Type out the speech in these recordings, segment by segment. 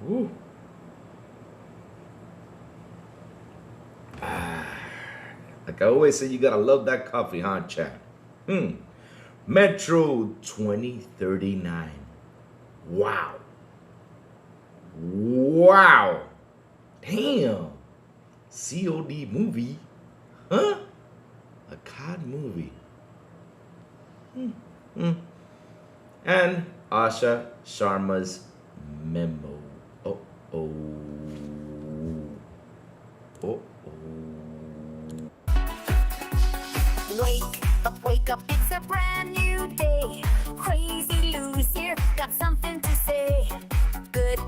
Ooh. Ah, like I always say, you gotta love that coffee, huh, chat? Metro 2039. Wow. Wow. Damn. COD movie? Huh? A COD movie. And Asha Sharma's Memo. Oh, oh. Oh, Wake up, it's a brand new day. Crazy Lou's here, got something to say. Good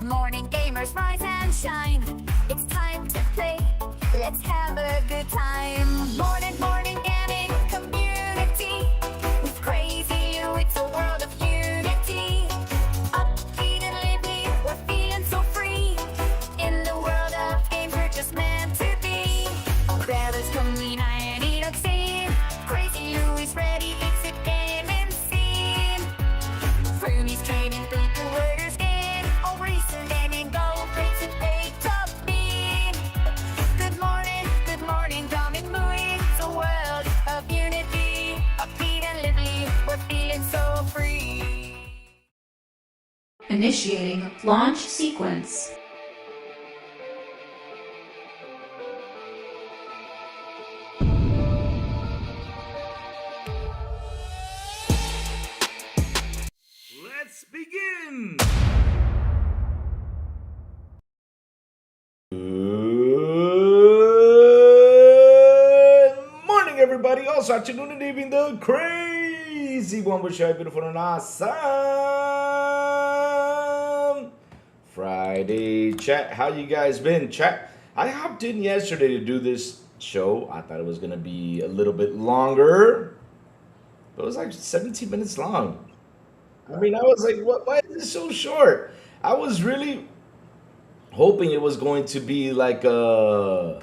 morning, gamers, rise and shine. It's time to play, let's have a good time. Morning, gaming community. With Crazy Lou, it's a world of unity. Upbeat and lively, we're feeling so free. In the world of games, we're just meant to be. Grab us, come and eat a scene. Crazy Lou is ready, it's a gaming scene. Roomies trading people, orders in. All recent gaming, go rates and pay top bean. Good morning, come and moving. It's a world of unity. Upbeat and lively, we're feeling so free. Initiating launch sequence. let's begin. Good morning, everybody. Also, afternoon and evening, the crazy one with shy, beautiful, and awesome Friday chat. How you guys been, chat? I hopped in yesterday to do this show. I thought it was gonna be a little bit longer, but it was like 17 minutes long. I mean, I was like, what? Why is this so short? I was really hoping it was going to be like a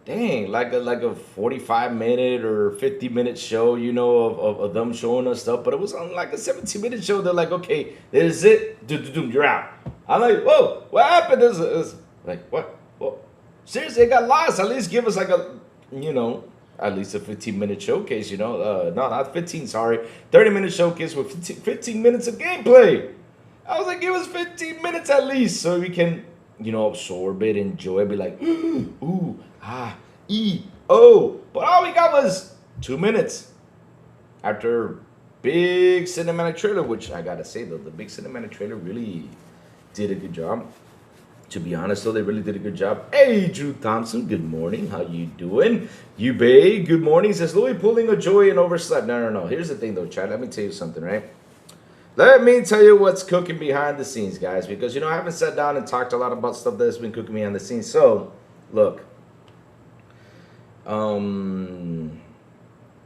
dang, like a 45-minute or 50-minute show, of them showing us stuff. But it was on like a 17-minute show. They're like, okay, this is it. You're out. I'm like, whoa, what happened? This like what? Whoa. Seriously, it got lost. At least give us like at least a 15-minute showcase. No, not 15. Sorry, 30-minute showcase with 15 minutes of gameplay. I was like, give us 15 minutes at least so we can, absorb it, enjoy it, be like, ooh, ah, oh. But all we got was 2 minutes after big cinematic trailer, which I gotta say though, the big cinematic trailer really did a good job. To be honest though, they really did a good job. Hey, Drew Thompson, good morning. How you doing? You Bay, good morning. Says Louis pulling a joy and overslept. No. Here's the thing though, Chad. Let me tell you something, right? Let me tell you what's cooking behind the scenes, guys, because I haven't sat down and talked a lot about stuff that's been cooking behind the scenes. So, look, I'm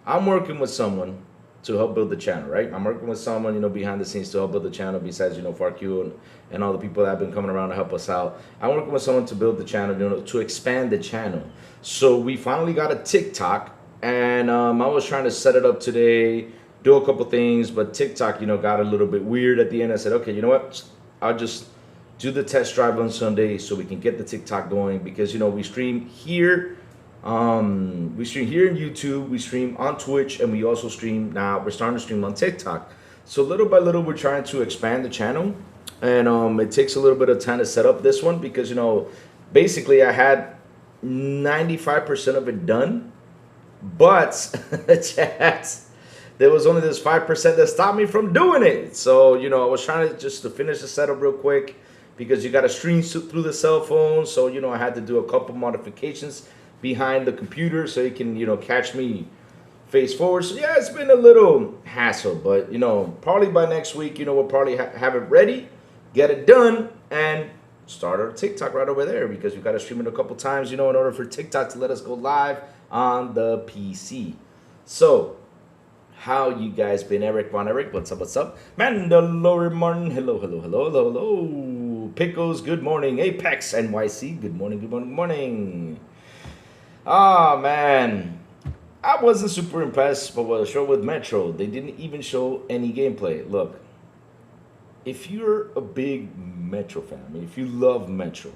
working with someone to help build the channel, right? I'm working with someone, behind the scenes to help build the channel. Besides, FarQ and all the people that have been coming around to help us out, I'm working with someone to build the channel, to expand the channel. So we finally got a TikTok, and I was trying to set it up today, do a couple things, but TikTok, got a little bit weird at the end. I said, okay, you know what? I'll just do the test drive on Sunday so we can get the TikTok going, because we stream here. We stream here in YouTube, we stream on Twitch, and we also stream now. We're starting to stream on TikTok. So little by little, we're trying to expand the channel, and it takes a little bit of time to set up this one because basically I had 95% of it done, but there was only this 5% that stopped me from doing it. So I was trying to finish the setup real quick because you got to stream through the cell phone. So I had to do a couple modifications behind the computer so you can catch me face forward. So yeah, it's been a little hassle, but probably by next week we'll probably have it ready, get it done, and start our TikTok right over there, because we got to stream it a couple times in order for TikTok to let us go live on the PC. So how you guys been? Eric Von Eric, what's up? Mandalorian Martin, hello. Pickles, good morning. Apex NYC, good morning. Oh man, I wasn't super impressed with the show with Metro. They didn't even show any gameplay. Look, if you're a big Metro fan, I mean, if you love Metro,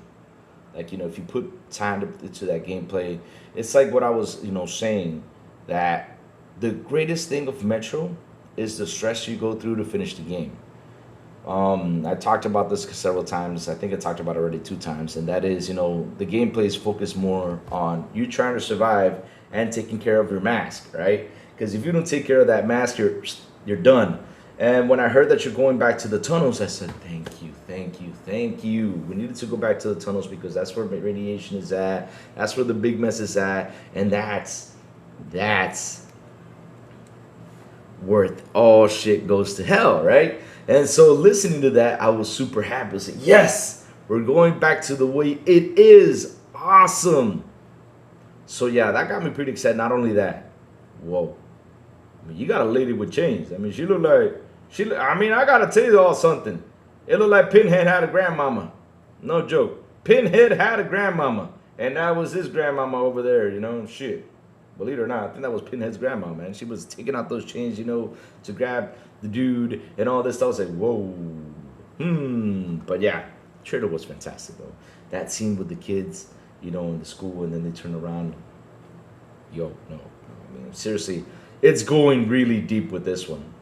like, if you put time into that gameplay, it's like what I was, saying, that the greatest thing of Metro is the stress you go through to finish the game. I talked about this several times. I think I talked about it already 2 times, and that is, the gameplay is focused more on you trying to survive and taking care of your mask, right? Because if you don't take care of that mask, you're done. And when I heard that you're going back to the tunnels, I said, thank you, thank you, thank you. We needed to go back to the tunnels because that's where radiation is at. That's where the big mess is at, and that's worth all shit goes to hell, right? And so listening to that, I was super happy. I said, yes, we're going back to the way it is. Awesome. So yeah, that got me pretty excited. Not only that, whoa. I mean, you got a lady with chains. I mean, she looked like, I gotta tell you all something. It looked like Pinhead had a grandmama. No joke. Pinhead had a grandmama. And that was his grandmama over there, shit. Believe it or not, I think that was Pinhead's grandma, man. She was taking out those chains, to grab the dude and all this stuff. I was like, whoa. But yeah, trailer was fantastic, though. That scene with the kids, in the school, and then they turn around. No. I mean, seriously, it's going really deep with this one.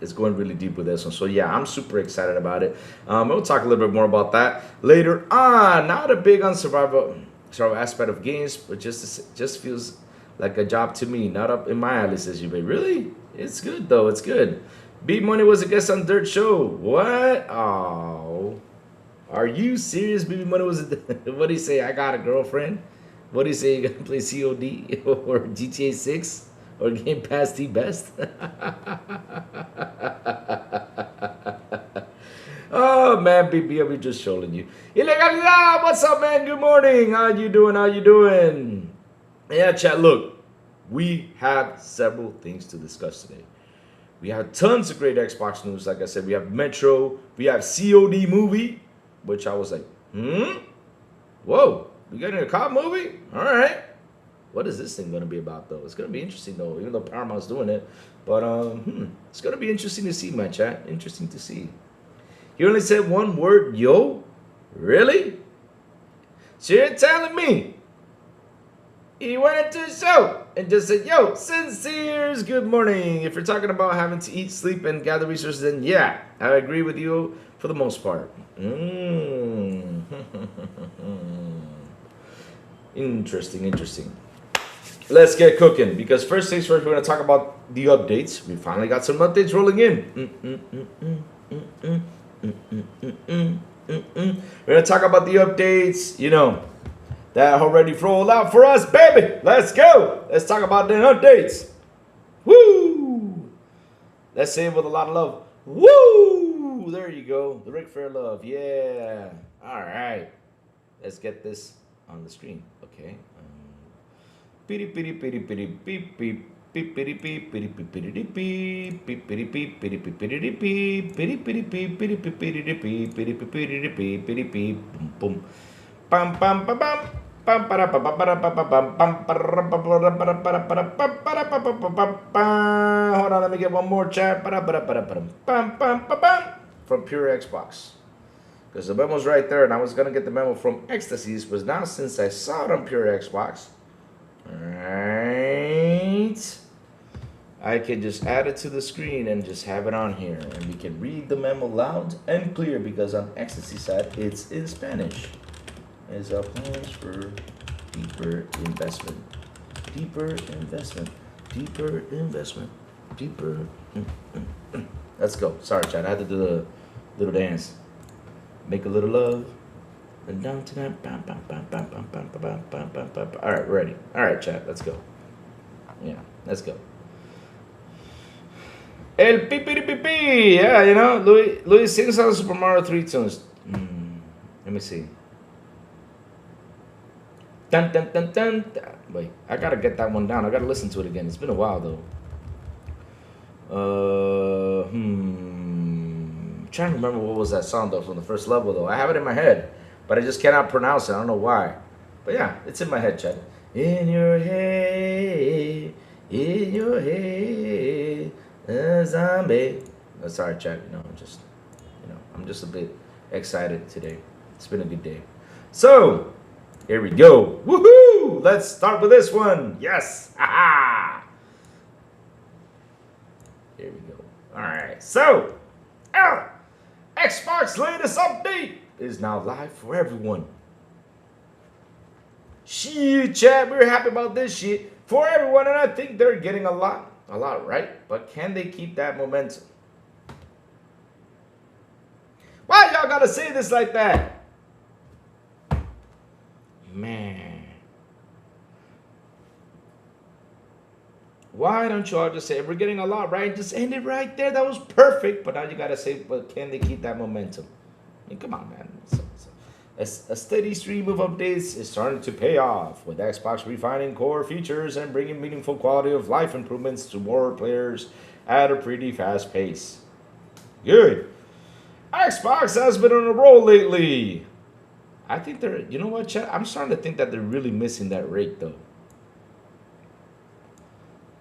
So yeah, I'm super excited about it. We'll talk a little bit more about that later on. Not a big on survival aspect of games, but just feels like a job to me. Not up in my alley, says you, babe. Really? It's good though. It's good. B Money was a guest on Dirt Show. What? Oh, are you serious? BB Money was. What do you say? I got a girlfriend. What do you say? You gonna play COD or GTA 6? Or Game Pass the best? Oh, man, BB, I'm just showing you. Ilegalidad, what's up, man? Good morning. How you doing? Yeah, chat, look. We have several things to discuss today. We have tons of great Xbox news. Like I said, we have Metro. We have COD movie, which I was like, Whoa, we getting a cop movie? All right. What is this thing going to be about, though? It's going to be interesting, though, even though Paramount's doing it. But it's going to be interesting to see, my chat. Interesting to see. He only said one word, yo? Really? So you're telling me he went into the show and just said, yo, Sincere's good morning. If you're talking about having to eat, sleep, and gather resources, then yeah, I agree with you for the most part. Interesting. Let's get cooking, because first things first, we're going to talk about the updates. We finally got some updates rolling in. We're going to talk about the updates, that already rolled out for us, baby. Let's go. Let's talk about the updates. Woo! Let's say it with a lot of love. Woo! There you go. The Ric Flair love. Yeah. All right. Let's get this on the screen. Okay. Hold on, let me get one more chat. From Pure Xbox. Because the memo's right there, and I was going to get the memo from Ecstasies, but now since I saw it on Pure Xbox, right, I can just add it to the screen and just have it on here. And we can read the memo loud and clear, because on Ecstasy side, it's in Spanish. It's a plans for deeper investment. Let's go. Sorry, Chad. I had to do the little dance. Make a little love. And down to that. All right, ready. All right, chat. Let's go. Yeah, let's go. El pipi. Yeah, Louis sings on Super Mario 3 tunes. Let me see. Dun, dun, dun, dun, dun. Wait, I gotta get that one down. I gotta listen to it again. It's been a while, though. I'm trying to remember what was that song, though, from the first level, though. I have it in my head, but I just cannot pronounce it. I don't know why. But yeah, it's in my head, Chad. In your head, a zombie. Oh, sorry, Chad. I'm I'm just a bit excited today. It's been a good day. So, here we go. Woohoo! Let's start with this one. Yes! Aha! Here we go. Alright, so, Xbox latest update is now live for everyone. Shit, chat, we're happy about this shit for everyone, and I think they're getting a lot right. But can they keep that momentum? Why y'all gotta say this like that? Man. Why don't y'all just say, we're getting a lot right? Just end it right there. That was perfect. But now you gotta say, but can they keep that momentum? I mean, come on, man. A steady stream of updates is starting to pay off, with Xbox refining core features and bringing meaningful quality of life improvements to more players at a pretty fast pace. Good. Xbox has been on a roll lately. I think they're, you know what, chat? I'm starting to think that they're really missing that rate, though.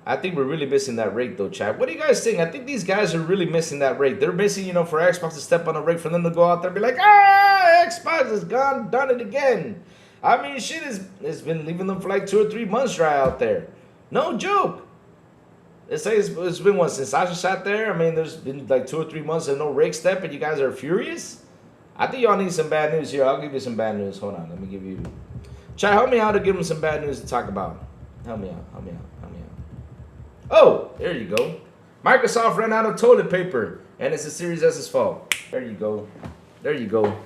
I think we're really missing that rate, though, chat. What do you guys think? I think these guys are really missing that rate. They're missing, you know, for Xbox to step on a rate, for them to go out there and be like, Xbox has done it again. I mean, shit has been leaving them for like 2 or 3 months dry out there. No joke. It's been what, since Asha sat there? I mean, there's been like 2 or 3 months and no rake step, and you guys are furious? I think y'all need some bad news here. I'll give you some bad news. Hold on, let me give you. Chat, help me out to give them some bad news to talk about. Help me out. Oh, there you go. Microsoft ran out of toilet paper, and it's a Series S's fault. There you go. There you go.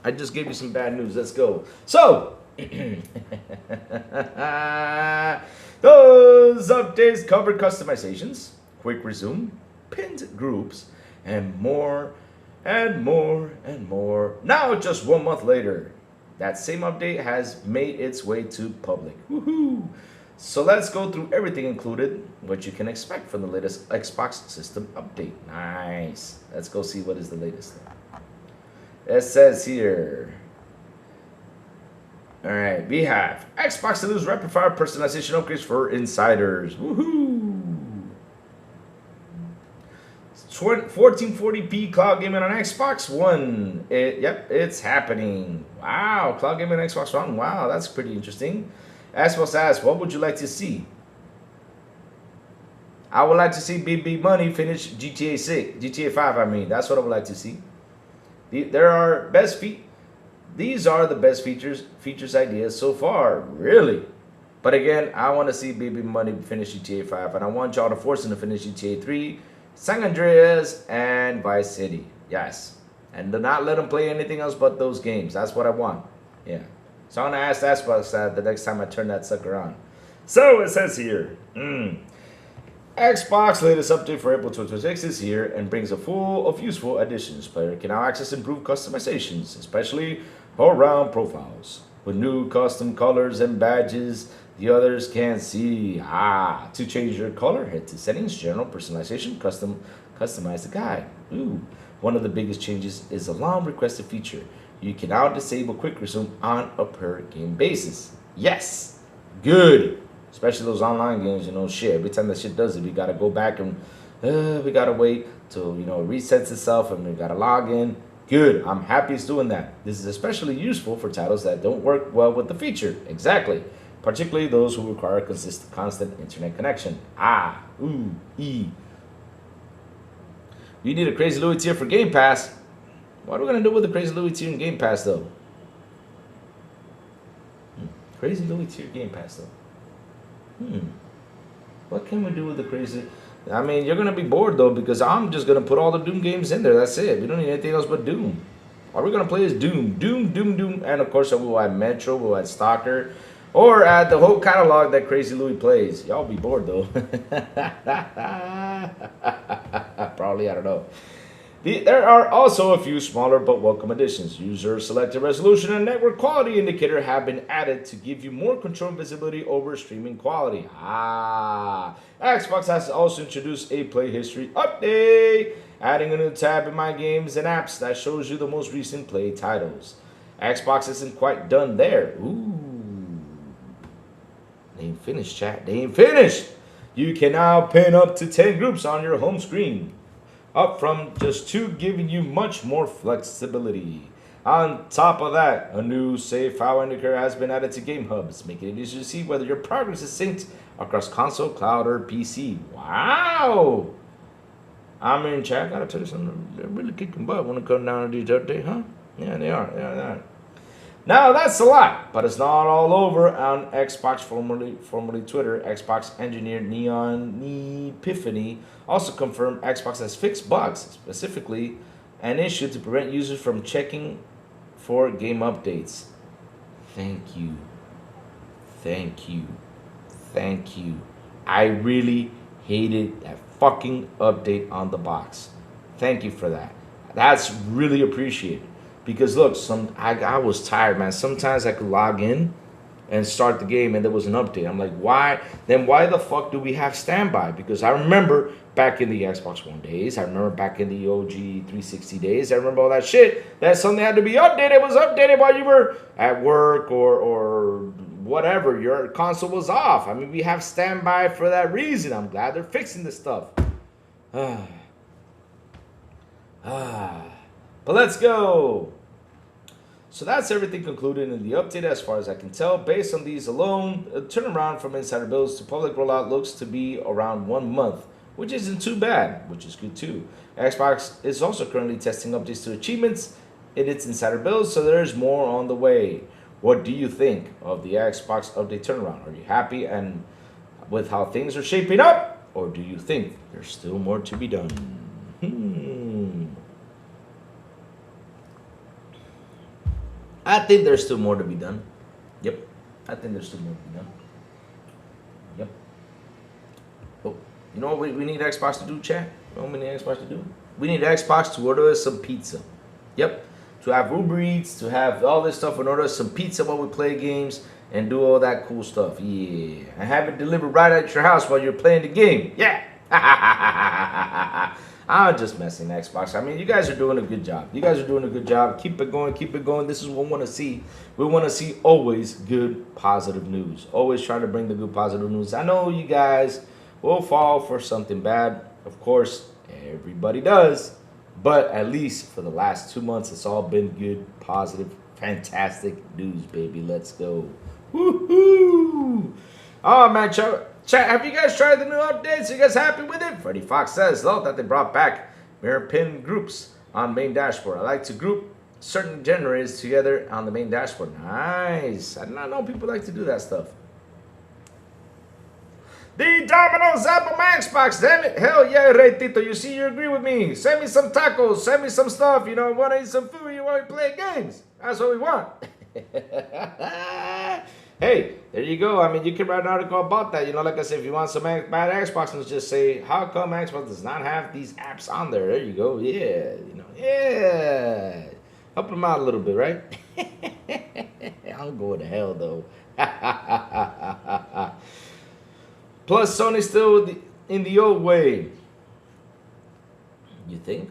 I just gave you some bad news. Let's go. So, those updates cover customizations, quick resume, pinned groups, and more, and more, and more. Now, just 1 month later, that same update has made its way to public. Woohoo! So let's go through everything included, what you can expect from the latest Xbox system update. Nice. Let's go see what is the latest. It says here. All right, we have Xbox delivers rapid fire personalization upgrades for insiders. Woohoo! 1440p cloud gaming on Xbox One. Yep, it's happening. Wow, cloud gaming on Xbox One. Wow, that's pretty interesting. Xbox asks, what would you like to see? I would like to see BB Money finish GTA 5. I mean, that's what I would like to see. These are the best features ideas so far, really. But again, I want to see BB Money finish GTA 5, and I want y'all to force him to finish GTA 3, San Andreas, and Vice City. Yes, and do not let him play anything else but those games. That's what I want. Yeah. So I'm going to ask Xbox the next time I turn that sucker on. So it says here, Xbox latest update for April 2026 is here and brings a full of useful additions. Player can now access improved customizations, especially around profiles, with new custom colors and badges the others can't see. To change your color, head to settings, general personalization, customize the guide. One of the biggest changes is a long requested feature. You can now disable quick resume on a per game basis. Yes, good. Especially those online games, you know, shit. Every time that shit does it, we gotta go back and we gotta wait till, you know, it resets itself and we gotta log in. Good, I'm happy it's doing that. This is especially useful for titles that don't work well with the feature. Exactly. Particularly those who require a constant internet connection. You need a Crazy Louis tier for Game Pass. What are we going to do with the Crazy Louis tier in Game Pass, though? Crazy Louis tier Game Pass, though. What can we do with the Crazy... I mean, you're going to be bored, though, because I'm just going to put all the Doom games in there. That's it. We don't need anything else but Doom. All we're going to play is Doom. Doom. And, of course, we'll add Metro, we'll add Stalker, or add the whole catalog that Crazy Louis plays. Y'all be bored, though. Probably, I don't know. There are also a few smaller but welcome additions. User selected resolution and network quality indicator have been added to give you more control and visibility over streaming quality. Xbox has also introduced a play history update, adding a new tab in My Games and Apps that shows you the most recent play titles. Xbox isn't quite done there. They ain't finished, chat. They ain't finished. You can now pin up to 10 groups on your home screen. up from just 2, giving you much more flexibility. On top of that, a new save file indicator has been added to Game Hubs, making it easier to see whether your progress is synced across console, cloud, or PC. Wow! I'm in chat. Gotta tell you something. They're really kicking butt when it comes down to these updates, huh? Yeah, they are. Yeah, they are. Now that's a lot, but it's not all over. On Xbox, formerly Twitter, Xbox engineer Neon Epiphany also confirmed Xbox has fixed bugs, specifically an issue to prevent users from checking for game updates. Thank you. Thank you. Thank you. I really hated that fucking update on the box. Thank you for that. That's really appreciated. Because look, I was tired, man. Sometimes I could log in and start the game and there was an update. I'm like, why? Then why the fuck do we have standby? Because I remember back in the Xbox One days, I remember back in the OG 360 days, I remember all that shit, that something had to be updated. It was updated while you were at work or whatever. Your console was off. I mean, we have standby for that reason. I'm glad they're fixing this stuff. But let's go. So that's everything concluded in the update as far as I can tell. Based on these alone, a turnaround from insider builds to public rollout looks to be around 1 month, which isn't too bad, which is good too. Xbox is also currently testing updates to achievements in its insider builds, so there's more on the way. What do you think of the Xbox update turnaround? Are you happy and with how things are shaping up, or do you think there's still more to be done? I think there's still more to be done. Yep. I think there's still more to be done. Yep. Oh, you know what we need Xbox to do, chat? You know what we need Xbox to do? We need Xbox to order us some pizza. Yep. To have Uber Eats, to have all this stuff and order us some pizza while we play games and do all that cool stuff. Yeah. And have it delivered right at your house while you're playing the game. Yeah. I'm just messing, Xbox. I mean, you guys are doing a good job. You guys are doing a good job. Keep it going. Keep it going. This is what we want to see. We want to see always good, positive news. Always trying to bring the good, positive news. I know you guys will fall for something bad. Of course, everybody does. But at least for the last 2 months, it's all been good, positive, fantastic news, baby. Let's go. Woohoo! Oh, man, Chat, have you guys tried the new updates? Are you guys happy with it? Freddie Fox says, though, that they brought back mirror pin groups on main dashboard. I like to group certain generators together on the main dashboard. Nice. I did not know people like to do that stuff. The Domino's Apple Xbox, damn it. Hell yeah, Ray Tito. You see, you agree with me. Send me some tacos. Send me some stuff. You know, want to eat some food. You want to play games. That's what we want. Hey, there you go. I mean, you can write an article about that. You know, like I said, if you want some bad Xbox, just say, how come Xbox does not have these apps on there? There you go. Yeah, you know, yeah. Help them out a little bit, right? I'll go to hell, though. Plus, Sony's still in the old way. You think?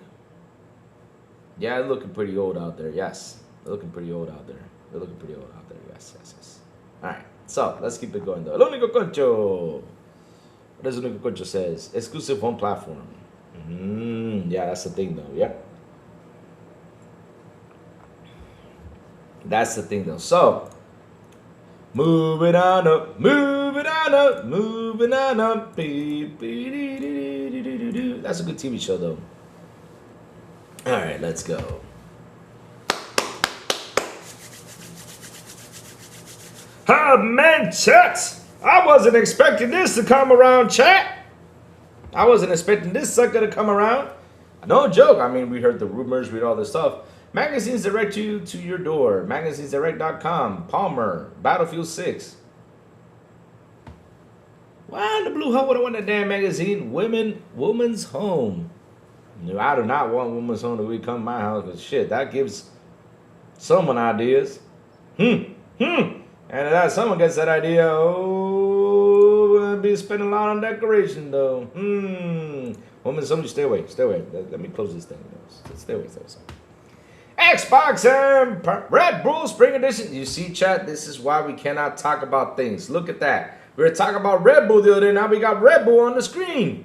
Yeah, they're looking pretty old out there. Yes, they're looking pretty old out there. They're looking pretty old out there. Yes, yes, yes. All right, so let's keep it going though. El único concho. What does El único concho says? Exclusive home platform. Yeah, that's the thing though. Yeah, that's the thing though. So moving on up, moving on up, moving on up. That's a good TV show though. All right, let's go. Oh, man, chat. I wasn't expecting this to come around, chat. I wasn't expecting this sucker to come around. No joke. I mean, we heard the rumors, read all this stuff. Magazines direct you to your door. Magazinesdirect.com. Palmer. Battlefield 6. Why in the blue hell would I want that damn magazine? Woman's Home. No, I do not want Woman's Home to come to my house, because shit, that gives someone ideas. And if that someone gets that idea, oh, we're going to be spending a lot on decoration, though. Woman, somebody stay away. Stay away. Let me close this thing. Stay away. Xbox and Red Bull Spring Edition. You see, chat, this is why we cannot talk about things. Look at that. We were talking about Red Bull the other day. Now we got Red Bull on the screen.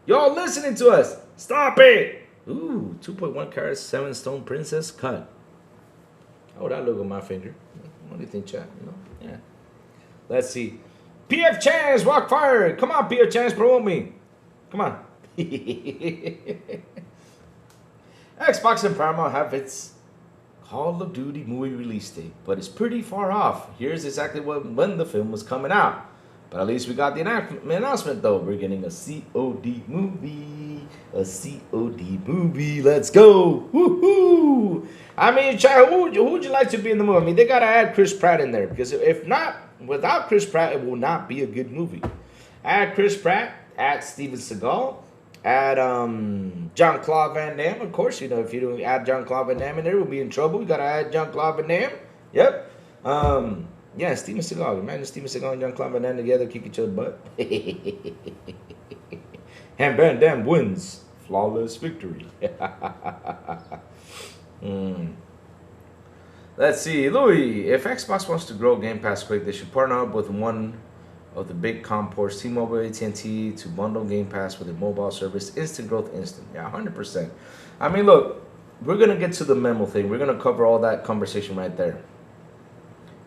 Y'all listening to us. Stop it! Ooh, 2.1 carats, 7 stone princess cut. How would that look on my finger? What do you think, chat? You know? Yeah. Let's see. PF Chance, walk fire. Come on, PF Chance, promote me. Come on. Xbox and Paramount have its Call of Duty movie release date, but it's pretty far off. Here's exactly when the film was coming out. But at least we got the announcement, though. We're getting a COD movie. A COD movie. Let's go. Woohoo! I mean, who would you like to be in the movie? I mean, they got to add Chris Pratt in there. Because if not, without Chris Pratt, it will not be a good movie. Add Chris Pratt. Add Steven Seagal. Add Jean-Claude Van Damme. Of course, you know, if you don't add Jean-Claude Van Damme in there, we'll be in trouble. We got to add Jean-Claude Van Damme. Yep. Yeah, Steven Seagal. Imagine Steven Seagal and Jean-Claude Van Damme together kick each other's butt. And Van Damme wins. Flawless victory. Let's see. Louis, if Xbox wants to grow Game Pass quick, they should partner up with one of the big compors, T-Mobile, AT&T, to bundle Game Pass with a mobile service. Instant growth, instant. Yeah, 100%. I mean, look, we're going to get to the Memo thing. We're going to cover all that conversation right there.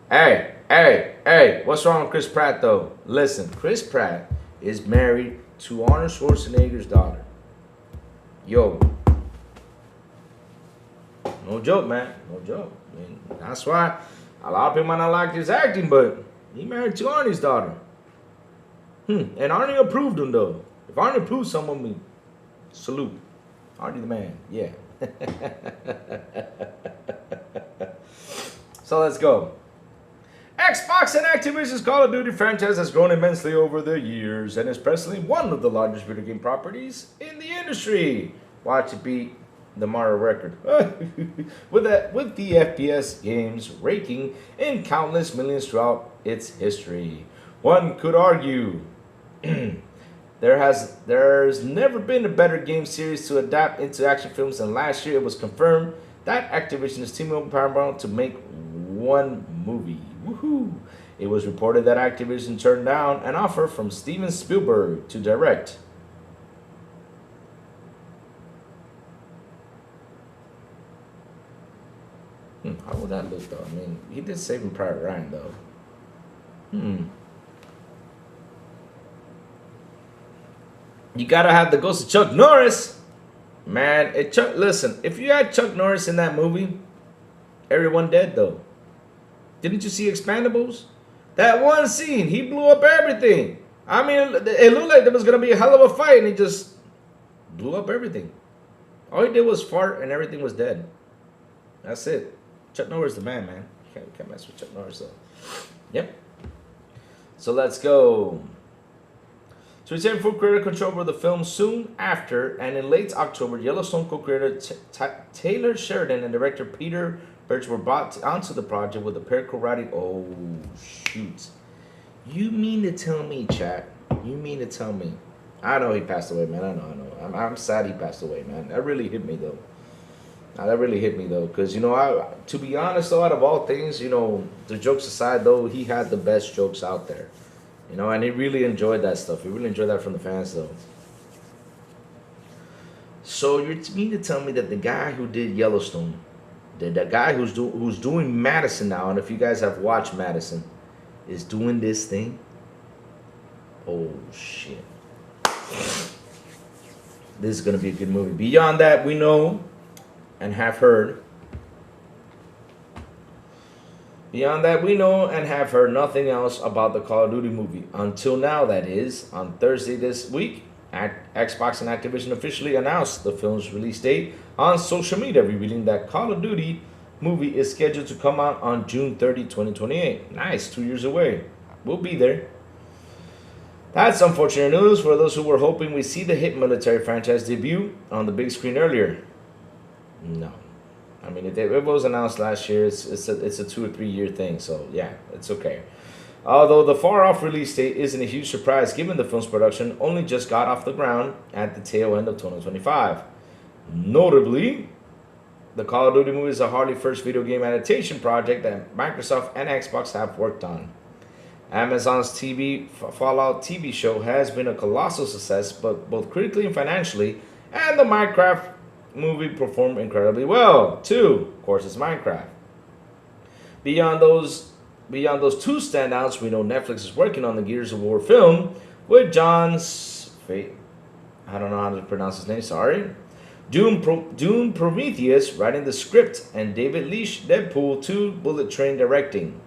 Hey, what's wrong with Chris Pratt, though? Listen, Chris Pratt is married to Arnold Schwarzenegger's daughter. Yo. No joke, man. No joke. I mean, that's why a lot of people might not like his acting, but he married to Arnie's daughter. And Arnie approved him, though. If Arnie approved someone, we salute. Arnie the man. Yeah. So let's go. Xbox and Activision's Call of Duty franchise has grown immensely over the years and is presently one of the largest video game properties in the industry. Watch it beat the Mario record. with the FPS games raking in countless millions throughout its history. One could argue there's never been a better game series to adapt into action films, and last year it was confirmed that Activision is teaming up with Paramount to make one movie. Woohoo! It was reported that Activision turned down an offer from Steven Spielberg to direct. How would that look, though? I mean, he did Saving Private Ryan, though. You gotta have the ghost of Chuck Norris. Man, listen, if you had Chuck Norris in that movie, everyone dead, though. Didn't you see Expendables? That one scene, he blew up everything. I mean, it looked like there was going to be a hell of a fight, and he just blew up everything. All he did was fart, and everything was dead. That's it. Chuck Norris the man, man. Can't mess with Chuck Norris, though. Yep. So let's go. To retain full creator control over the film soon after, and in late October, Yellowstone co-creator Taylor Sheridan and director Peter Birch were brought onto the project with a pair co-writing. Oh, shoot. You mean to tell me, chat? You mean to tell me? I know he passed away, man. I know. I'm sad he passed away, man. That really hit me, though. Because, you know, to be honest, though, out of all things, you know, the jokes aside, though, he had the best jokes out there. You know, and he really enjoyed that stuff. He really enjoyed that from the fans, though. So you mean to tell me that the guy who did Yellowstone, the guy who's doing Madison now, and if you guys have watched Madison, is doing this thing? Oh, shit. This is going to be a good movie. Beyond that, we know and have heard. Beyond that, we know and have heard nothing else about the Call of Duty movie. Until now, that is. On Thursday this week, Xbox and Activision officially announced the film's release date on social media, revealing that Call of Duty movie is scheduled to come out on June 30, 2028. Nice, 2 years away. We'll be there. That's unfortunate news for those who were hoping we see the hit military franchise debut on the big screen earlier. No. I mean, it was announced last year. It's a 2 or 3 year thing, so yeah, it's okay. Although the far-off release date isn't a huge surprise given the film's production only just got off the ground at the tail end of 2025. Notably, the Call of Duty movie is a hardly first video game adaptation project that Microsoft and Xbox have worked on. Amazon's Fallout TV show has been a colossal success, but both critically and financially, And the Minecraft movie performed incredibly well, too. Of course, it's Minecraft. Beyond those two standouts, we know Netflix is working on the Gears of War film with John's fate. I don't know how to pronounce his name. Sorry. Dune Prometheus writing the script and David Leitch Deadpool 2 Bullet Train directing.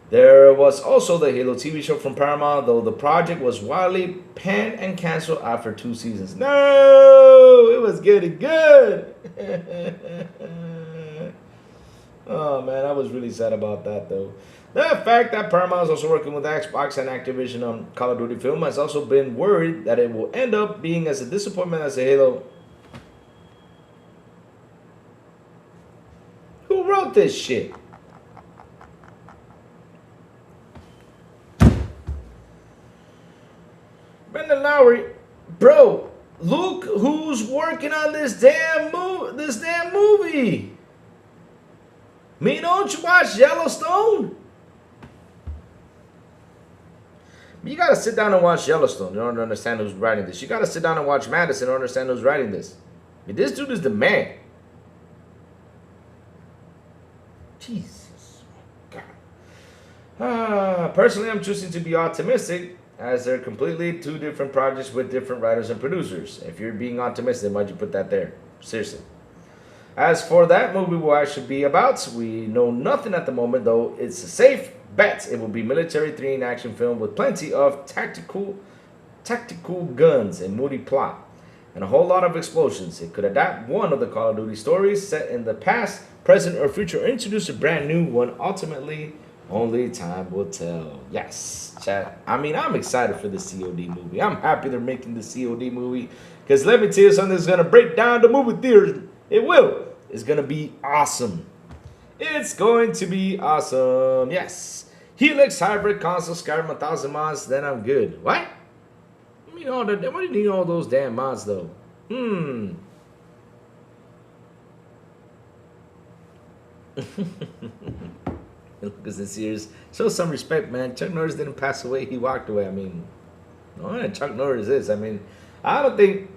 There was also the Halo TV show from Paramount, though the project was wildly panned and canceled after 2 seasons. No, it was getting good. Oh man, I was really sad about that though. The fact that Paramount is also working with Xbox and Activision on Call of Duty film has also been worried that it will end up being as a disappointment as a Halo. Who wrote this shit? Brendan Lowry, bro. Look who's working on this damn movie. Me, don't you watch Yellowstone? You gotta sit down and watch Yellowstone in order to understand who's writing this. You gotta sit down and watch Madison in order to understand who's writing this. I mean, this dude is the man. Jesus, God. Personally, I'm choosing to be optimistic, as they're completely 2 different projects with different writers and producers. If you're being optimistic, why'd you put that there? Seriously. As for that movie will actually be about, we know nothing at the moment, though it's a safe bet. It will be military 3 action film with plenty of tactical guns and moody plot and a whole lot of explosions. It could adapt one of the Call of Duty stories set in the past, present, or future, or introduce a brand new one. Ultimately, only time will tell. Yes, chat. I mean, I'm excited for the COD movie. I'm happy they're making the COD movie because let me tell you something that's going to break down the movie theaters. It will. It's going to be awesome. It's going to be awesome. Yes. Helix hybrid console Skyrim 1000 mods, then I'm good. What? I mean, why do you need all those damn mods though? Because this year's show some respect, man. Chuck Norris didn't pass away; he walked away. I mean, no, Chuck Norris is. I mean, I don't think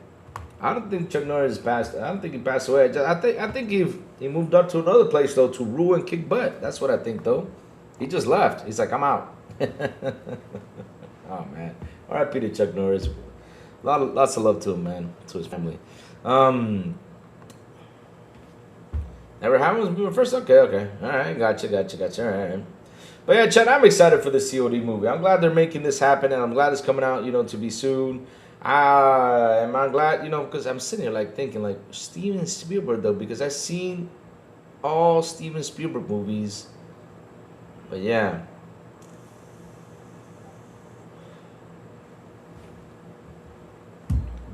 Chuck Norris passed. I don't think he passed away. I think he moved up to another place though to rule and kick butt. That's what I think though. He just left. He's like, I'm out. Oh man, R.I.P. to Chuck Norris. Lots of love to him, man, to his family. Never happened was first. Okay. All right, gotcha. All right. But yeah, Chad, I'm excited for the COD movie. I'm glad they're making this happen, and I'm glad it's coming out, to be soon. And I'm glad, because I'm sitting here like thinking like Steven Spielberg though, because I've seen all Steven Spielberg movies. But yeah.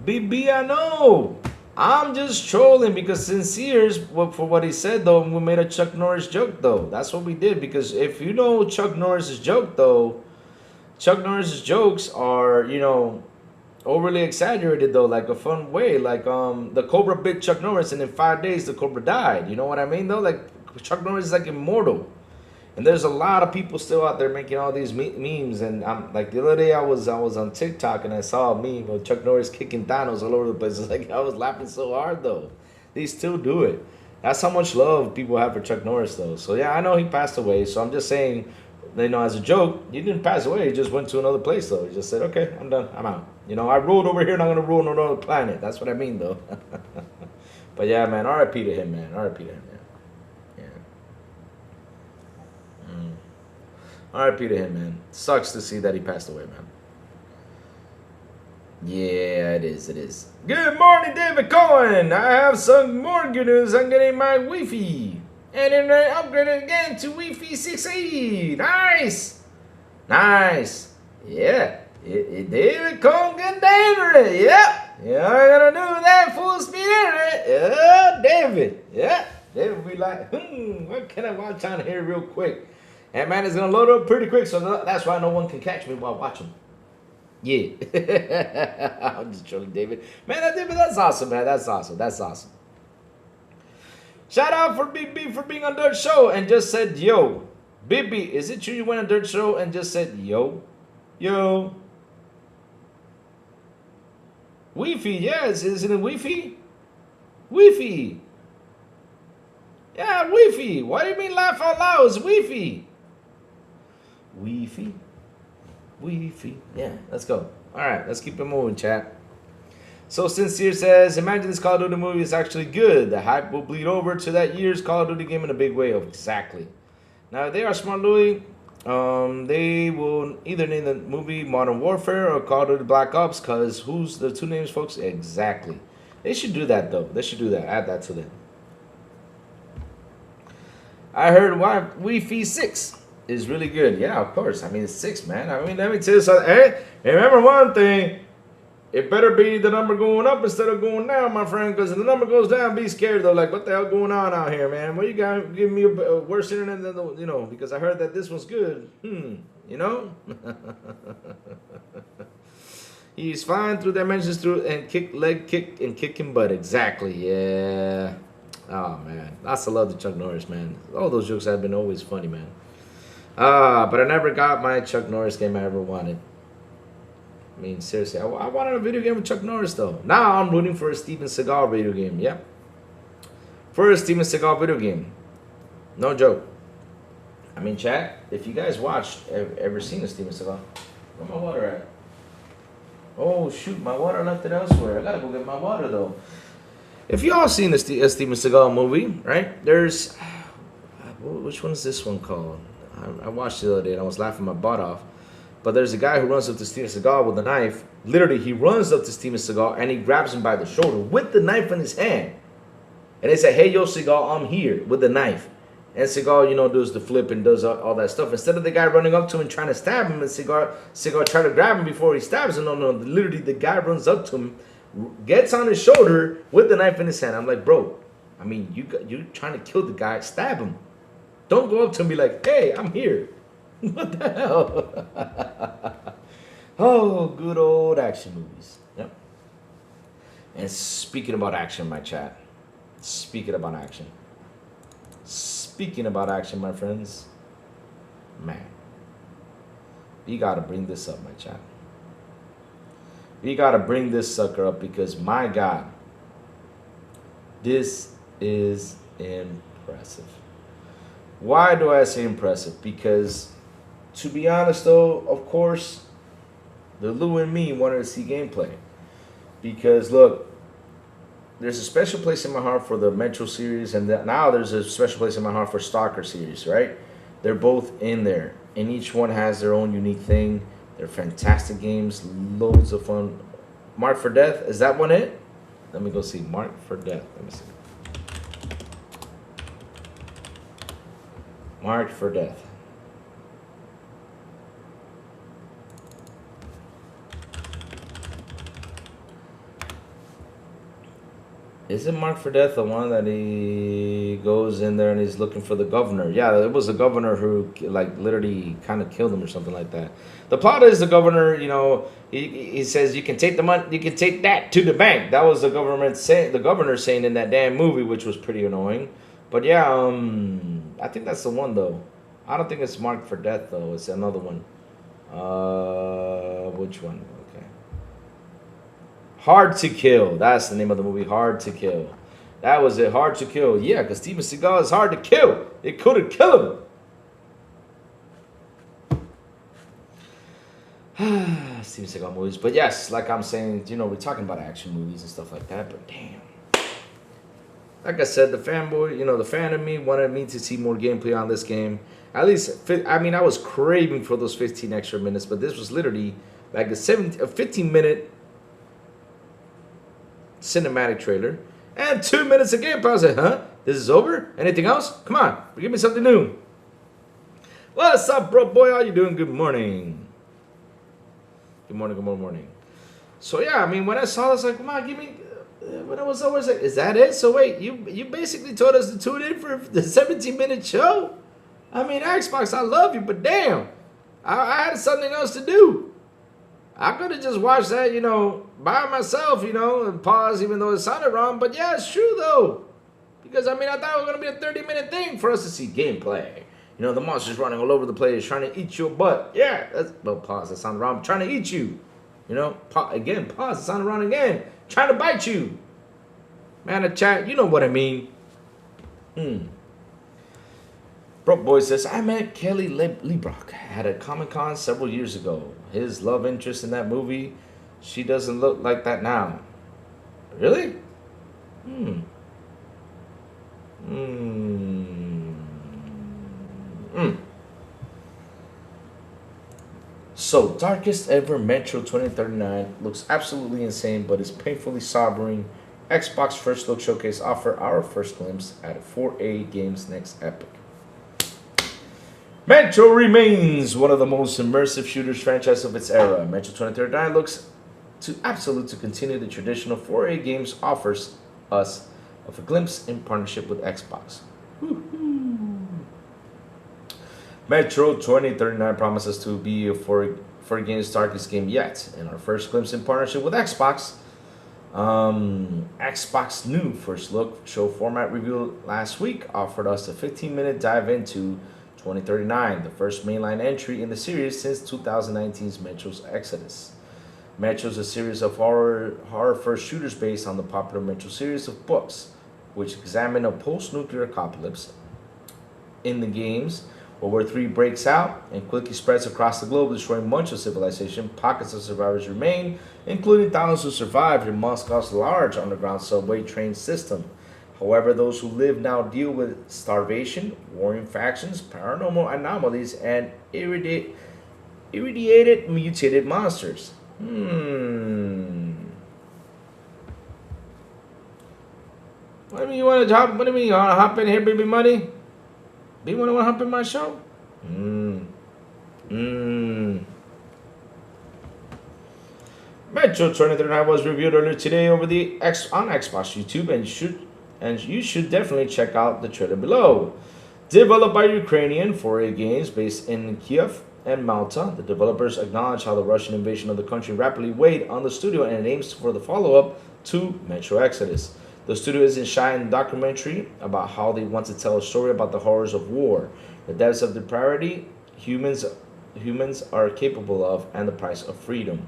BB, I know. I'm just trolling because Sincere's, for what he said though, we made a Chuck Norris joke though. That's what we did, because if you know Chuck Norris's joke though, Chuck Norris's jokes are, overly exaggerated though, like a fun way. Like the Cobra bit Chuck Norris and in 5 days the Cobra died. You know what I mean though? Like Chuck Norris is like immortal. And there's a lot of people still out there making all these memes. And I'm like, the other day I was on TikTok and I saw a meme of Chuck Norris kicking Thanos all over the place. It's like, I was laughing so hard though. They still do it. That's how much love people have for Chuck Norris though. So yeah, I know he passed away. So I'm just saying, as a joke, he didn't pass away. He just went to another place though. He just said, okay, I'm done. I'm out. I ruled over here and I'm going to rule on another planet. That's what I mean though. But yeah, man, R.I.P. to him, man. R.I.P. to him, man. R.I.P. to him, man. Sucks to see that he passed away, man. Yeah, it is. Good morning, David Cohen. I have some more good news. I'm getting my Wi-Fi. And then I upgraded again to Wi-Fi 6E. Nice. Yeah. David Cohen, good David. Yep. Yeah, I'm gonna do that full speed internet. Yeah, David. Yeah. David be like, what can I watch on here real quick? And man, it's gonna load up pretty quick, so that's why no one can catch me while watching. Yeah. I'm just trolling David. Man, that's awesome, man. That's awesome. Shout out for BB for being on Dirt Show and just said, yo. BB, is it true you went on Dirt Show and just said, yo? Wi-Fi, yes, isn't it Wi-Fi? Wi-Fi. Yeah, Wi-Fi. Why do you mean laugh out loud? It's Wi-Fi. Wi-Fi. Wi-Fi. Yeah, let's go. All right, let's keep it moving, chat. So Sincere says, imagine this Call of Duty movie is actually good. The hype will bleed over to that year's Call of Duty game in a big way. Exactly. Now, if they are smart, Louis, they will either name the movie Modern Warfare or Call of Duty Black Ops, because who's the two names, folks? Exactly. They should do that, though. They should do that. Add that to them. I heard Wi-Fi 6 is really good. Yeah, of course. I mean, it's 6, man. I mean, let me tell you something. Hey, remember one thing. It better be the number going up instead of going down, my friend, because if the number goes down, be scared, though. Like, what the hell going on out here, man? Well, you got giving me a worse internet than, the, you know, because I heard that this one's good. You know? He's flying through dimensions through and kicking butt. Exactly, yeah. Oh, man. Lots of love to Chuck Norris, man. All those jokes have been always funny, man. But I never got my Chuck Norris game I ever wanted. I mean, seriously, I wanted a video game with Chuck Norris, though. Now I'm rooting for a Steven Seagal video game. Yep. For a Steven Seagal video game. No joke. I mean, chat, if you guys watched, ever seen a Steven Seagal? Where's my water at? Oh, shoot, my water left it elsewhere. I gotta go get my water, though. If y'all seen a Steven Seagal movie, right? There's... Which one is this one called? I watched it the other day and I was laughing my butt off. But there's a guy who runs up to Steven Seagal with a knife. Literally, he runs up to Steven Seagal and he grabs him by the shoulder with the knife in his hand. And they say, hey, yo, Seagal, I'm here with the knife. And Seagal, you know, does the flip and does all that stuff. Instead of the guy running up to him and trying to stab him, and Seagal trying to grab him before he stabs him. No, literally, the guy runs up to him, gets on his shoulder with the knife in his hand. I'm like, bro, I mean, you're trying to kill the guy, stab him. Don't go up to him and be like, hey, I'm here. What the hell? Oh, good old action movies. Yep. And speaking about action, my chat. Speaking about action, my friends. Man. We got to bring this up, my chat. We got to bring this sucker up because, my God, this is impressive. Why do I say impressive? Because, to be honest, though, of course, the Lou and me wanted to see gameplay. Because, look, there's a special place in my heart for the Metro series, and now there's a special place in my heart for Stalker series, right? They're both in there, and each one has their own unique thing. They're fantastic games, loads of fun. Mark for Death, is that one it? Let me go see. Mark for Death. Let me see. Marked for Death. Isn't Marked for Death the one that he goes in there and he's looking for the governor? Yeah, it was the governor who, like, literally kind of killed him or something like that. The plot is the governor, you know, he says you can take the money, you can take that to the bank. That was the government saying, the governor saying in that damn movie, which was pretty annoying. But yeah, I think that's the one though. I don't think it's Marked for Death though. It's another one. Which one? Okay. Hard to Kill. That's the name of the movie. Hard to Kill. That was it. Hard to Kill. Yeah, because Steven Seagal is hard to kill. It couldn't kill him. Steven Seagal movies. But yes, like I'm saying, you know, we're talking about action movies and stuff like that. But damn. Like I said, the fanboy, you know, the fan of me wanted me to see more gameplay on this game. At least, I mean, I was craving for those 15 extra minutes, but this was literally like a 15-minute cinematic trailer and 2 minutes of gameplay. I was like, huh? This is over? Anything else? Come on, give me something new. What's up, bro boy? How you doing? Good morning. Good morning. So yeah, I mean, when I saw this, like, come on, give me. When I was always like, is that it? So wait, you basically told us to tune in for the 17-minute show? I mean, Xbox, I love you, but damn, I had something else to do. I could have just watched that, you know, by myself, you know, and pause even though it sounded wrong. But yeah, it's true though. Because, I mean, I thought it was going to be a 30-minute thing for us to see gameplay. You know, the monsters running all over the place, trying to eat your butt. Yeah, well, pause, that sounded wrong. I'm trying to eat you. You know, again, pause. It's on around again. Trying to bite you. Man, a chat, you know what I mean. Broke Boy says, I met Kelly LeBrock at a Comic-Con several years ago. His love interest in that movie, she doesn't look like that now. Really? So, Darkest Ever Metro 2039 looks absolutely insane, but is painfully sobering. Xbox First Look Showcase offer our first glimpse at 4A Games' next epic. Metro remains one of the most immersive shooters franchise of its era. Metro 2039 looks to continue the traditional 4A Games offers us of a glimpse in partnership with Xbox. Metro 2039 promises to be a 4A Games darkest game yet, and our first glimpse in partnership with Xbox. Xbox new first look show format revealed last week offered us a 15-minute dive into 2039, the first mainline entry in the series since 2019's Metro's Exodus. Metro is a series of horror first shooters based on the popular Metro series of books, which examine a post-nuclear apocalypse. In the games, World War III breaks out and quickly spreads across the globe, destroying much of civilization. Pockets of survivors remain, including thousands who survived in Moscow's large underground subway train system. However, those who live now deal with starvation, warring factions, paranormal anomalies, and irradiated mutated monsters. What do you mean you want to hop? What do you mean you want to hop in here, baby money? Do you want to hop in my show? Metro 2039 was reviewed earlier today over on Xbox YouTube, and you should definitely check out the trailer below. Developed by Ukrainian 4A Games based in Kiev and Malta, the developers acknowledge how the Russian invasion of the country rapidly weighed on the studio, and it aims for the follow-up to Metro Exodus. The studio isn't shy in the documentary about how they want to tell a story about the horrors of war, the depths of depravity humans are capable of, and the price of freedom.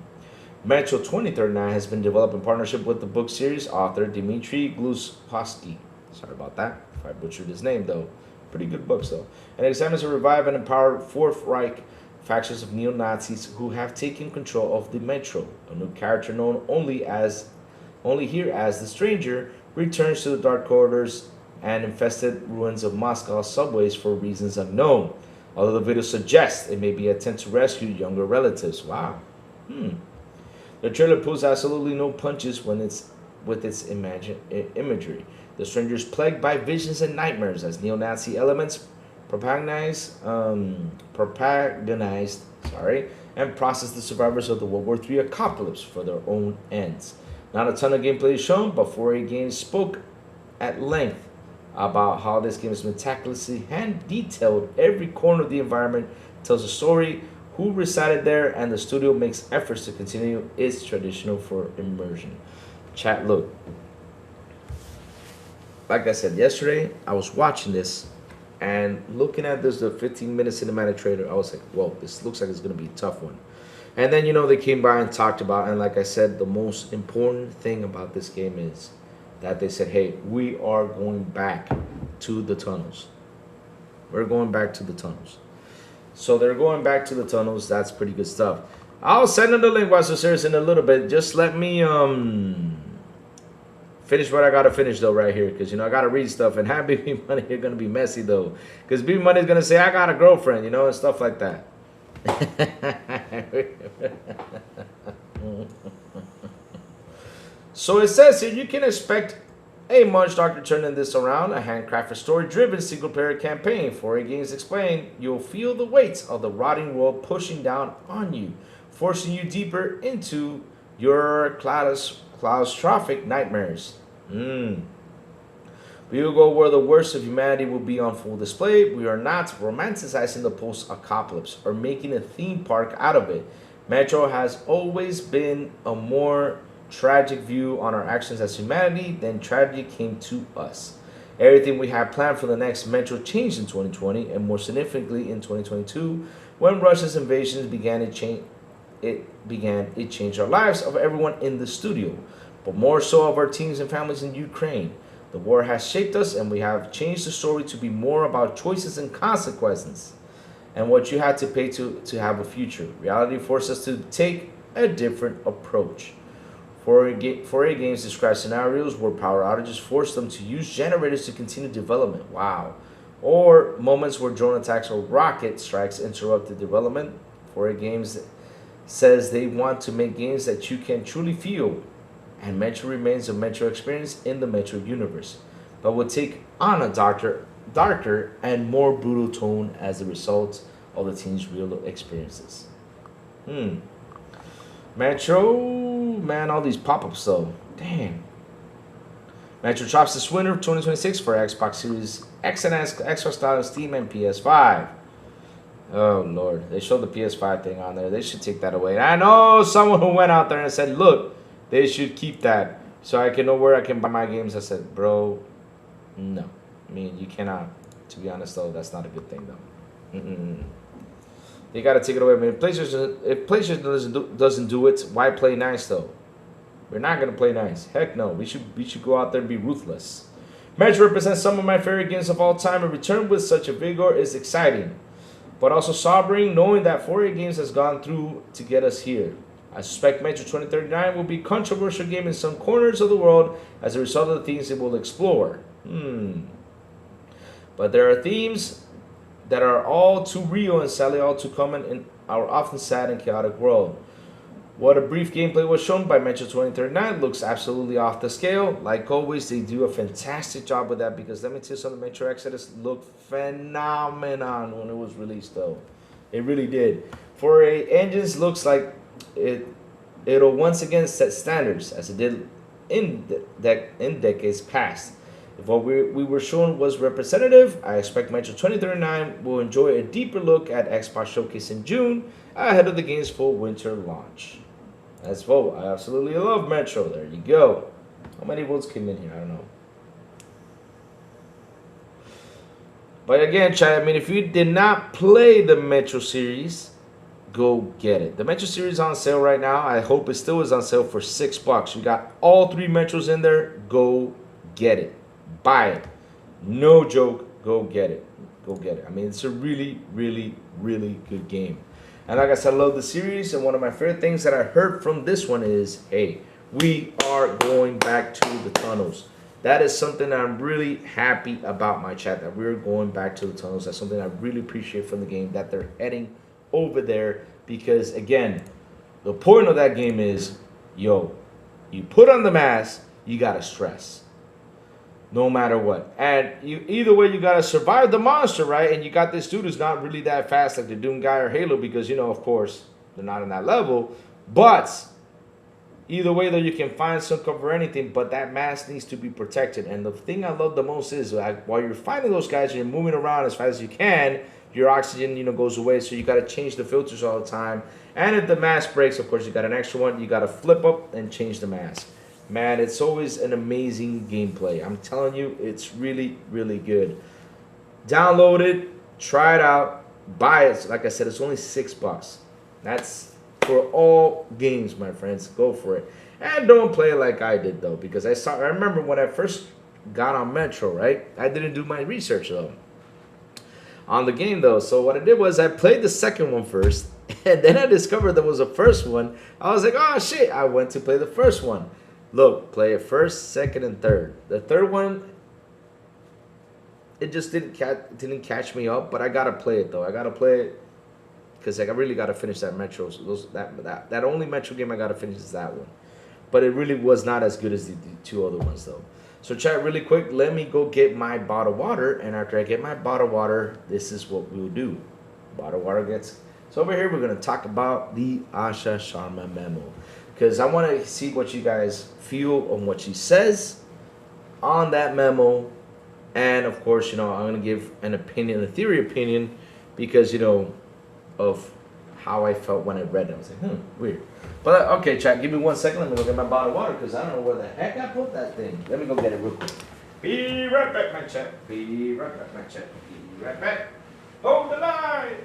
Metro 2039 has been developed in partnership with the book series author Dmitry Gluskowski. Sorry about that if I butchered his name, though. Pretty good books, though. And it examines to revive and empower Fourth Reich factions of neo-Nazis who have taken control of the Metro. A new character known only here as the Stranger returns to the dark corridors and infested ruins of Moscow's subways for reasons unknown. Although the video suggests it may be an attempt to rescue younger relatives. Wow. The trailer pulls absolutely no punches with its imagery. The Stranger is plagued by visions and nightmares as neo-Nazi elements propaganized and process the survivors of the World War III apocalypse for their own ends. Not a ton of gameplay is shown, but 4A Games spoke at length about how this game is meticulously hand-detailed. Every corner of the environment tells a story, who resided there, and the studio makes efforts to continue its traditional for immersion. Chat, look. Like I said yesterday, I was watching this, and looking at this, the 15-minute cinematic trailer, I was like, whoa, this looks like it's going to be a tough one. And then, they came by and talked about, and like I said, the most important thing about this game is that they said, hey, we are going back to the tunnels. We're going back to the tunnels. So they're going back to the tunnels. That's pretty good stuff. I'll send them the link, Watch Series, in a little bit. Just let me finish what I got to finish, though, right here. Because, I got to read stuff. And have Baby Money are going to be messy, though. Because Baby Money is going to say, I got a girlfriend, and stuff like that. So it says here you can expect a much darker turn in this around, a handcrafted story-driven single-player campaign. 4A Games explained, you'll feel the weight of the rotting world pushing down on you, forcing you deeper into your claustrophic nightmares. We will go where the worst of humanity will be on full display. We are not romanticizing the post-apocalypse or making a theme park out of it. Metro has always been a more tragic view on our actions as humanity. Then tragedy came to us. Everything we had planned for the next Metro changed in 2020, and more significantly in 2022, when Russia's invasions began to it changed our lives of everyone in the studio, but more so of our teams and families in Ukraine. The war has shaped us, and we have changed the story to be more about choices and consequences and what you had to pay to have a future. Reality forced us to take a different approach. 4A games describe scenarios where power outages forced them to use generators to continue development. Wow. Or moments where drone attacks or rocket strikes interrupted development. 4A games says they want to make games that you can truly feel, and Metro remains a Metro experience in the Metro universe, but will take on a darker and more brutal tone as a result of the team's real experiences. Metro, man, all these pop-ups though. Damn. Metro drops this winter of 2026 for Xbox Series X and S, Xbox Style, Steam, and PS5. Oh Lord, they showed the PS5 thing on there. They should take that away. And I know someone who went out there and said, look, they should keep that so I can know where I can buy my games. I said, bro, no. I mean, you cannot. To be honest, though, that's not a good thing, though. They got to take it away. I mean, if PlayStation doesn't do it, why play nice, though? We're not going to play nice. Heck no. We should go out there and be ruthless. Metro represents some of my favorite games of all time, and return with such a vigor is exciting, but also sobering, knowing that 4A Games has gone through to get us here. I suspect Metro 2039 will be a controversial game in some corners of the world as a result of the themes it will explore. But there are themes that are all too real and sadly all too common in our often sad and chaotic world. What a brief gameplay was shown by Metro 2039 looks absolutely off the scale. Like always, they do a fantastic job with that, because let me tell you something, Metro Exodus looked phenomenal when it was released, though. It really did. 4A Engines looks like it'll once again set standards as it did in decades past. If what we were shown was representative, I expect Metro 2039 will enjoy a deeper look at Xbox Showcase in June ahead of the game's full winter launch. Let's vote. I absolutely love Metro. There you go. How many votes came in here? I don't know. But again, chat, I mean, if you did not play the Metro series, go get it. The Metro series is on sale right now. I hope it still is on sale for $6. You got all 3 Metros in there. Go get it. Buy it. No joke. Go get it. Go get it. I mean, it's a really, really, really good game. And like I said, I love the series. And one of my favorite things that I heard from this one is, hey, we are going back to the tunnels. That is something that I'm really happy about, my chat, that we're going back to the tunnels. That's something I really appreciate from the game, that they're heading over there, because again, the point of that game is, yo, you put on the mask, you gotta stress, no matter what, and either way you gotta survive the monster, right? And you got this dude who's not really that fast like the Doom guy or Halo, because you know, of course, they're not on that level. But either way, though, you can find some cover or anything, but that mask needs to be protected. And the thing I love the most is, like, while you're fighting those guys and you're moving around as fast as you can, your oxygen, goes away, so you got to change the filters all the time. And if the mask breaks, of course, you got an extra one. You got to flip up and change the mask. Man, it's always an amazing gameplay. I'm telling you, it's really, really good. Download it, try it out, buy it. Like I said, it's only $6. That's for all games, my friends. Go for it. And don't play it like I did, though, because I remember when I first got on Metro, right? I didn't do my research, though, on the game, though. So what I did was I played the second one first, and then I discovered there was a first one. I was like, oh shit, I went to play the first one. Look, play it first, second, and third. The third one, it just didn't catch me up, but I gotta play it, though. I gotta play it because I really gotta finish that Metro. That only Metro game I gotta finish is that one. But it really was not as good as the 2 other ones, though. So chat, really quick, let me go get my bottle of water, and after I get my bottle of water, this is what we'll do. Bottle of water gets... So over here, we're going to talk about the Asha Sharma memo, because I want to see what you guys feel on what she says on that memo. And of course, I'm going to give an opinion, a theory opinion, because, of how I felt when I read it. I was like, weird. But okay, chat, give me 1 second. Let me go get my bottle of water, because I don't know where the heck I put that thing. Let me go get it real quick. Be right back, my chat. Be right back, my chat. Be right back. Hold the line.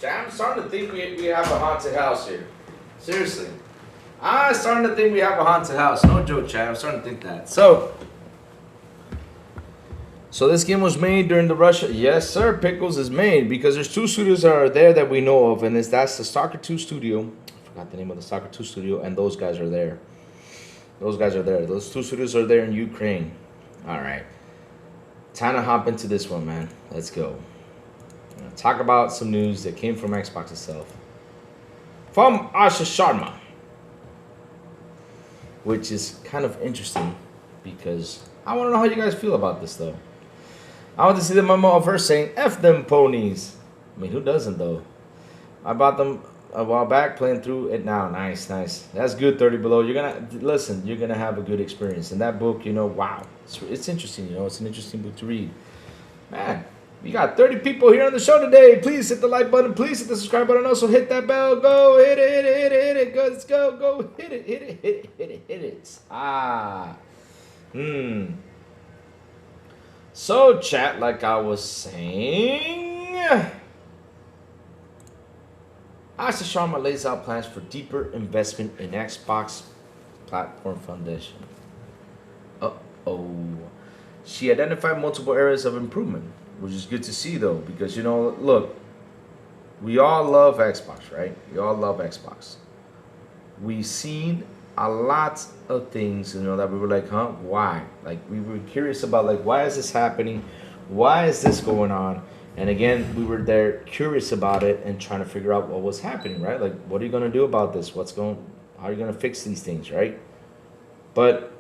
I'm starting to think we have a haunted house here. Seriously. I'm starting to think we have a haunted house. No joke, chat. I'm starting to think that. So this game was made during the Russia. Yes, sir. Pickles is made because there's two studios that are there that we know of, and that's the Stalker 2 studio. I forgot the name of the Stalker 2 studio, and those guys are there. Those guys are there. Those two studios are there in Ukraine. All right. Time to hop into this one, man. Let's go. Talk about some news that came from Xbox itself. From Asha Sharma. Which is kind of interesting because I want to know how you guys feel about this, though. I want to see the memo of her saying, F them ponies. I mean, who doesn't, though? I bought them a while back, playing through it now. Nice. That's good, 30 Below. You're going to, listen, you're going to have a good experience. And that book, you know, wow. It's interesting, you know. It's an interesting book to read. Man, we got 30 people here on the show today. Please hit the like button. Please hit the subscribe button. Also, hit that bell. Go, hit it. Go, let's go. Go, hit it. So, chat, like I was saying, Asha Sharma lays out plans for deeper investment in Xbox platform foundation. She identified multiple areas of improvement, which is good to see, though, because, you know, look, we all love Xbox, right? We all love Xbox. We've seen a lot of things, you know, that we were like, huh, why? Like, we were curious about, like, why is this happening? Why is this going on? And again, we were there curious about it and trying to figure out what was happening, right? Like, what are you going to do about this? How are you going to fix these things, right? But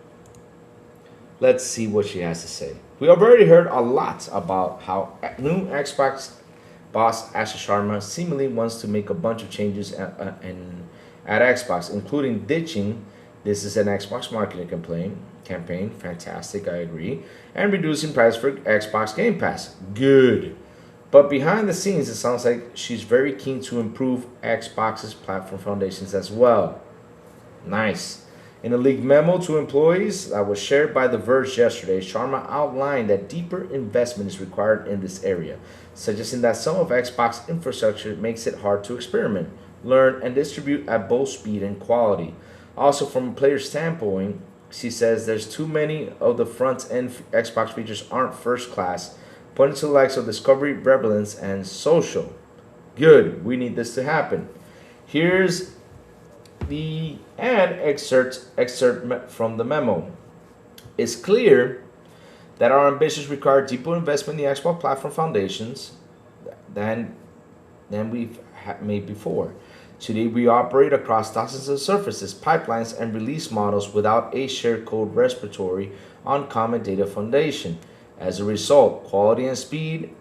let's see what she has to say. We have already heard a lot about how new Xbox boss Asha Sharma seemingly wants to make a bunch of changes at Xbox, including ditching "This is an Xbox marketing campaign. Fantastic, I agree. And reducing price for Xbox Game Pass. Good. But behind the scenes, it sounds like she's very keen to improve Xbox's platform foundations as well. Nice. In a leaked memo to employees that was shared by The Verge yesterday, Sharma outlined that deeper investment is required in this area, suggesting that some of Xbox infrastructure makes it hard to experiment, learn, and distribute at both speed and quality. Also, from a player standpoint, she says there's too many of the front-end Xbox features aren't first class, pointing to the likes of Discovery, Relevance, and Social. Good, we need this to happen. Here's the excerpt from the memo. It's clear that our ambitions require deeper investment in the Xbox platform foundations than we've made before. Today, we operate across dozens of surfaces, pipelines, and release models without a shared code repository on common data foundation. As a result, quality and speed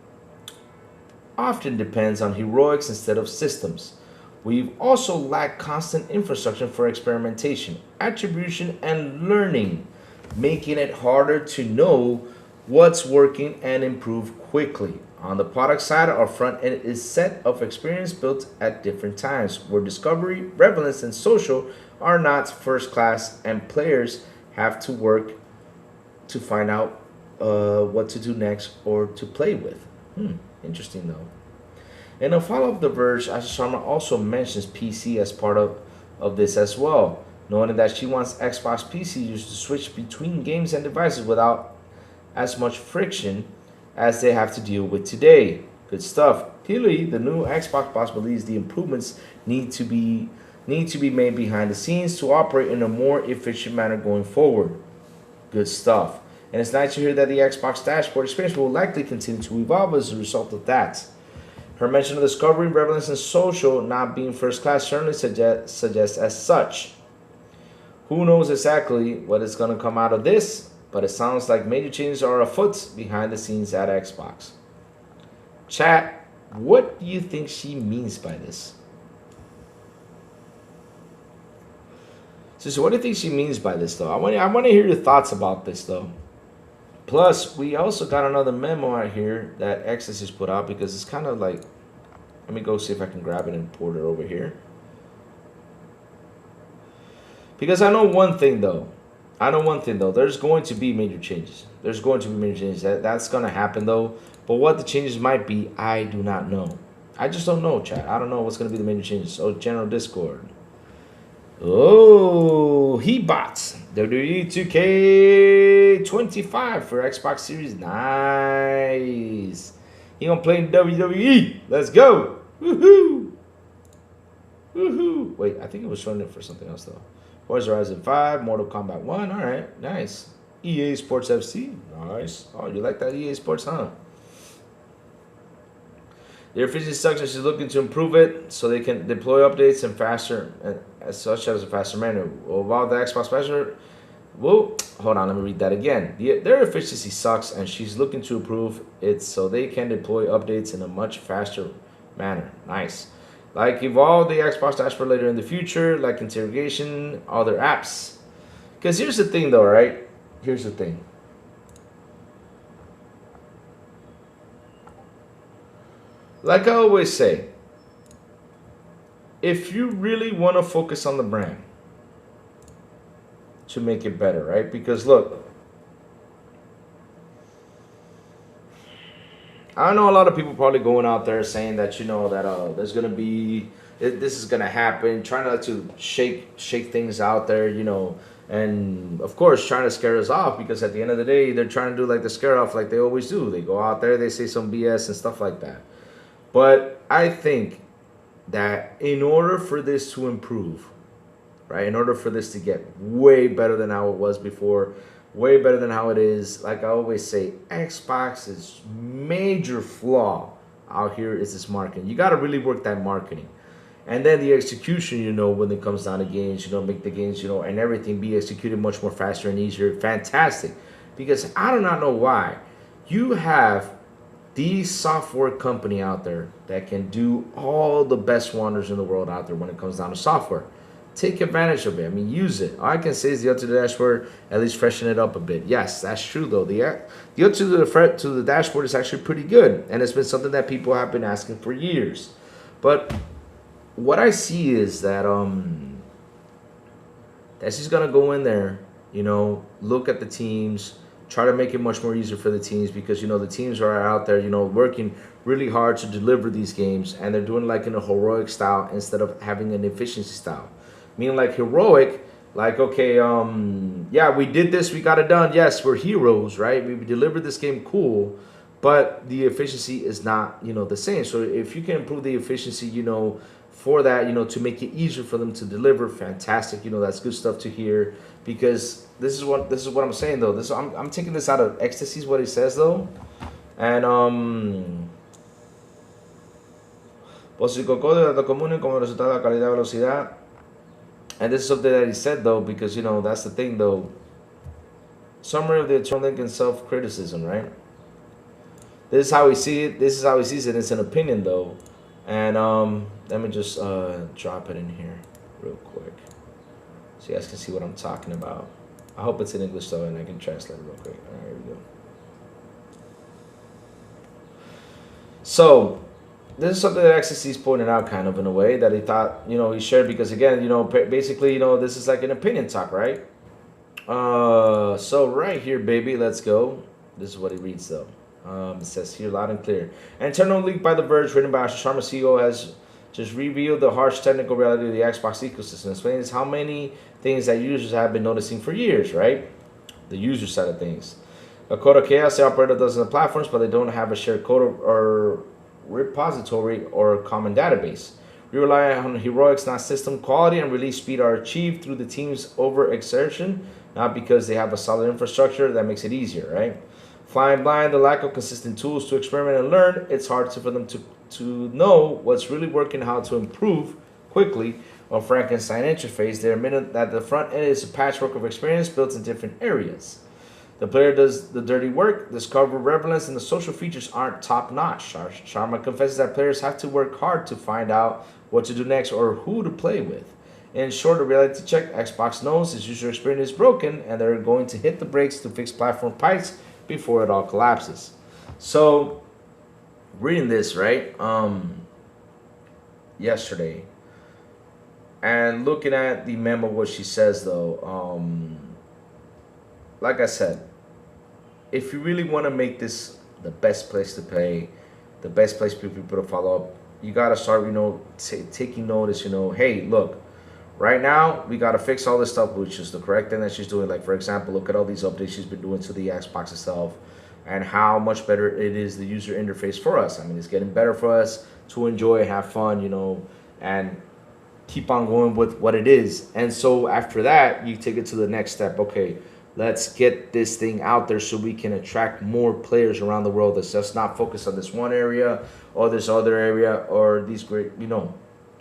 often depends on heroics instead of systems. We've also lacked constant infrastructure for experimentation, attribution, and learning, making it harder to know what's working and improve quickly. On the product side, our front end is set of experience built at different times, where Discovery, Relevance, and Social are not first class, and players have to work to find out what to do next or to play with. Interesting, though. In a follow-up, The Verge, Asha Sharma also mentions PC as part of this as well, noting that she wants Xbox PC users to switch between games and devices without as much friction as they have to deal with today. Good stuff. Clearly, the new Xbox boss believes the improvements need to be made behind the scenes to operate in a more efficient manner going forward. Good stuff. And it's nice to hear that the Xbox dashboard experience will likely continue to evolve as a result of that. Her mention of Discovery, Relevance, and Social not being first class certainly suggests as such. Who knows exactly what is going to come out of this, but it sounds like major changes are afoot behind the scenes at Xbox. Chat, what do you think she means by this? So what do you think she means by this, though? I want to hear your thoughts about this, though. Plus, we also got another memo out here that X's has put out, because it's kind of like, let me go see if I can grab it and port it over here. Because I know one thing, though. There's going to be major changes. That's going to happen, though. But what the changes might be, I do not know. I just don't know, chat. I don't know what's gonna be the major changes. Oh, general Discord. Oh, he bots WWE 2K25 for Xbox Series. Nice. He gonna play in WWE. Let's go. Woohoo. Woohoo. Wait, I think it was showing it for something else though. Forza Horizon 5, Mortal Kombat 1. All right, nice. EA Sports FC. Nice. Oh, you like that EA Sports, huh? Their efficiency sucks and she's looking to improve it so they can deploy updates and faster, such as a faster manner. While the Xbox measure, whoa, hold on, let me read that again. Their efficiency sucks and she's looking to improve it so they can deploy updates in a much faster manner. Nice. Like evolve the Xbox dashboard later in the future, like interrogation, other apps. Because here's the thing though, right? Here's the thing. Like I always say, if you really want to focus on the brand to make it better, right? Because look, I know a lot of people probably going out there saying that, you know, that there's going to be, this is going to happen, trying to shake things out there, you know, and of course trying to scare us off because at the end of the day, they're trying to do like the scare off like they always do. They go out there, they say some BS and stuff like that. But I think that in order for this to improve, right, in order for this to get way better than how it was before, way better than how it is, like I always say, Xbox's major flaw out here is this marketing. You got to really work that marketing. And then the execution, you know, when it comes down to games, you know, make the games, you know, and everything be executed much more faster and easier. Fantastic. Because I do not know why. You have the software company out there that can do all the best wonders in the world out there when it comes down to software. Take advantage of it. I mean, use it. All I can say is the up to the dashboard, at least freshen it up a bit. Yes, that's true though. The up to the dashboard is actually pretty good, and it's been something that people have been asking for years. But what I see is that she's gonna go in there, you know, look at the teams, try to make it much more easier for the teams because, you know, the teams are out there, you know, working really hard to deliver these games, and they're doing like in a heroic style instead of having an efficiency style. Meaning like heroic, like, okay, yeah, we did this, we got it done. Yes, we're heroes, right? We delivered this game, cool, but the efficiency is not, you know, the same. So if you can improve the efficiency, you know, for that, you know, to make it easier for them to deliver, fantastic. You know, that's good stuff to hear because this is what I'm saying though. I'm taking this out of Ecstasy is what he says though, and pues el código de datos comunes como resultado de la calidad velocidad. And this is something that he said though, because, you know, that's the thing though. Summary of the eternal link and self-criticism, right? This is how we see it. This is how he sees it. It's an opinion though. And let me just drop it in here real quick so you guys can see what I'm talking about. I hope it's in English though, and I can translate it real quick. All right, here we go. So this is something that XSC's pointed out kind of in a way that he thought, you know, he shared because, again, you know, basically, you know, this is like an opinion talk, right? So right here, baby, let's go. This is what he reads, though. It says here loud and clear. An internal leak by The Verge written by Asha, Sharma, CEO, has just revealed the harsh technical reality of the Xbox ecosystem. Explains how many things that users have been noticing for years, right? The user side of things. A code of chaos, they operate on dozens of platforms, but they don't have a shared code or repository or common database. We rely on heroics, not system quality, and release speed are achieved through the team's overexertion, not because they have a solid infrastructure that makes it easier, right? Flying blind, the lack of consistent tools to experiment and learn, it's hard for them to know what's really working, how to improve quickly on Frankenstein interface. They're admitted that the front end is a patchwork of experience built in different areas. The player does the dirty work, discover relevance, and the social features aren't top-notch. Sharma confesses that players have to work hard to find out what to do next or who to play with. In short, a reality check, Xbox knows its user experience is broken, and they're going to hit the brakes to fix platform pipes before it all collapses. So, reading this, right, yesterday, and looking at the memo, what she says, though, like I said, if you really want to make this the best place to play, the best place for people to follow up, you gotta start, taking notice. Hey, look, right now we gotta fix all this stuff, which is the correct thing that she's doing. Like for example, look at all these updates she's been doing to the Xbox itself, and how much better it is the user interface for us. I mean, it's getting better for us to enjoy, have fun, and keep on going with what it is. And so after that, you take it to the next step. Okay, let's get this thing out there so we can attract more players around the world. That's just not focused on this one area or this other area or these great,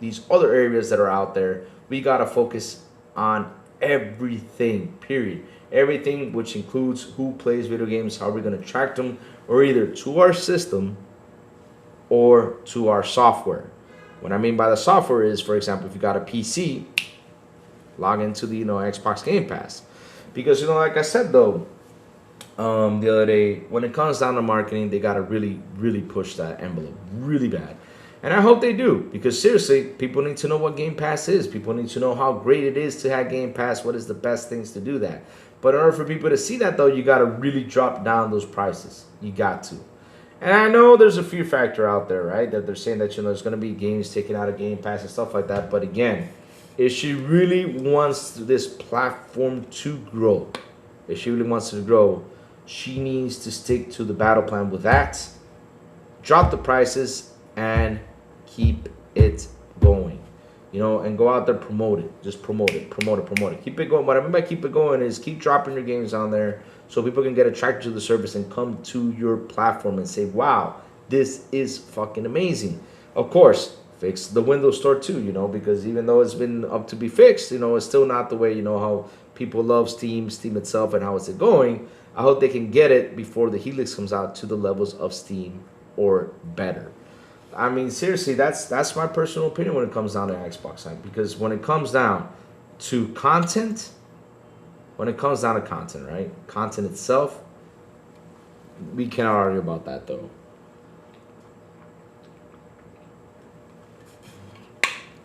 these other areas that are out there. We got to focus on everything, period. Everything, which includes who plays video games, how we're going to attract them, or either to our system or to our software. What I mean by the software is, for example, if you got a PC, log into the Xbox Game Pass. Because like I said though, the other day, when it comes down to marketing, they gotta really, really push that envelope really bad. And I hope they do, because seriously, people need to know what Game Pass is. People need to know how great it is to have Game Pass. What is the best things to do that? But in order for people to see that though, you gotta really drop down those prices. You got to. And I know there's a fear factor out there, right? That they're saying that there's gonna be games taken out of Game Pass and stuff like that. But again, if she really wants this platform to grow, she needs to stick to the battle plan with that, drop the prices, and keep it going. And go out there, promote it. Just promote it. Keep it going. What I mean by keep it going is keep dropping your games on there so people can get attracted to the service and come to your platform and say, wow, this is fucking amazing. Of course, fix the Windows Store too, because even though it's been up to be fixed, it's still not the way, how people love Steam itself, and how is it going. I hope they can get it before the Helix comes out to the levels of Steam or better. I mean, seriously, that's my personal opinion when it comes down to Xbox side, because when it comes down to content, right? Content itself, we cannot argue about that though.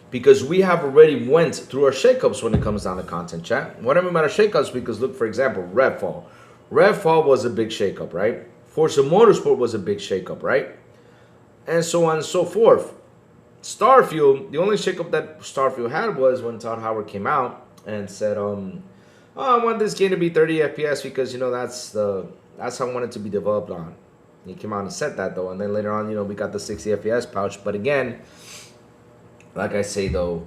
Because we have already went through our shakeups when it comes down to content, chat. What I mean by the shakeups, because look, for example, Redfall. Redfall was a big shakeup, right? Forza Motorsport was a big shakeup, right? And so on and so forth. Starfield, the only shakeup that Starfield had was when Todd Howard came out and said, I want this game to be 30 FPS because, that's how I want it to be developed on. He came out and said that, though. And then later on, we got the 60 FPS pouch. But again, like I say, though,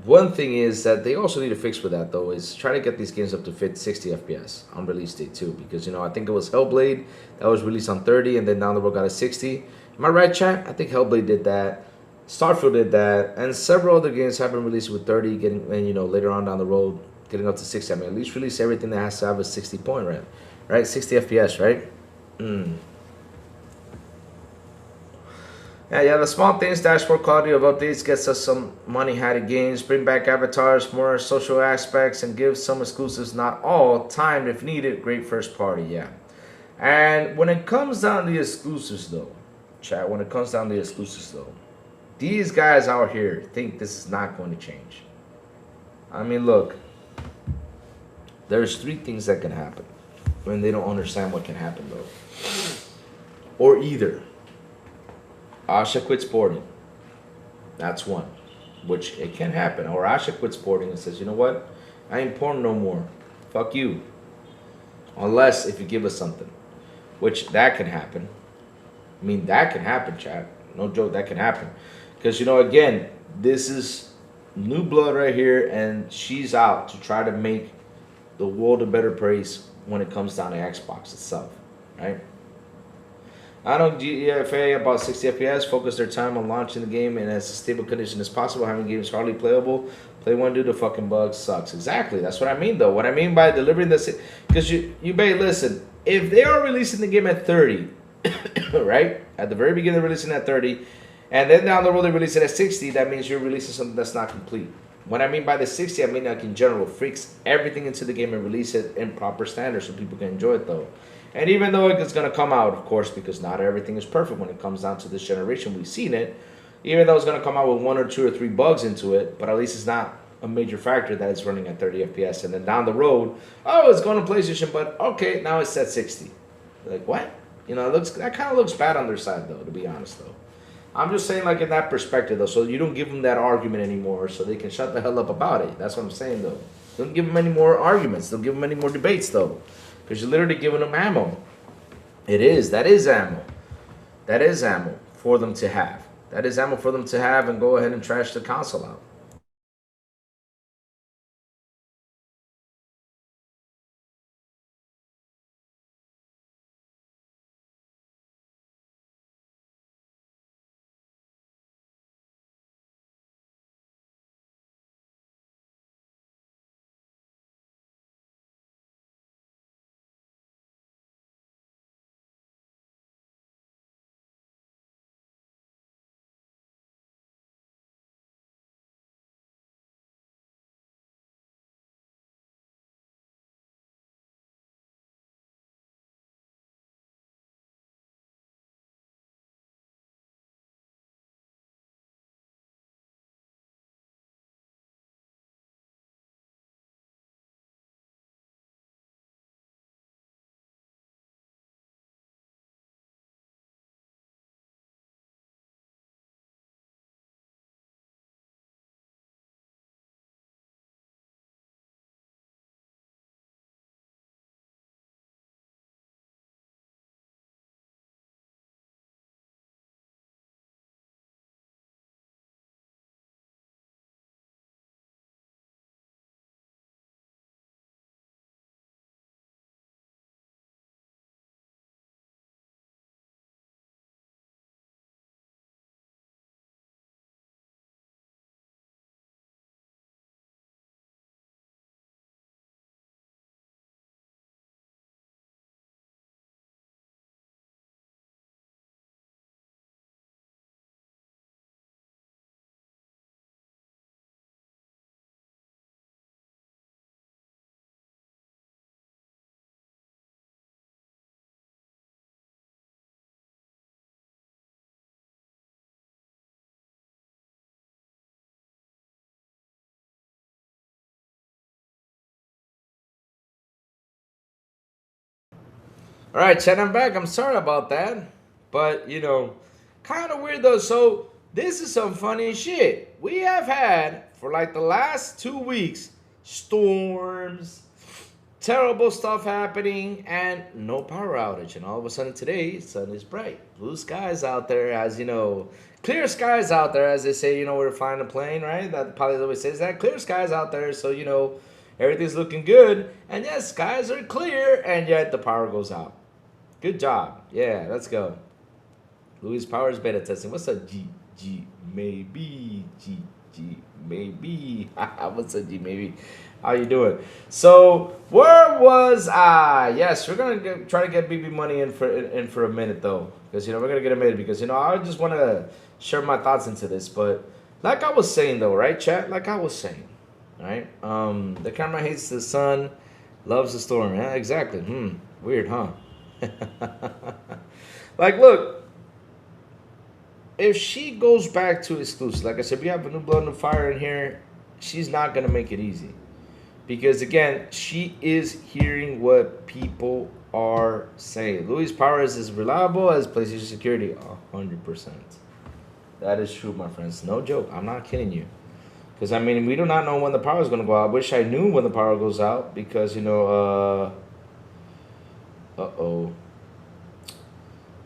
one thing is that they also need to fix with that, though, is try to get these games up to 60 FPS on release date, too. Because, I think it was Hellblade that was released on 30, and then down the road got a 60. Am I right, chat? I think Hellblade did that. Starfield did that. And several other games have been released with 30, later on down the road, getting up to 60. I mean, at least release everything that has to have a 60 point, right? 60 FPS, right? Yeah, the small things, dashboard quality of updates gets us some money-hatted games, bring back avatars, more social aspects, and give some exclusives, not all, timed if needed. Great first party, yeah. And when it comes down to the exclusives, though, chat, these guys out here think this is not going to change. I mean, look, there's 3 things that can happen when they don't understand what can happen, though. Or either Asha quits sporting. That's one, which it can happen. Or Asha quits sporting and says, you know what? I ain't porn no more. Fuck you. Unless if you give us something, which that can happen. I mean, that can happen, chat. No joke, that can happen. Because, again, this is new blood right here, and she's out to try to make the world a better place when it comes down to Xbox itself, right? I know GFA about 60 FPS focus their time on launching the game in as stable condition as possible, having games hardly playable. Play one due to fucking bugs sucks. Exactly, that's what I mean though. What I mean by delivering this, because you better listen. If they are releasing the game at 30, right? At the very beginning they're releasing at 30, and then down the road they release it at 60, that means you're releasing something that's not complete. What I mean by the 60, I mean like in general, fix everything into the game and release it in proper standards so people can enjoy it though. And even though it's going to come out, of course, because not everything is perfect when it comes down to this generation, we've seen it. Even though it's going to come out with 1 or 2 or 3 bugs into it, but at least it's not a major factor that it's running at 30 FPS. And then down the road, oh, it's going to PlayStation, but okay, now it's at 60. Like, what? That kind of looks bad on their side, though, to be honest, though. I'm just saying, like, in that perspective, though, so you don't give them that argument anymore, so they can shut the hell up about it. That's what I'm saying, though. Don't give them any more arguments. Don't give them any more debates, though, because you're literally giving them ammo. It is. That is ammo. That is ammo for them to have. That is ammo for them to have and go ahead and trash the console out. All right, Chad, I'm back. I'm sorry about that. But, kind of weird though. So, this is some funny shit. We have had, for like the last 2 weeks, storms, terrible stuff happening, and no power outage. And all of a sudden today, sun is bright. Blue skies out there, as clear skies out there, as they say, we're flying a plane, right? That pilot always says that. Clear skies out there, so, everything's looking good. And yes, skies are clear, and yet the power goes out. Good job. Yeah, let's go. Louis Powers beta testing. What's a G maybe? G maybe. What's a G maybe? How you doing? So where was I? Yes, we're gonna try to get BB money in for a minute though, because we're gonna get a minute because I just want to share my thoughts into this. But like I was saying though, right, chat? Like I was saying, right? The camera hates the sun, loves the storm. Yeah, exactly. Weird, huh? Like, look, if she goes back to exclusive, like I said, we have a new blood, new fire in here. She's not gonna make it easy, because again, she is hearing what people are saying. Louis Power is as reliable as PlayStation security, 100%. That is true, my friends. No joke. I'm not kidding you, because we do not know when the power is gonna go out. I wish I knew when the power goes out, because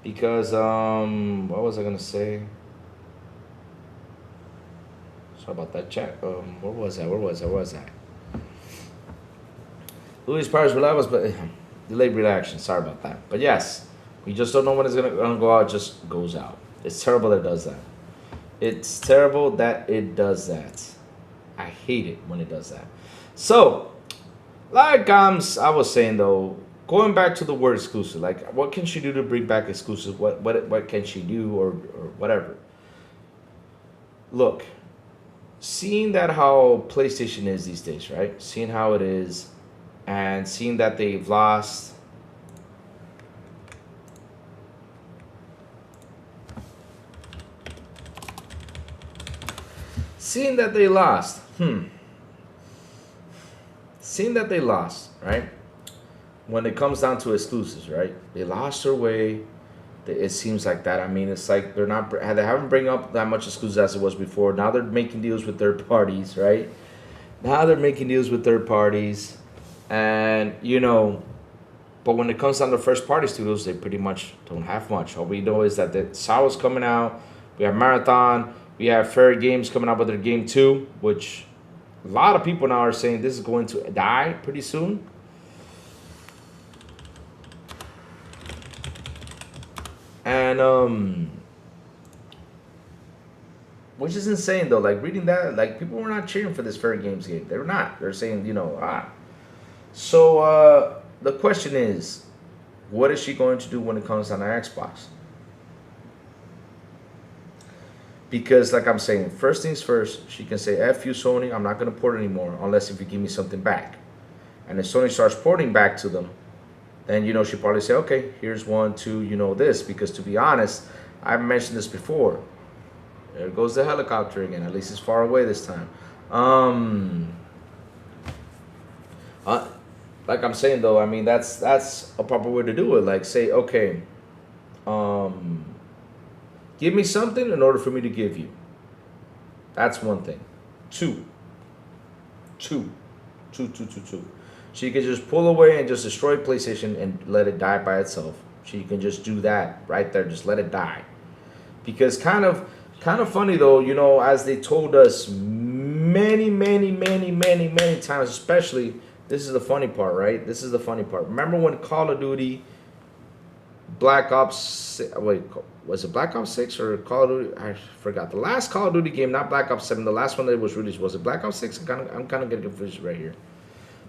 because what was I gonna say? Sorry about that, chat. Where was I? Louis Powers reliable, but delayed reaction. Sorry about that. But yes, we just don't know when it's gonna go out. It just goes out. It's terrible that it does that. It's terrible that it does that. I hate it when it does that. So, like I was saying though, going back to the word exclusive, like what can she do to bring back exclusive? What can she do or whatever? Look, seeing that how PlayStation is these days, right? Seeing how it is, and seeing that they've lost. Seeing that they lost. Seeing that they lost, right? When it comes down to exclusives, right? They lost their way It seems like that. I mean, it's like they haven't bring up that much exclusives as it was before. Now they're making deals with third parties, right? Now they're making deals with third parties, and but when it comes down to first party studios, they pretty much don't have much. All we know is that the Sawa's coming out. We have Marathon. We have Fairy Games coming out with their game 2, which a lot of people now are saying this is going to die pretty soon. And which is insane though. Like reading that, like people were not cheering for this Fairy Games game. They're not. They're saying, So the question is, what is she going to do when it comes on her Xbox? Because like I'm saying, first things first, she can say, F you Sony, I'm not going to port anymore unless if you give me something back. And if Sony starts porting back to them, then she'll probably say, okay, here's 1, 2, this. Because to be honest, I've mentioned this before. There goes the helicopter again. At least it's far away this time. Like I'm saying though, I mean that's a proper way to do it. Like say, okay, give me something in order for me to give you. That's one thing. Two. She can just pull away and just destroy PlayStation and let it die by itself. She can just do that right there. Just let it die. Because kind of funny though, as they told us many times, especially, this is the funny part, right? This is the funny part. Remember when Call of Duty Black Ops, wait, was it Black Ops 6 or Call of Duty? I forgot. The last Call of Duty game, not Black Ops 7, the last one that was released, was it Black Ops 6? I'm kind of getting confused right here.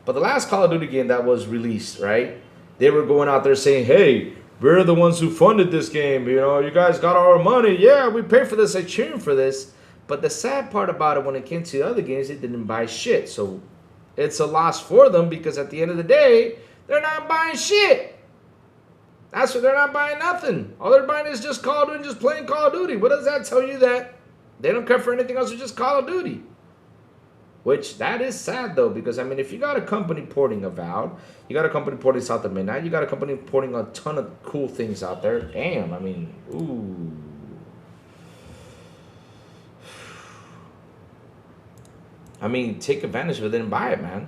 But the last Call of Duty game that was released, right? They were going out there saying, hey, we're the ones who funded this game. You guys got our money. Yeah, we paid for this. I cheering for this. But the sad part about it, when it came to the other games, they didn't buy shit. So it's a loss for them because at the end of the day, they're not buying shit. That's what they're not buying nothing. All they're buying is just Call of Duty, just playing Call of Duty. What does that tell you? That they don't care for anything else, it's just Call of Duty. Which, that is sad though, because I mean, if you got a company porting Avowed, you got a company porting South of Midnight, you got a company porting a ton of cool things out there. Damn, I mean, ooh. I mean, take advantage of it and buy it, man.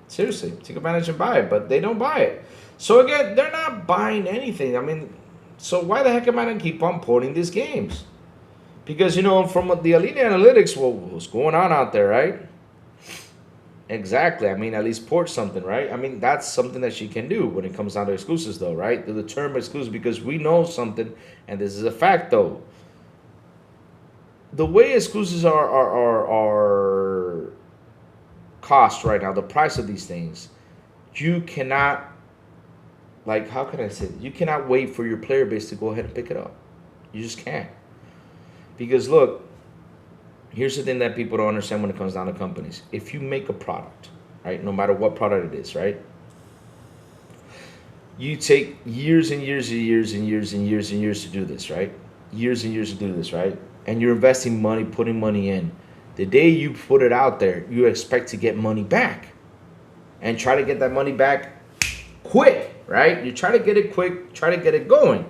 Seriously, take advantage and buy it, but they don't buy it. So again, they're not buying anything. I mean, so why the heck am I going to keep on porting these games? Because, from the Elite Analytics, what's going on out there, right? Exactly. I mean, at least port something, right? I mean, that's something that she can do when it comes down to exclusives, though, right? The term exclusive, because we know something, and this is a fact, though. The way exclusives are cost right now, the price of these things, you cannot, like, how can I say it? You cannot wait for your player base to go ahead and pick it up. You just can't. Because, look, here's the thing that people don't understand when it comes down to companies. If you make a product, right, no matter what product it is, right, you take years and years and years and years and years and years to do this, right? Years and years to do this, right? And you're investing money, putting money in. The day you put it out there, you expect to get money back. And try to get that money back quick, right? You try to get it quick, try to get it going.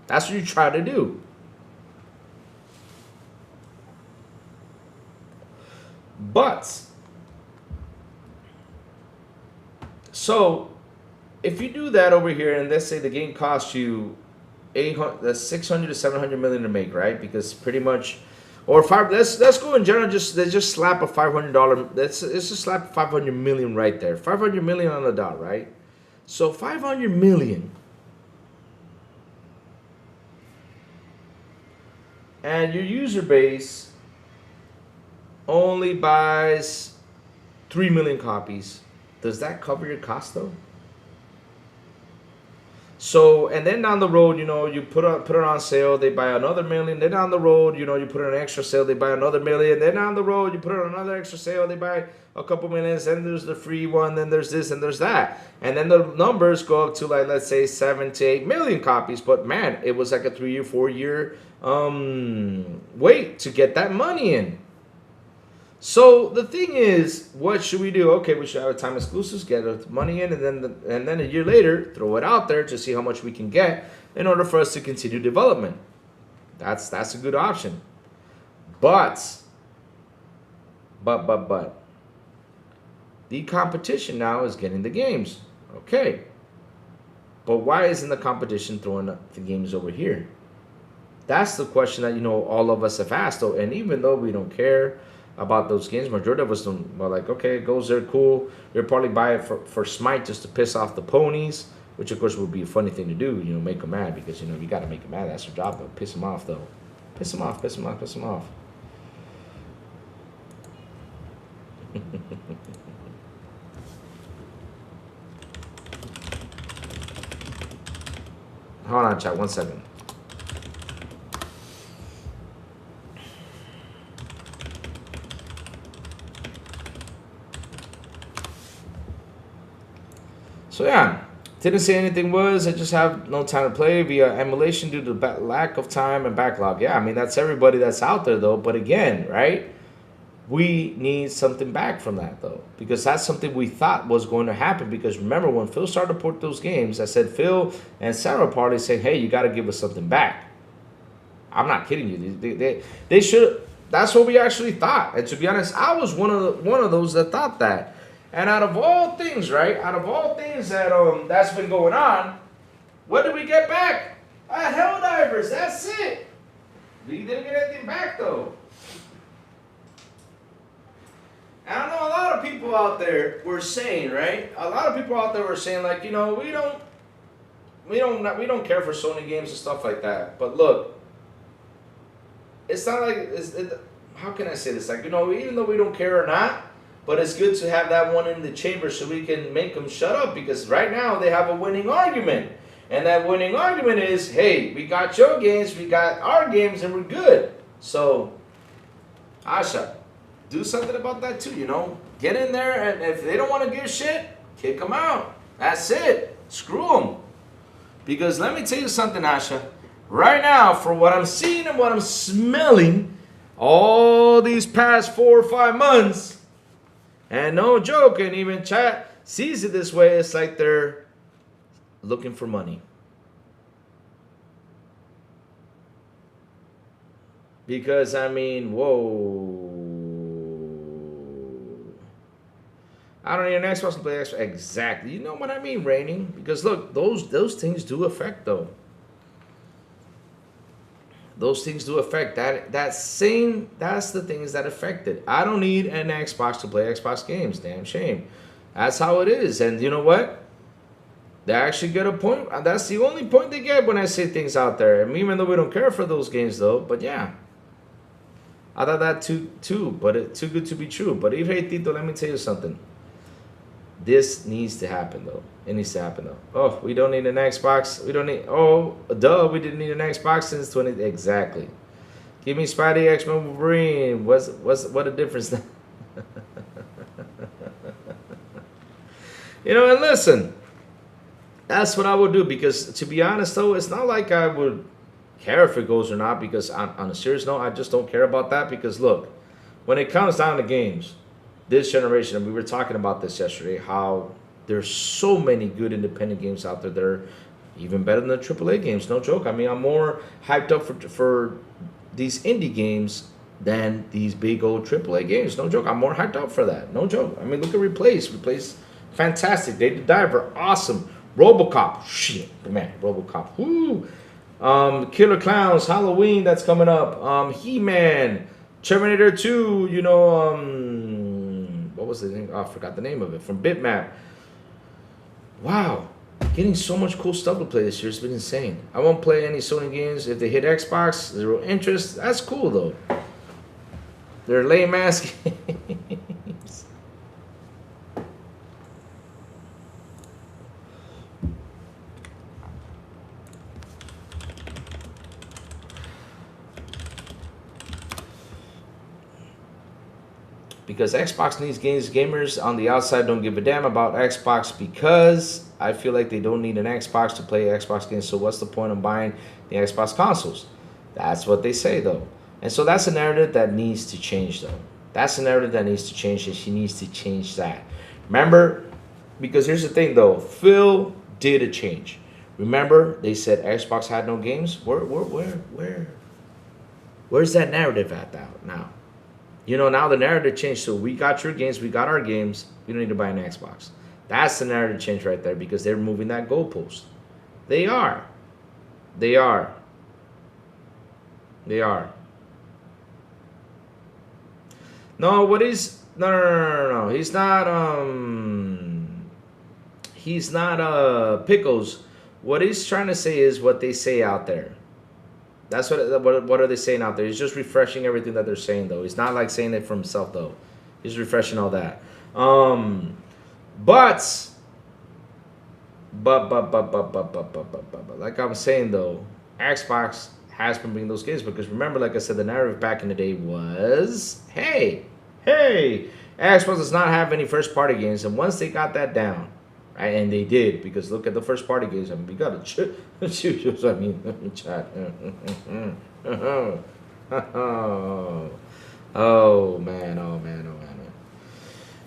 That's what you try to do. But, so, if you do that over here, and let's say the game costs you 600 to 700 million to make, right? Because pretty much, or five. Let's go in general. Just slap a $500. Let's just slap 500 million right there. 500 million on the dot, right? So 500 million, and your user base only buys 3 million copies. Does that cover your cost though? So, and then down the road, you put it on sale, they buy another million. Then down the road, you put it on extra sale, they buy another million. Then down the road, you put it on another extra sale, they buy a couple millions. Then there's the free one, then there's this and there's that. And then the numbers go up to, like, let's say 7 to 8 million copies. But man, it was like a 3 or 4 year wait to get that money in. So the thing is, what should we do? Okay, we should have a time exclusives, get the money in, and then a year later, throw it out there to see how much we can get in order for us to continue development. That's a good option. But the competition now is getting the games. Okay. But why isn't the competition throwing the games over here? That's the question that, all of us have asked. Though, and even though we don't care about those games, majority of us don't. We're like, okay, it goes there, cool. We'll probably buy it for Smite just to piss off the ponies, which of course would be a funny thing to do, make them mad, because, you got to make them mad. That's your job, though. Piss them off, though. Piss them off, piss them off, piss them off. Hold on, chat, 1 second. So yeah, didn't say anything was, I just have no time to play via emulation due to lack of time and backlog. Yeah, I mean, that's everybody that's out there, though. But again, right? We need something back from that, though, because that's something we thought was going to happen. Because remember, when Phil started to port those games, I said Phil and Sarah Party saying, hey, you got to give us something back. I'm not kidding you. They should. That's what we actually thought. And to be honest, I was one of those that thought that. And out of all things, right? Out of all things that's been going on, what did we get back? Helldivers. That's it. We didn't get anything back, though. I know a lot of people out there were saying, right? A lot of people out there were saying, like, we don't care for Sony games and stuff like that. But look, it's not like how can I say this? Like, even though we don't care or not, but it's good to have that one in the chamber so we can make them shut up, because right now they have a winning argument, and that winning argument is, hey, we got your games, we got our games, and we're good. So, Asha, do something about that too, Get in there, and if they don't want to give shit, kick them out. That's it. Screw them. Because let me tell you something, Asha. Right now, for what I'm seeing and what I'm smelling, all these past 4 or 5 months, and no joke, and even chat sees it this way, it's like they're looking for money. Because, I mean, whoa. I don't need an Xbox to play Xbox. Exactly. You know what I mean, Raining? Because look, those things do affect, though. Those things do affect. That's the things that affect it. I don't need an Xbox to play Xbox games. Damn shame. That's how it is. And you know what? They actually get a point. That's the only point they get when I say things out there. And even though we don't care for those games, though. But yeah. I thought that too. But it's too good to be true. But hey, Tito, let me tell you something. This needs to happen, though. It needs to happen, though. Oh, we don't need an Xbox. We don't need... Oh, duh. We didn't need an Xbox since 20... Exactly. Give me Spidey, X-Men, Wolverine. What a difference. And listen. That's what I would do. Because, to be honest, though, it's not like I would care if it goes or not. Because, on a serious note, I just don't care about that. Because, look, when it comes down to games... This generation, and we were talking about this yesterday, how there's so many good independent games out there that are even better than the AAA games. No joke. I mean, I'm more hyped up for these indie games than these big old AAA games. No joke. I'm more hyped up for that. No joke. I mean, look at Replace. Replace, fantastic. Dave the Diver, awesome. RoboCop, shit, man. RoboCop, whoo. Killer Clowns, Halloween, that's coming up. He-Man, Terminator 2, what was the name? Oh, I forgot the name of it. From Bitmap. Wow. Getting so much cool stuff to play this year. It's been insane. I won't play any Sony games. If they hit Xbox, zero interest. That's cool, though. They're lame ass games. Because Xbox needs games. Gamers on the outside don't give a damn about Xbox because I feel like they don't need an Xbox to play Xbox games. So what's the point of buying the Xbox consoles? That's what they say, though. And so that's a narrative that needs to change, though. That's the narrative that needs to change, and she needs to change that. Remember, because here's the thing though, Phil did a change. Remember, they said Xbox had no games. Where's that narrative at now? You know, now the narrative changed. So we got your games, we got our games. We don't need to buy an Xbox. That's the narrative change right there because they're moving that goalpost. They are. No, what is no. He's not Pickles. What he's trying to say is what they say out there. That's what are they saying out there? He's just refreshing everything that they're saying though. He's not like saying it for himself though. He's refreshing all that. But like I'm saying though, Xbox has been bringing those games because remember, like I said, the narrative back in the day was, hey, Xbox does not have any first party games, and once they got that down, right, and they did, because look at the first party games. I mean, we got to chat. Oh man.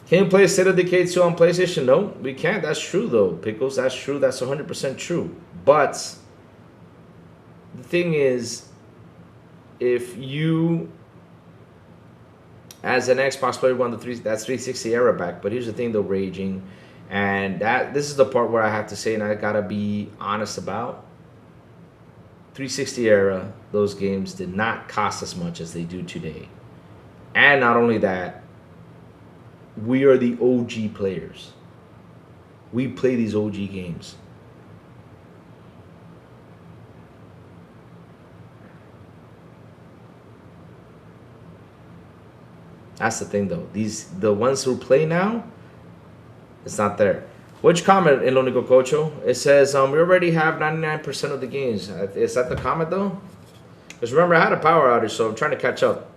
Can you play State of Decay 2 on PlayStation? No, we can't. That's true though, Pickles. That's true. That's 100% true. But the thing is, if you, as an Xbox player, want that's 360 era back. But here's the thing, though, Raging, and this is the part where I have to say, and I gotta be honest about. 360 era, those games did not cost as much as they do today, and not only that, we are the OG players. We play these OG games. That's the thing though. The ones who play now, it's not there. Which comment, El Único Cocho? It says, we already have 99% of the games. Is that the comment though? Because remember, I had a power outage, so I'm trying to catch up.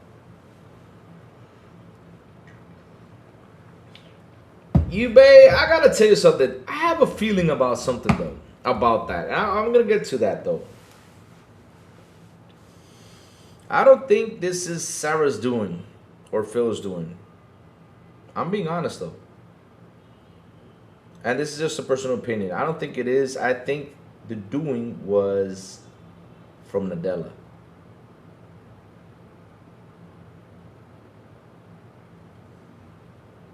eBay, I gotta tell you something. I have a feeling about something though. About that. I'm gonna get to that though. I don't think this is Sarah's doing. Or Phil's doing. I'm being honest though. And this is just a personal opinion. I don't think it is. I think the doing was from Nadella.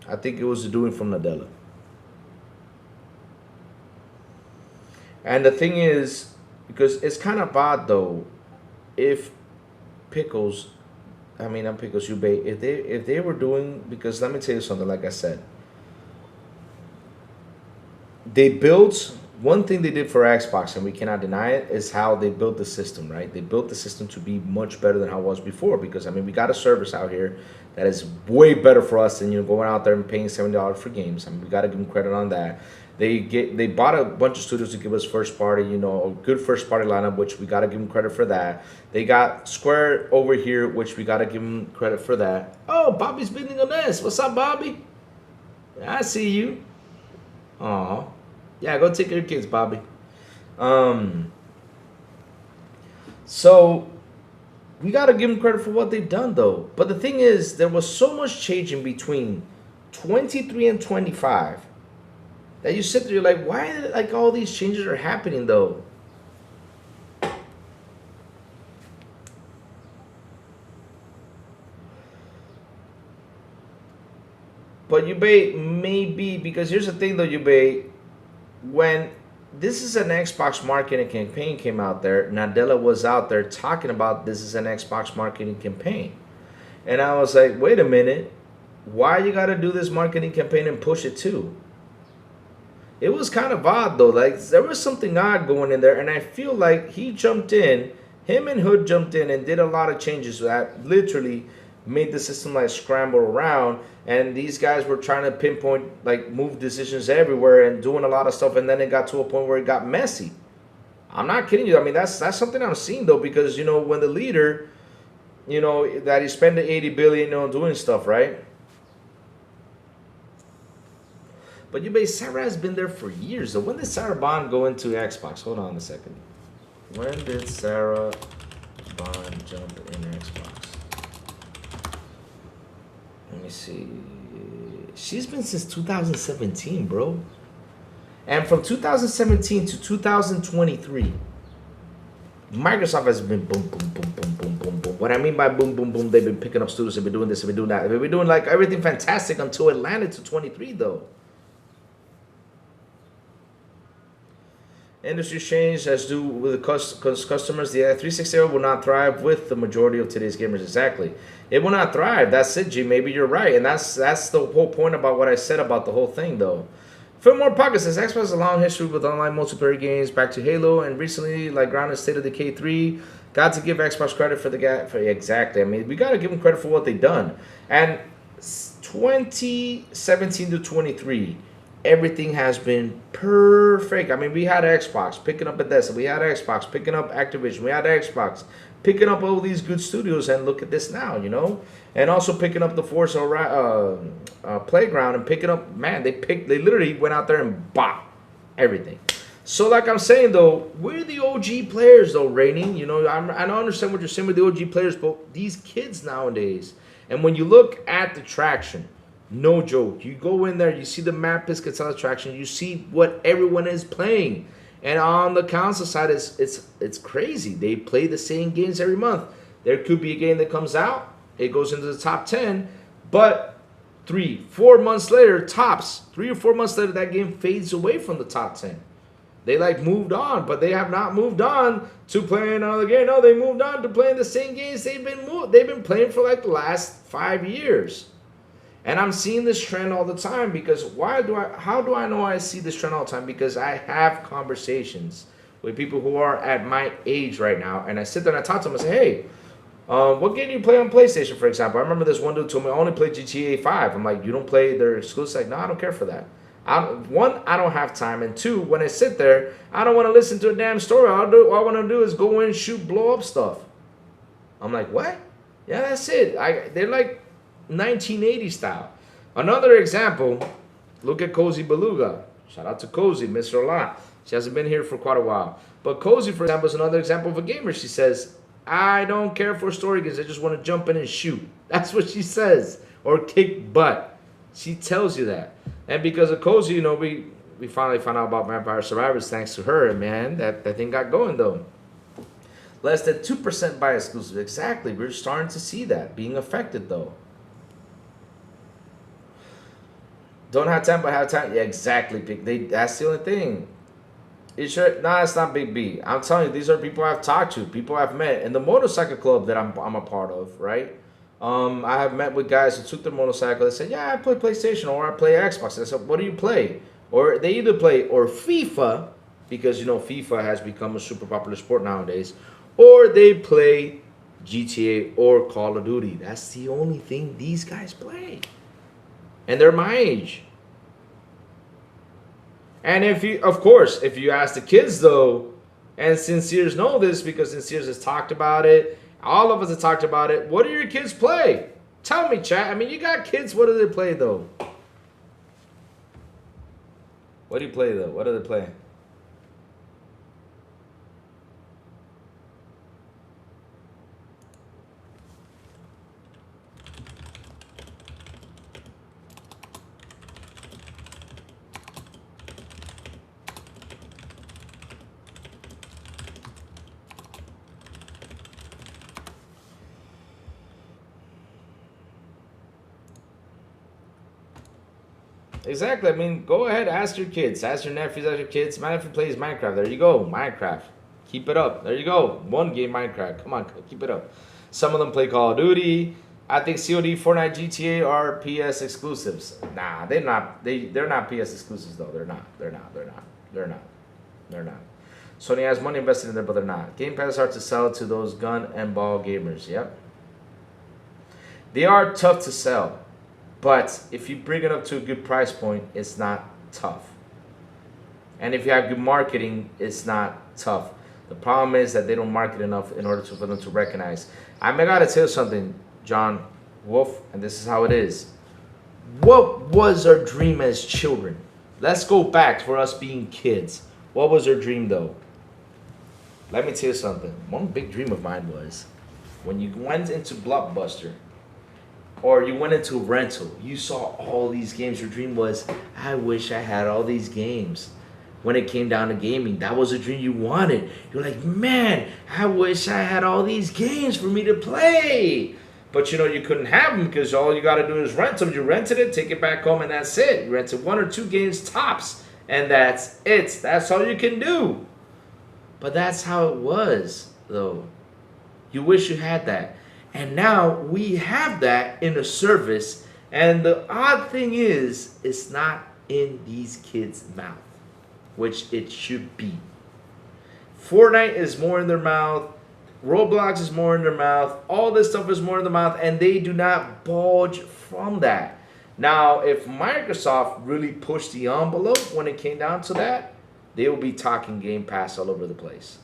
I think it was the doing from Nadella. And the thing is, because it's kind of odd though, if Pickles, I'm Pickles, you bait. If they were doing, because let me tell you something. Like I said, they built one thing they did for Xbox, and we cannot deny it, is how they built the system. Right? They built the system to be much better than how it was before. Because we got a service out here that is way better for us than going out there and paying $70 for games. We got to give them credit on that. They bought a bunch of studios to give us first party, a good first party lineup, which we got to give them credit for that. They got Square over here, which we got to give them credit for that. Oh, Bobby's bidding on this. What's up, Bobby? I see you. Aw. Yeah, go take care of your kids, Bobby. So we got to give them credit for what they've done, though. But the thing is, there was so much change in between 23 and 25. That you sit there, you're like, why all these changes are happening though? But maybe, because here's the thing though, when this is an Xbox marketing campaign came out there, Nadella was out there talking about this is an Xbox marketing campaign. And I was like, wait a minute, why you gotta do this marketing campaign and push it too? It was kind of odd though, there was something odd going in there, and I feel like him and Hood jumped in and did a lot of changes that literally made the system scramble around, and these guys were trying to pinpoint, move decisions everywhere and doing a lot of stuff, and then it got to a point where it got messy. I'm not kidding you. That's something I'm seeing though, because when the leader, that he spent the $80 billion doing stuff, right? But Sarah has been there for years. So when did Sarah Bond go into Xbox? Hold on a second. When did Sarah Bond jump in Xbox? Let me see. She's been since 2017, bro. And from 2017 to 2023, Microsoft has been boom, boom, boom, boom, boom, boom, boom. What I mean by boom, boom, boom, they've been picking up studios, they've been doing this, they've been doing that. They've been doing like everything fantastic until it landed to 23, though. Industry change has to do with the customers. The 360 era will not thrive with the majority of today's gamers. Exactly. It will not thrive. That's it, G. Maybe you're right. And that's the whole point about what I said about the whole thing, though. Fillmore Pocket says Xbox has a long history with online multiplayer games, back to Halo, and recently, like Grounded State of Decay 3. Got to give Xbox credit for exactly. I mean, we got to give them credit for what they've done. And 2017 to 23. Everything has been perfect. I mean, we had Xbox picking up Bethesda. We had Xbox picking up Activision. We had Xbox picking up all these good studios. And look at this now, you know? And also picking up the Forza Playground and picking up, man, they literally went out there and bought everything. So like I'm saying, though, we're the OG players, though, Raining. You know, I don't understand what you're saying with the OG players, but these kids nowadays, and when you look at the traction, no joke. You go in there, you see the map Piscatella traction, you see what everyone is playing. And on the console side, it's crazy. They play the same games every month. There could be a game that comes out, it goes into the top 10, but 3-4 months later, tops, 3 or 4 months later, that game fades away from the top 10. They like moved on, but they have not moved on to playing another game. No, they moved on to playing the same games they've been playing for like the last 5 years. And I'm seeing this trend all the time because how do I know I see this trend all the time? Because I have conversations with people who are at my age right now, and I sit there and I talk to them and say, hey, what game do you play on PlayStation, for example? I remember this one dude told me I only play GTA 5. I'm like, you don't play their exclusives? Like, no, I don't care for that. One, I don't have time, and two, when I sit there, I don't want to listen to a damn story. All I want to do is go in, shoot, blow up stuff. I'm like, what? Yeah, that's it. They're like 1980 style. Another example, look at Cozy Beluga. Shout out to Cozy, miss her a lot. She hasn't been here for quite a while. But Cozy, for example, is another example of a gamer. She says, I don't care for story games. I just want to jump in and shoot. That's what she says. Or kick butt. She tells you that. And because of Cozy, you know, we finally found out about Vampire Survivors thanks to her. And man, that thing got going, though. Less than 2% buy exclusive. Exactly. We're starting to see that being affected, though. Don't have time, but have time. Yeah, exactly. That's the only thing. It's not Big B. I'm telling you, these are people I've talked to, people I've met in the motorcycle club that I'm a part of, right? I have met with guys who took their motorcycle. They said, yeah, I play PlayStation or I play Xbox. And I said, what do you play? Or they either play or FIFA, because, you know, FIFA has become a super popular sport nowadays, or they play GTA or Call of Duty. That's the only thing these guys play. And they're my age. And if you ask the kids, though, and Sinceres know this because Sinceres has talked about it, all of us have talked about it, what do your kids play? Tell me, chat. I mean, you got kids, what do they play, though? What do you play, though? What do they play? Exactly. I mean, go ahead, ask your kids, ask your nephews, ask your kids. My nephew plays Minecraft. There you go, Minecraft. Keep it up. There you go. One game, Minecraft. Come on, keep it up. Some of them play Call of Duty. I think COD, Fortnite, GTA are PS exclusives. Nah, they're not. They're not PS exclusives though. They're not. Sony has money invested in there, but they're not. Game Pass are to sell to those gun and ball gamers. Yep. They are tough to sell. But if you bring it up to a good price point, it's not tough. And if you have good marketing, it's not tough. The problem is that they don't market enough in order for them to recognize. I gotta tell you something, John Wolf, and this is how it is. What was our dream as children? Let's go back for us being kids. What was our dream, though? Let me tell you something. One big dream of mine was when you went into Blockbuster, or you went into rental, you saw all these games. Your dream was, I wish I had all these games. When it came down to gaming, that was a dream you wanted. You're like, man, I wish I had all these games for me to play. But you know, you couldn't have them because all you got to do is rent them. You rented it, take it back home, and that's it. You rented 1 or 2 games tops, and that's it. That's all you can do. But that's how it was, though. You wish you had that. And now we have that in a service. And the odd thing is, it's not in these kids' mouth, which it should be. Fortnite is more in their mouth. Roblox is more in their mouth. All this stuff is more in their mouth, and they do not budge from that. Now, if Microsoft really pushed the envelope when it came down to that, they will be talking Game Pass all over the place.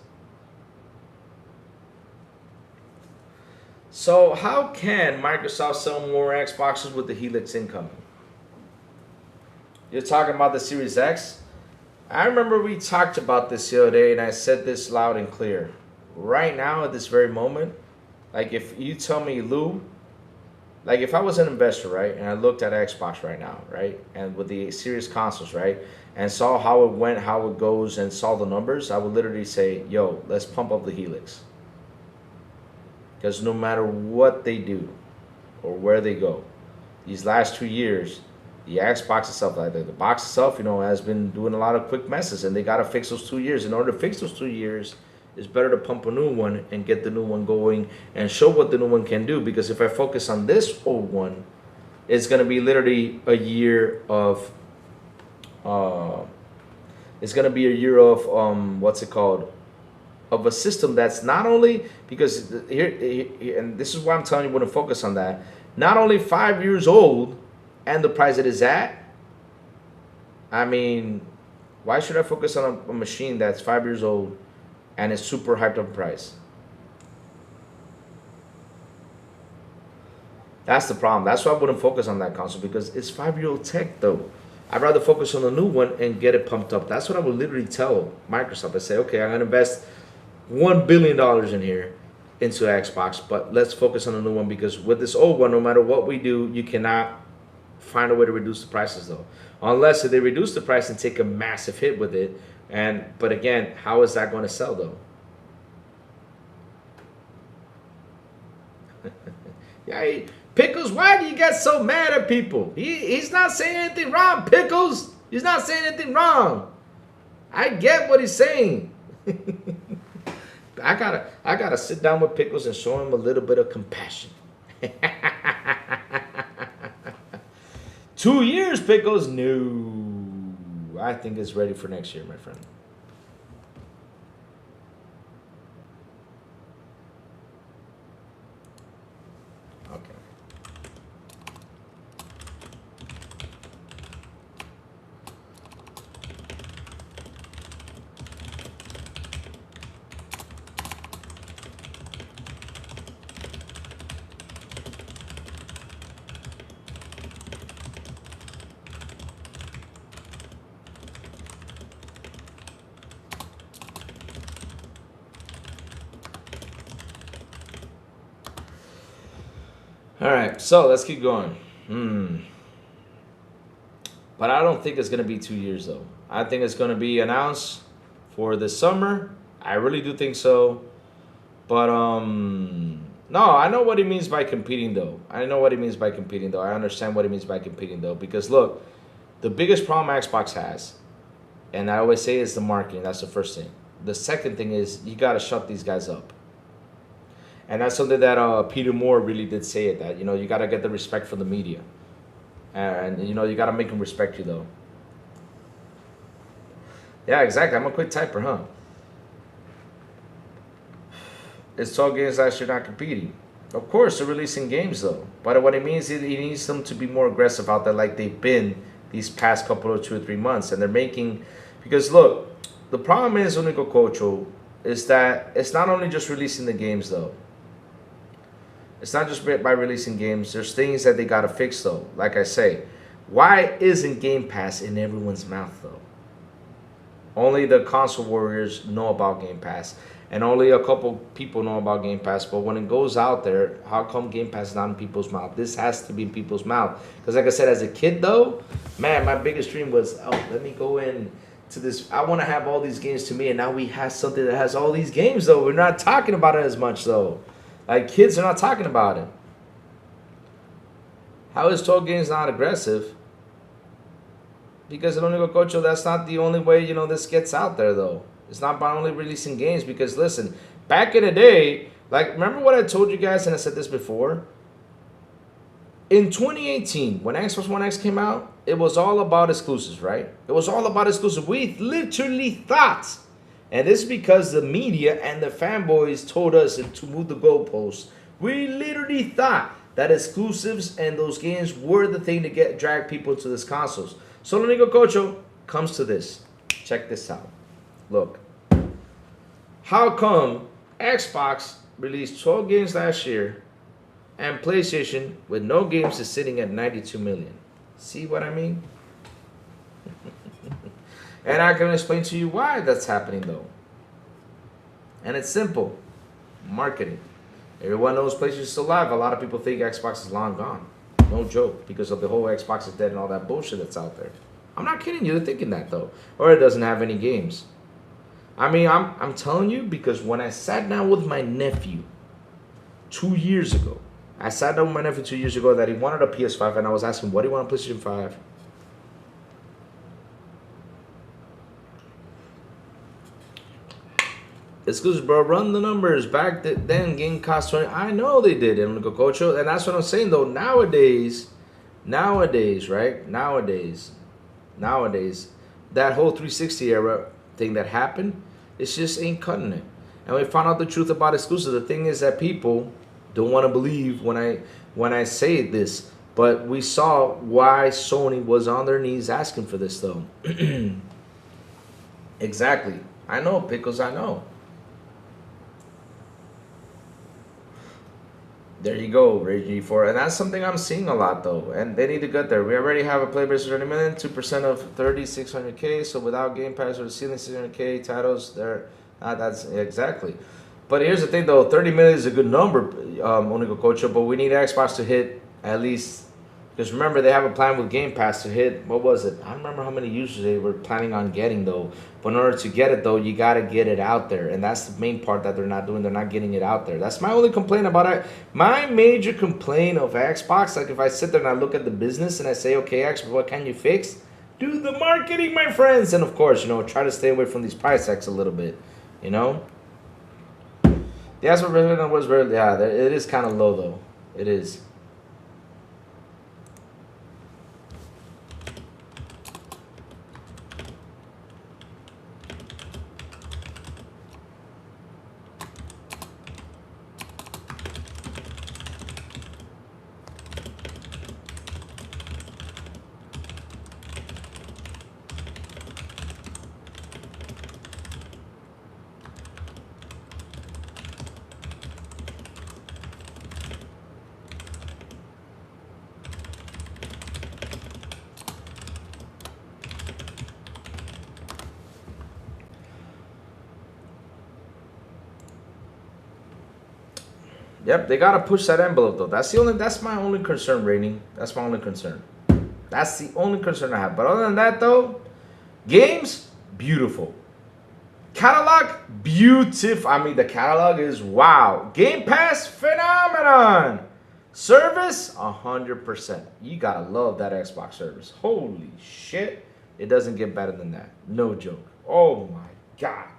So how can Microsoft sell more Xboxes with the Helix incoming? You're talking about the Series X? I remember we talked about this the other day, and I said this loud and clear. Right now, at this very moment, like if you tell me, Lou, like if I was an investor, right, and I looked at Xbox right now, right, and with the series consoles, right, and saw how it went, how it goes, and saw the numbers, I would literally say, yo, let's pump up the Helix. Because no matter what they do or where they go, these last 2 years, the Xbox itself, like the box itself, you know, has been doing a lot of quick messes, and they got to fix those 2 years. In order to fix those 2 years, it's better to pump a new one and get the new one going and show what the new one can do. Because if I focus on this old one, it's going to be literally a year of, it's going to be a year of, what's it called? Of a system that's not only, because here, and this is why I'm telling you, wouldn't focus on that. Not only 5 years old and the price it is at. I mean, why should I focus on a machine that's 5 years old and it's super hyped up price? That's the problem. That's why I wouldn't focus on that console, because it's 5-year-old tech though. I'd rather focus on the new one and get it pumped up. That's what I would literally tell Microsoft. I say, okay, I'm gonna invest $1 billion in here into Xbox, but let's focus on the new one, because with this old one, no matter what we do, you cannot find a way to reduce the prices though. Unless they reduce the price and take a massive hit with it. But again, how is that going to sell though? Yeah, Pickles, why do you get so mad at people? He's not saying anything wrong, Pickles. He's not saying anything wrong. I get what he's saying. I gotta sit down with Pickles and show him a little bit of compassion. 2 years, Pickles? No. I think it's ready for next year, my friend. Okay. All right, so let's keep going. But I don't think it's going to be 2 years, though. I think it's going to be announced for this summer. I really do think so. But, no, I know what he means by competing, though. I understand what he means by competing, though. Because, look, the biggest problem Xbox has, and I always say, is the marketing. That's the first thing. The second thing is you got to shut these guys up. And that's something that Peter Moore really did say, it, that, you know, you got to get the respect from the media. And, you know, you got to make them respect you, though. Yeah, exactly. I'm a quick typer, huh? It's 12 games last year not competing. Of course, they're releasing games, though. But what it means is he needs them to be more aggressive out there like they've been these past couple of 2 or 3 months. And they're making... Because, look, the problem is, Unico Cocho, is that it's not only just releasing the games, though. It's not just by releasing games. There's things that they got to fix, though. Like I say, why isn't Game Pass in everyone's mouth, though? Only the console warriors know about Game Pass. and only a couple people know about Game Pass. But when it goes out there, how come Game Pass is not in people's mouth? This has to be in people's mouth. Because like I said, as a kid though, man, my biggest dream was, oh, let me go in to this. I want to have all these games to me, and now we have something that has all these games though. We're not talking about it as much though. Like kids are not talking about it. How is 12 games not aggressive? Because El Único Cocho, that's not the only way, this gets out there though. It's not by only releasing games, because listen, back in the day, like, remember what I told you guys, and I said this before? In 2018, when Xbox One X came out, it was all about exclusives, right? It was all about exclusives. We literally thought, and this is because the media and the fanboys told us to move the goalposts. We literally thought that exclusives and those games were the thing to drag people to these consoles. So El Único Cocho comes to this. Check this out. Look, how come Xbox released 12 games last year and PlayStation with no games is sitting at 92 million? See what I mean? And I can explain to you why that's happening though. And it's simple. Marketing. Everyone knows PlayStation is still alive. A lot of people think Xbox is long gone. No joke, because of the whole Xbox is dead and all that bullshit that's out there. I'm not kidding you, they're thinking that though. Or it doesn't have any games. I mean, I'm telling you, because when I sat down with my nephew 2 years ago, that he wanted a PS5, and I was asking, what do you want a PlayStation 5? Exclusive, bro, run the numbers. Back then, game cost 20. I know they did, El Único Cocho, and that's what I'm saying though. Nowadays, right? Nowadays, that whole 360 era thing that happened, it just ain't cutting it. And we found out the truth about exclusive. The thing is that people don't want to believe when I say this, but we saw why Sony was on their knees asking for this though. Exactly. I know, Pickles, I know. There you go, Rage G4. And that's something I'm seeing a lot though. And they need to get there. We already have a player base of 30 million, 2% of 600K. So without Game Pass or the ceiling 600K titles, there, that's exactly. But here's the thing though, 30 million is a good number, Único Cocho, but we need Xbox to hit at least, because remember they have a plan with Game Pass to hit, what was it? I don't remember how many users they were planning on getting though. But in order to get it though, you got to get it out there. And that's the main part that they're not doing. They're not getting it out there. That's my only complaint about it. My major complaint of Xbox, like if I sit there and I look at the business and I say, okay, Xbox, what can you fix? Do the marketing, my friends. And of course, try to stay away from these price tags a little bit, The Xbox revenue was very, yeah, it is kind of low though. It is. Yep, they gotta push that envelope though. That's my only concern, rating. That's my only concern. That's the only concern I have. But other than that though, games, beautiful. Catalog, beautiful. I mean, the catalog is wow. Game Pass, phenomenon. Service, 100%. You gotta love that Xbox service. Holy shit. It doesn't get better than that. No joke. Oh my God.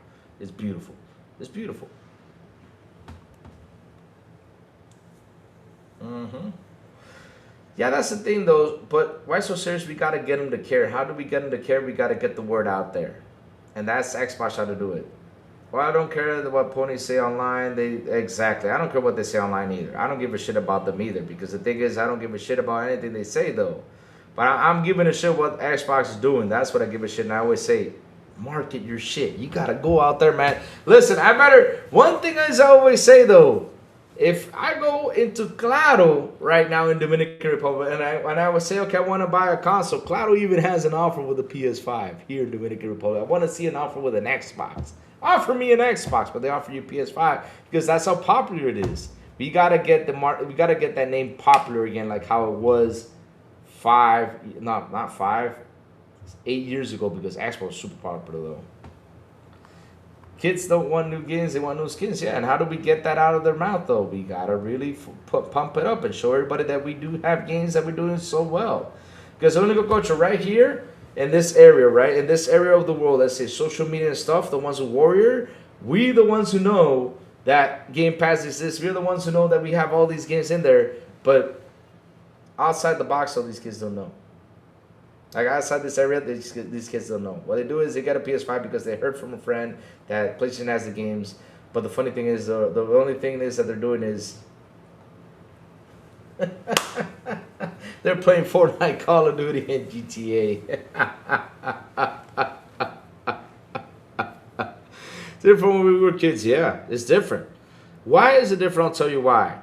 It's beautiful. It's beautiful. Yeah, that's the thing though. But why so serious? We gotta get them to care. How do we get them to care? We gotta get the word out there, and that's Xbox how to do it. Well, I don't care what ponies say online. Exactly. I don't care what they say online either. I don't give a shit about them either, because the thing is, I don't give a shit about anything they say though. But I'm giving a shit what Xbox is doing. That's what I give a shit. And I always say, market your shit. You gotta go out there, man. Listen, one thing is I always say though. If I go into Claro right now in Dominican Republic and I would say, okay, I want to buy a console, Claro even has an offer with a PS5 here in Dominican Republic. I want to see an offer with an Xbox. Offer me an Xbox, but they offer you PS5 because that's how popular it is. We gotta get we gotta get that name popular again, like how it was not 8 years ago, because Xbox was super popular though. Kids don't want new games, they want new skins. Yeah, and how do we get that out of their mouth though? We gotta really pump it up and show everybody that we do have games that we're doing so well. Because I'm gonna go coach right here in this area, right? In this area of the world, let's say social media and stuff, the ones who Warrior, we the ones who know that Game Pass exists. We're the ones who know that we have all these games in there, but outside the box, all these kids don't know. Like outside this area, these kids don't know. What they do is they get a PS5 because they heard from a friend that PlayStation has the games. But the funny thing is, the only thing is that they're doing is they're playing Fortnite, Call of Duty, and GTA. Different when we were kids, yeah. It's different. Why is it different? I'll tell you why.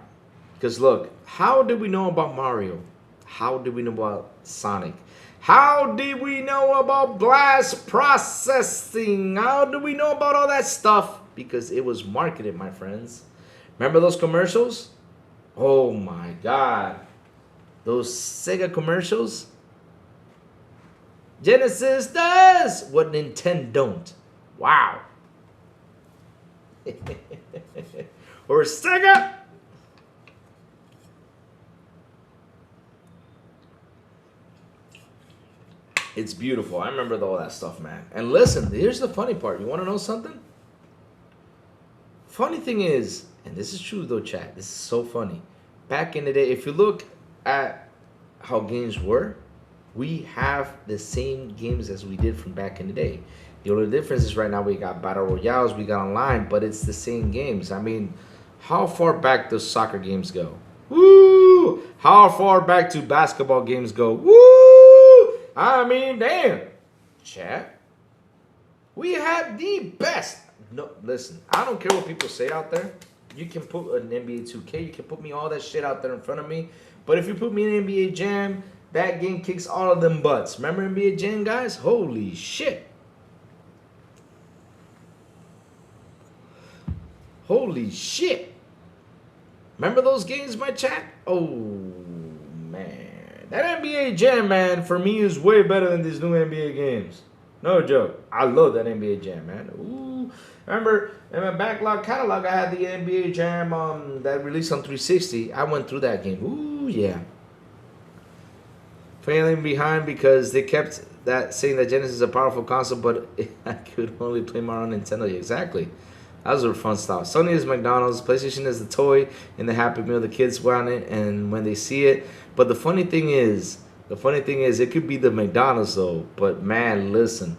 Because look, how did we know about Mario? How did we know about Sonic? How did we know about blast processing? How do we know about all that stuff? Because it was marketed, my friends. Remember those commercials? Oh my God. Those Sega commercials? Genesis does what Nintendo don't. Wow. Or Sega. It's beautiful. I remember all that stuff, man. And listen, here's the funny part. You want to know something? Funny thing is, and this is true though, chat. This is so funny. Back in the day, if you look at how games were, we have the same games as we did from back in the day. The only difference is right now we got battle royales, we got online, but it's the same games. I mean, how far back does soccer games go? Woo! How far back do basketball games go? Woo! I mean, damn. Chat. We had the best. No, listen, I don't care what people say out there. You can put an NBA 2K, you can put me all that shit out there in front of me. But if you put me in NBA Jam, that game kicks all of them butts. Remember NBA Jam, guys? Holy shit. Holy shit. Remember those games, my chat? Oh, man. That NBA Jam, man, for me is way better than these new NBA games. No joke. I love that NBA Jam, man. Ooh. Remember, in my backlog catalog, I had the NBA Jam that released on 360. I went through that game. Ooh, yeah. Failing behind because they kept that saying that Genesis is a powerful console, but I could only play more on Nintendo. Exactly. That was a fun stuff. Sony is McDonald's. PlayStation is the toy and the Happy Meal. The kids want it, and when they see it. But the funny thing is, it could be the McDonald's though. But man, listen.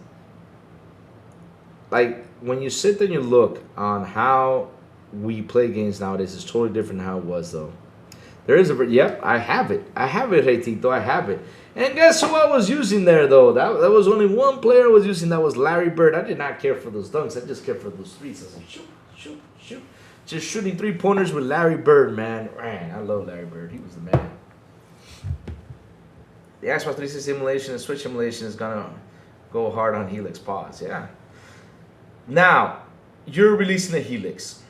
Like when you sit there and you look on how we play games nowadays, it's totally different than how it was though. There is yep, I have it. I have it, hey Tito, I have it. And guess who I was using there though? That was only one player I was using. That was Larry Bird. I did not care for those dunks. I just cared for those threes. I was like, shoot, shoot, shoot. Just shooting 3-pointers with Larry Bird, man. Man, I love Larry Bird. He was the man. The Xbox 360 simulation and Switch simulation is gonna go hard on Helix. Pause. Yeah. Now, you're releasing a Helix.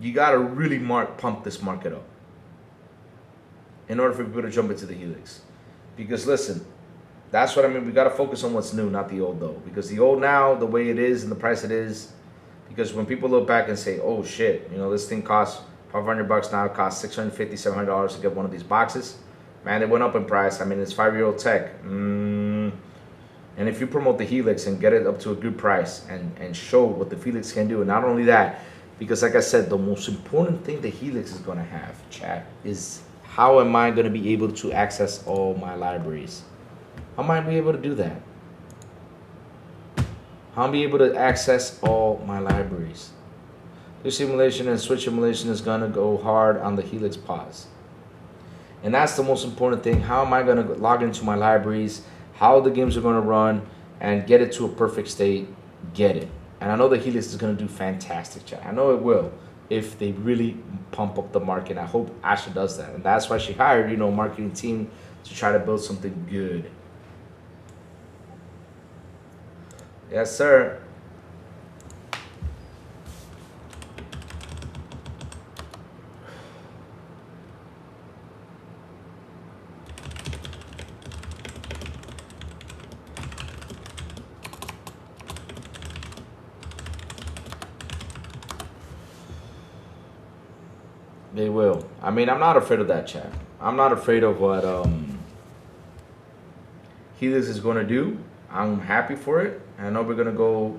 You gotta really pump this market up in order for people to jump into the Helix. Because listen, that's what I mean. We gotta focus on what's new, not the old though. Because the old now, the way it is and the price it is, because when people look back and say, oh shit, you know, this thing costs $500 now, it costs $650, $700 to get one of these boxes. Man, it went up in price. I mean, it's 5-year-old tech. And if you promote the Helix and get it up to a good price and show what the Helix can do, and not only that, because like I said, the most important thing the Helix is going to have, chat, is how am I going to be able to access all my libraries? How am I be able to do that? How am I be able to access all my libraries? The simulation and Switch simulation is going to go hard on the Helix pause. And that's the most important thing. How am I going to log into my libraries? How the games are going to run and get it to a perfect state? Get it. And I know the Helix is going to do fantastic, chat. I know it will if they really pump up the market. I hope Asha does that. And that's why she hired, you know, a marketing team to try to build something good. Yes, sir. They will. I mean, I'm not afraid of that, chat. I'm not afraid of what Helix is going to do. I'm happy for it. I know we're going to go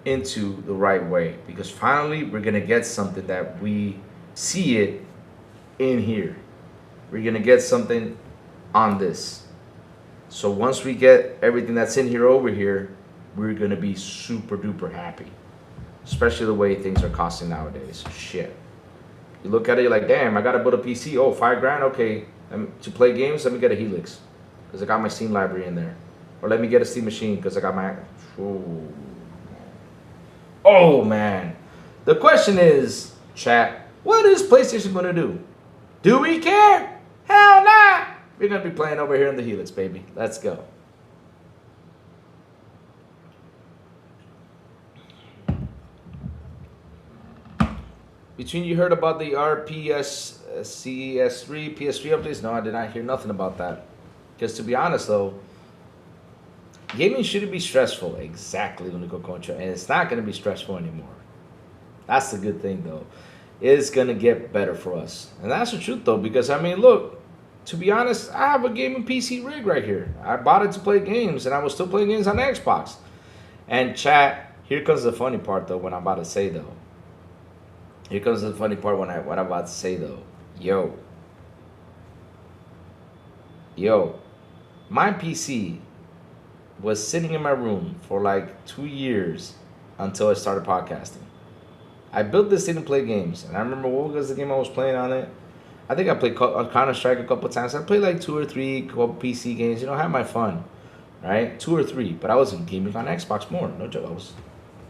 into the right way because finally we're going to get something that we see it in here. We're going to get something on this. So once we get everything that's in here over here, we're going to be super duper happy. Especially the way things are costing nowadays. Shit. You look at it, you're like, damn, I gotta build a PC. Oh, $5,000, okay. To play games, let me get a Helix, because I got my Steam library in there. Or let me get a Steam machine, because I got my... Oh, man. The question is, chat, what is PlayStation gonna do? Do we care? Hell nah! We're gonna be playing over here in the Helix, baby. Let's go. Between you heard about the RPS CES3 PS3 updates? No, I did not hear nothing about that. Because to be honest though, gaming shouldn't be stressful. Exactly, when you go contra, and it's not going to be stressful anymore. That's the good thing though. It's going to get better for us, and that's the truth though. Because I mean, look, to be honest, I have a gaming PC rig right here. I bought it to play games, and I was still playing games on Xbox. And chat, here comes the funny part though. What I'm about to say though. Here comes the funny part what I'm about to say though. Yo, my PC was sitting in my room for like 2 years until I started podcasting. I built this thing to play games, and I remember what was the game I was playing on it. I think I played Counter-Strike a couple times. I played like 2 or 3 PC games. You know, I had my fun, right? 2 or 3, but I was gaming on Xbox more. No joke, I was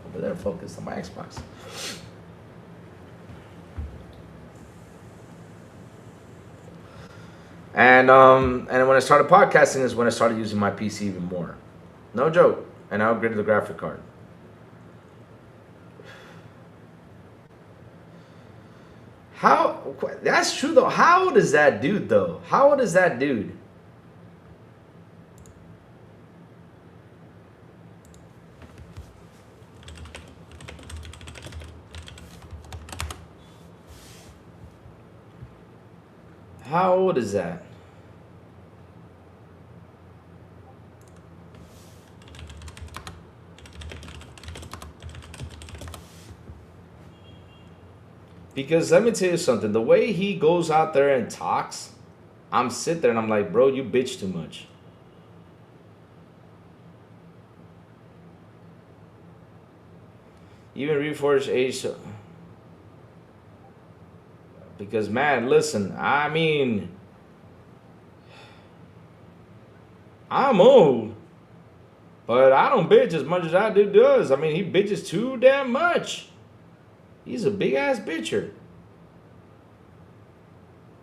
over there focused on my Xbox. And when I started podcasting is when I started using my PC even more. No joke. And I upgraded the graphic card. How? That's true though. How old is that dude though? How old is that dude? How old is that? Because let me tell you something, the way he goes out there and talks, I'm sitting there and I'm like, bro, you bitch too much. Even Reforged age. Because man, listen, I mean, I'm old, but I don't bitch as much as that dude does. I mean, he bitches too damn much. He's a big ass bitcher.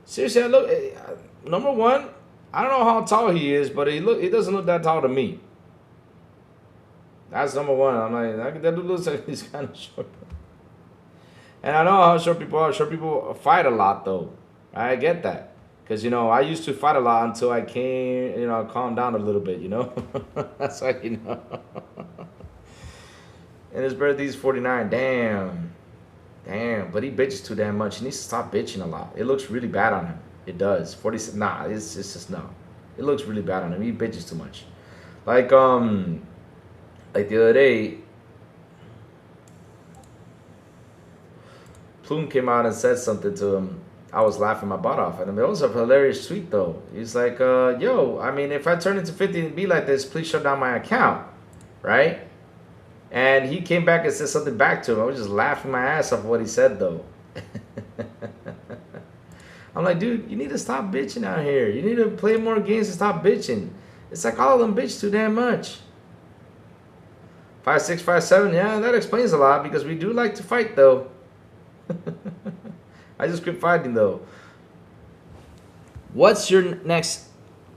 Seriously, I look. Number one, I don't know how tall he is, but he doesn't look that tall to me. That's number one. I'm like, that dude looks like he's kind of short. And I know how short people are. Short people fight a lot, though. I get that. Because, you know, I used to fight a lot until I came, you know, calmed down a little bit, you know. That's how you know. And his birthday's 49. Damn. But he bitches too damn much. He needs to stop bitching a lot. It looks really bad on him. It does. 46. Nah, it's just no. It looks really bad on him. He bitches too much. Like the other day, Plume came out and said something to him. I was laughing my butt off. And it was a hilarious tweet, though. He's like, yo, I mean, if I turn into 50 and be like this, please shut down my account. Right? And he came back and said something back to him. I was just laughing my ass off what he said, though. I'm like, dude, you need to stop bitching out here. You need to play more games and stop bitching. It's like all of them bitch too damn much. 5'6", 5'7", yeah, that explains a lot because we do like to fight, though. I just quit fighting, though. What's your next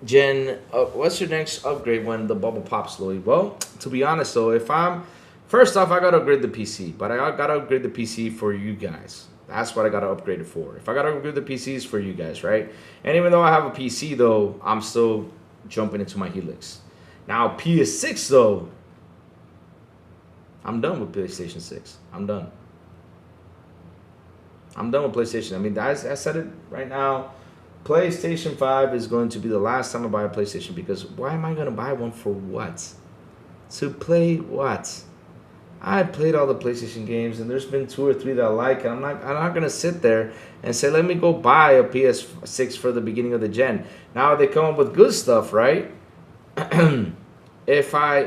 What's your next upgrade when the bubble pops, Louis? Well, to be honest though, if I'm first off, I gotta upgrade the PC, but I gotta upgrade the PC for you guys. That's what I gotta upgrade it for. If I gotta upgrade the PCs for you guys, right? And even though I have a PC though, I'm still jumping into my Helix. Now PS6 though, I'm done with PlayStation 6. I'm done. I'm done with PlayStation. I mean, I said it right now. PlayStation 5 is going to be the last time I buy a PlayStation because why am I going to buy one for what? To play what? I played all the PlayStation games and there's been 2 or 3 that I like and I'm not going to sit there and say let me go buy a PS6 for the beginning of the gen. Now they come up with good stuff, right? if I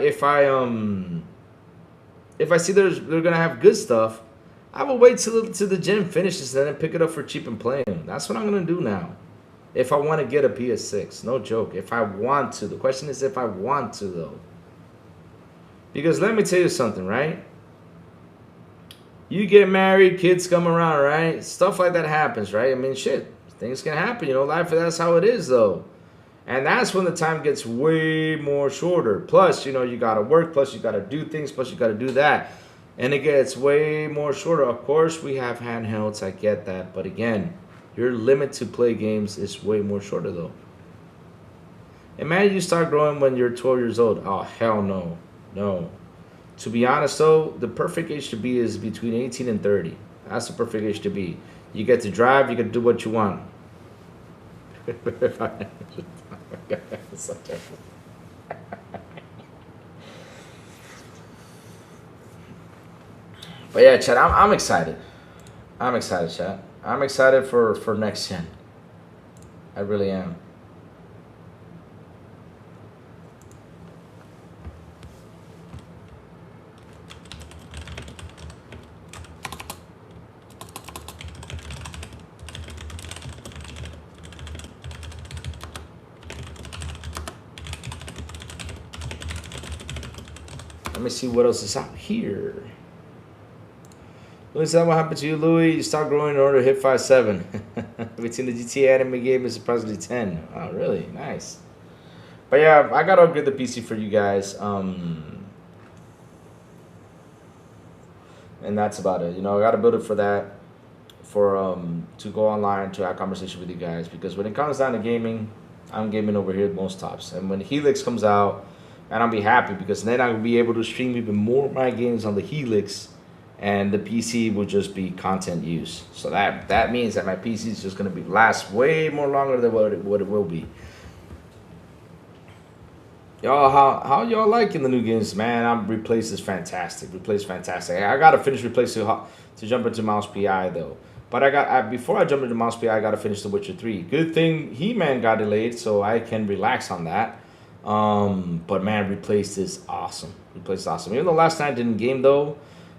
see they're going to have good stuff, I will wait till the gen finishes and then pick it up for cheap and play them. That's what I'm going to do now. If I want to get a PS6, no joke. If I want to. The question is if I want to, though. Because let me tell you something, right? You get married, kids come around, right? Stuff like that happens, right? I mean, shit. Things can happen, you know. Life, that's how it is, though. And that's when the time gets way more shorter. Plus, you know, you got to work. Plus, you got to do things. Plus, you got to do that. And it gets way more shorter. Of course, we have handhelds. I get that. But again, your limit to play games is way more shorter, though. Imagine you start growing when you're 12 years old. Oh, hell no. No. To be honest, though, the perfect age to be is between 18 and 30. That's the perfect age to be. You get to drive. You get to do what you want. But yeah, Chad, I'm excited. I'm excited, Chad. I'm excited for next gen. I really am. Let me see what else is out here. Louis, what happened to you, Louis? You stopped growing in order to hit 5'7". Between the GTA anime game is approximately 10. Oh, really? Nice. But yeah, I gotta upgrade the PC for you guys. And that's about it. You know, I gotta build it for that. To go online to have conversation with you guys. Because when it comes down to gaming, I'm gaming over here at most tops. And when Helix comes out, and I'll be happy because then I'll be able to stream even more of my games on the Helix. And the PC will just be content use. So that means that my PC is just going to last way more longer than what it will be. Y'all, how y'all liking the new games, man? Replace is fantastic. Replace fantastic. I got to finish Replace to jump into Mouse PI, though. But before I jump into Mouse PI, I got to finish The Witcher 3. Good thing He-Man got delayed, so I can relax on that. But man, Replace is awesome. Replace is awesome. Even though last night I didn't game, though,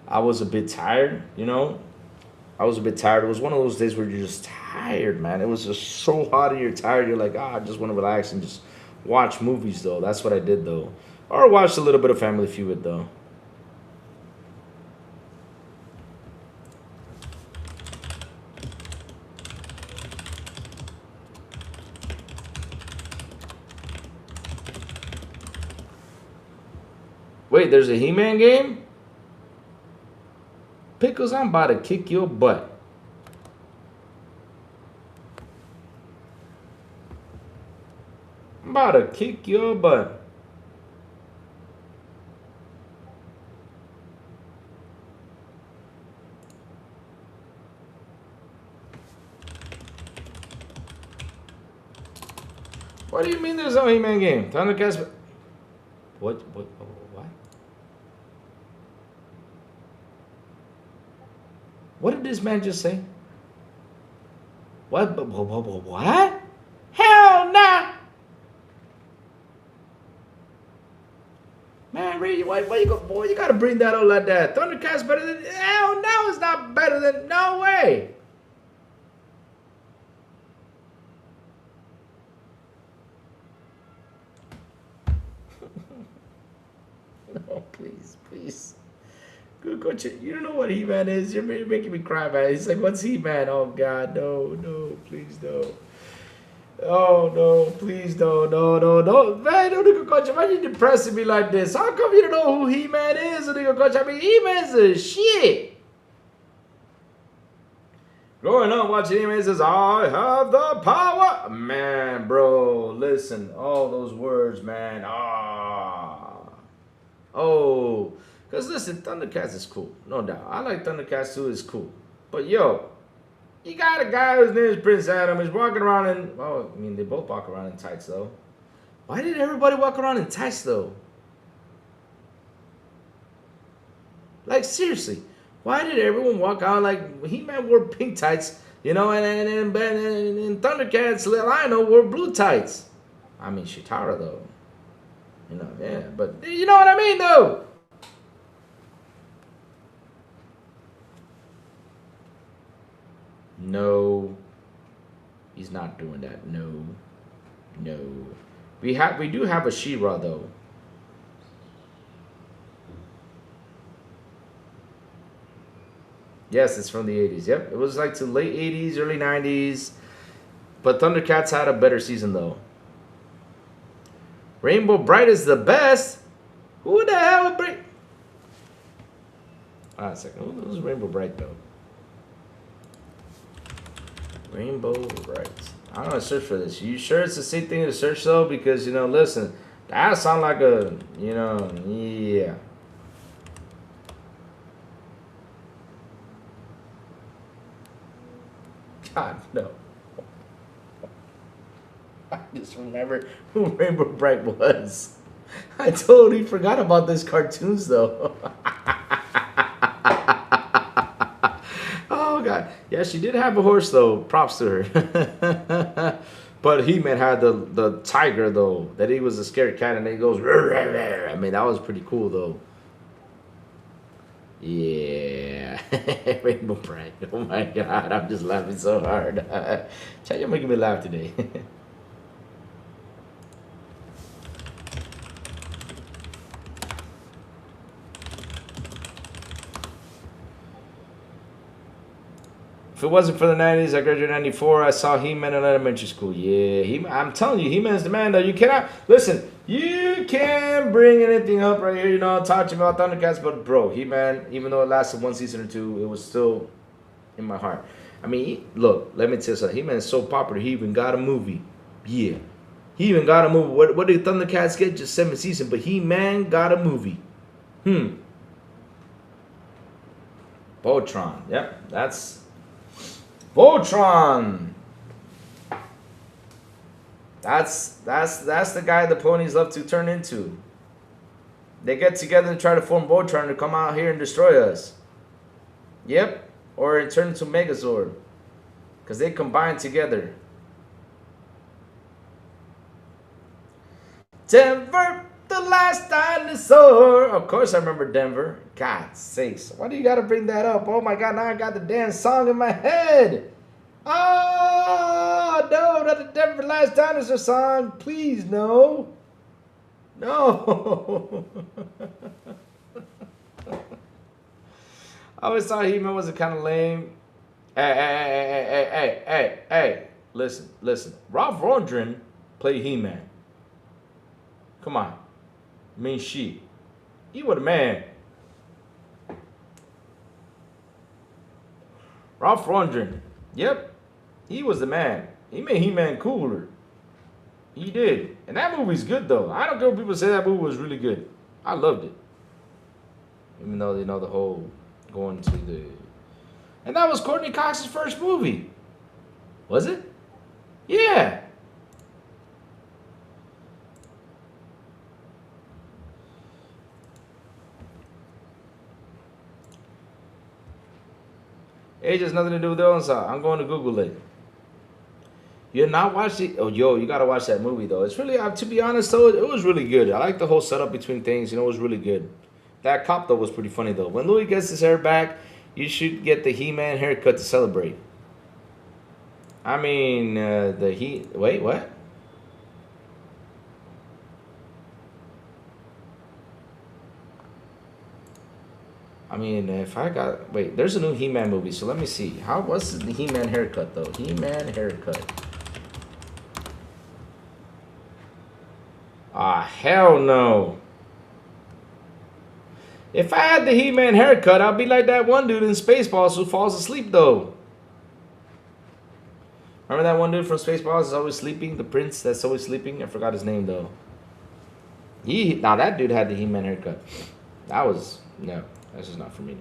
I was a bit tired, you know. I was a bit tired. It was one of those days where you're just tired, man. It was just so hot and you're tired. You're like, I just want to relax and just watch movies, though. That's what I did, though. Or watched a little bit of Family Feud, though. Wait, there's a He-Man game? Pickles, I'm about to kick your butt. I'm about to kick your butt. What do you mean there's no He-Man game? Thundercats. What? What did this man just say? What? What? Hell nah! Man, Ray, why you go, boy? You gotta bring that up like that. Thundercats better than? Hell no, it's not better than. No way. No, please. Go check. You don't know what He-Man is. You're making me cry, man. He's like, what's He-Man? Oh, God, no, please, no. Oh no, please no. Man, no nigga coach, why you depressing me like this? How come you don't know who He-Man is, nigga coach? I mean, He-Man's a shit. Growing up watching He-Man says, I have the power. Man, bro, listen, all those words, man. Oh, because listen, Thundercats is cool, no doubt. I like Thundercats too, it's cool. But yo, you got a guy whose name is Prince Adam. He's walking around in, well, I mean, they both walk around in tights, though. Why did everybody walk around in tights, though? Like, seriously. Why did everyone walk out like He-Man wore pink tights, you know, and Thundercats, I know, wore blue tights? I mean, Shitara, though. You know, yeah, but you know what I mean, though? No, he's not doing that. No. We do have a She-Ra though. Yes, it's from the 80s. Yep, it was like to late 80s, early 90s. But Thundercats had a better season though. Rainbow Bright is the best. Who the hell would bring? A second. Who's Rainbow Bright though? Rainbow Bright. I'm gonna search for this. You sure it's the same thing to search though? Because you know, listen, that sound like a, you know, yeah. God no. I just remember who Rainbow Bright was. I totally forgot about these cartoons though. Oh God. Yeah, she did have a horse though. Props to her. But He-Man had the tiger though. That he was a scared cat and he goes. I mean, that was pretty cool though. Yeah. Rainbow Bright. Oh my God. I'm just laughing so hard. Chat, you're making me laugh today. If it wasn't for the 90s, I graduated in 94. I saw He-Man in elementary school. Yeah, I'm telling you, He-Man's the man, though. You cannot, listen, you can't bring anything up right here, you know, talk to me about Thundercats, but bro, He-Man, even though it lasted one season or two, it was still in my heart. I mean, look, let me tell you something. He-Man is so popular, he even got a movie. Yeah. He even got a movie. What did Thundercats get? Just 7 seasons, but He-Man got a movie. Voltron. Yep, that's... Voltron. That's the guy the ponies love to turn into. They get together and try to form Voltron to come out here and destroy us. Yep. Or turn into Megazord. Because they combine together. Denver, the last dinosaur. Of course I remember Denver. God sakes. Why do you got to bring that up? Oh my God, now I got the damn song in my head. Oh, no, not the Denver Last Dinosaur song. Please, no. No. I always thought He-Man was kind of lame. Hey. Listen. Ralph Lundgren played He-Man. Come on. I mean, she. He was a man. Ralph Lundgren. Yep. He was the man. He made He-Man cooler. He did. And that movie's good, though. I don't care what people say that movie was really good. I loved it. Even though they know the whole going to the... And that was Courtney Cox's first movie. Was it? Yeah. Age has nothing to do with the own song. I'm going to Google it. You're not watching? Oh, yo, you got to watch that movie, though. It's really, to be honest, though, it was really good. I like the whole setup between things. You know, it was really good. That cop, though, was pretty funny, though. When Louis gets his hair back, you should get the He-Man haircut to celebrate. I mean, wait, what? I mean, if I got... Wait, there's a new He-Man movie, so let me see. What's the He-Man haircut, though? He-Man haircut. Ah, hell no. If I had the He-Man haircut, I'd be like that one dude in Spaceballs who falls asleep, though. Remember that one dude from Spaceballs is always sleeping? The prince that's always sleeping? I forgot his name, though. Now that dude had the He-Man haircut. That was... No, that's just not for me now.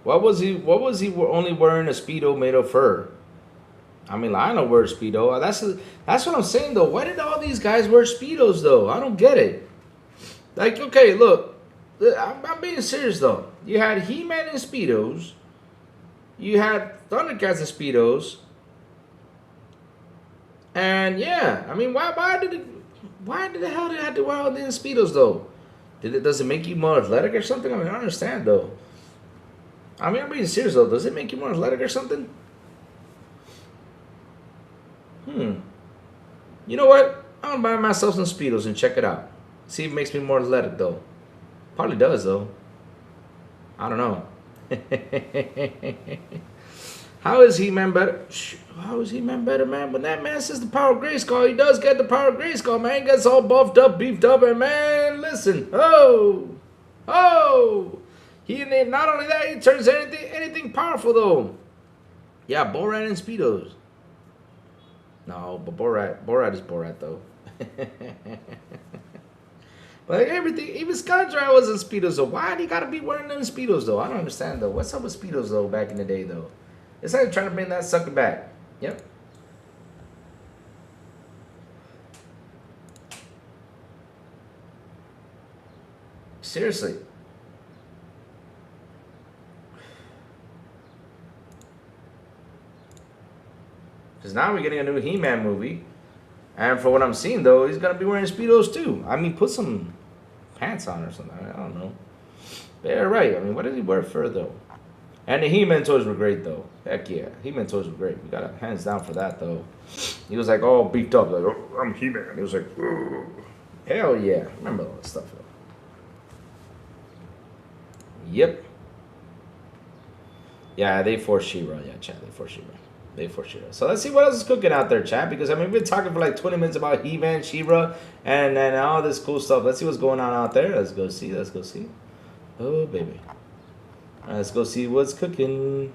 What was he only wearing a Speedo made of fur? I mean, I don't wear a Speedo. That's what I'm saying, though. Why did all these guys wear Speedos, though? I don't get it. Like, okay, look. I'm being serious, though. You had He-Man in Speedos. You had Thundercats in Speedos. And, yeah. I mean, why did the hell did they have to wear all these Speedos, though? Does it make you more athletic or something? I mean, I don't understand, though. I mean, I'm being serious, though. Does it make you more athletic or something? You know what? I'm gonna buy myself some Speedos and check it out. See if it makes me more athletic, though. Probably does, though. I don't know. How is He-Man better? How is He-Man better, man? When that man says the power of Grayskull, he does get the power of Grayskull, man. He gets all buffed up, beefed up, and man, listen. Oh! Not only that, he turns anything powerful, though. Yeah, Borat and Speedos. No, but Borat is Borat, though. But like everything, even Skydrive was in Speedos, though. Why do you gotta be wearing them Speedos, though? I don't understand, though. What's up with Speedos, though, back in the day, though? It's like trying to bring that sucker back. Yep. Seriously. Because now we're getting a new He-Man movie. And for what I'm seeing, though, he's going to be wearing Speedos, too. I mean, put some pants on or something. I don't know. But yeah, right. I mean, what did he wear for, though? And the He-Man toys were great, though. Heck yeah. He-Man toys were great. We got hands down for that, though. He was, like, all beefed up. Like, oh, I'm He-Man. He was like, oh. Hell yeah. Remember all that stuff, though. Yep. Yeah, they forced She-Ra. Yeah, chat. They forced She-Ra. So let's see what else is cooking out there, chat. Because, I mean, we've been talking for like 20 minutes about He-Man, She-Ra, and all this cool stuff. Let's see what's going on out there. Let's go see. Oh, baby. Let's go see what's cooking.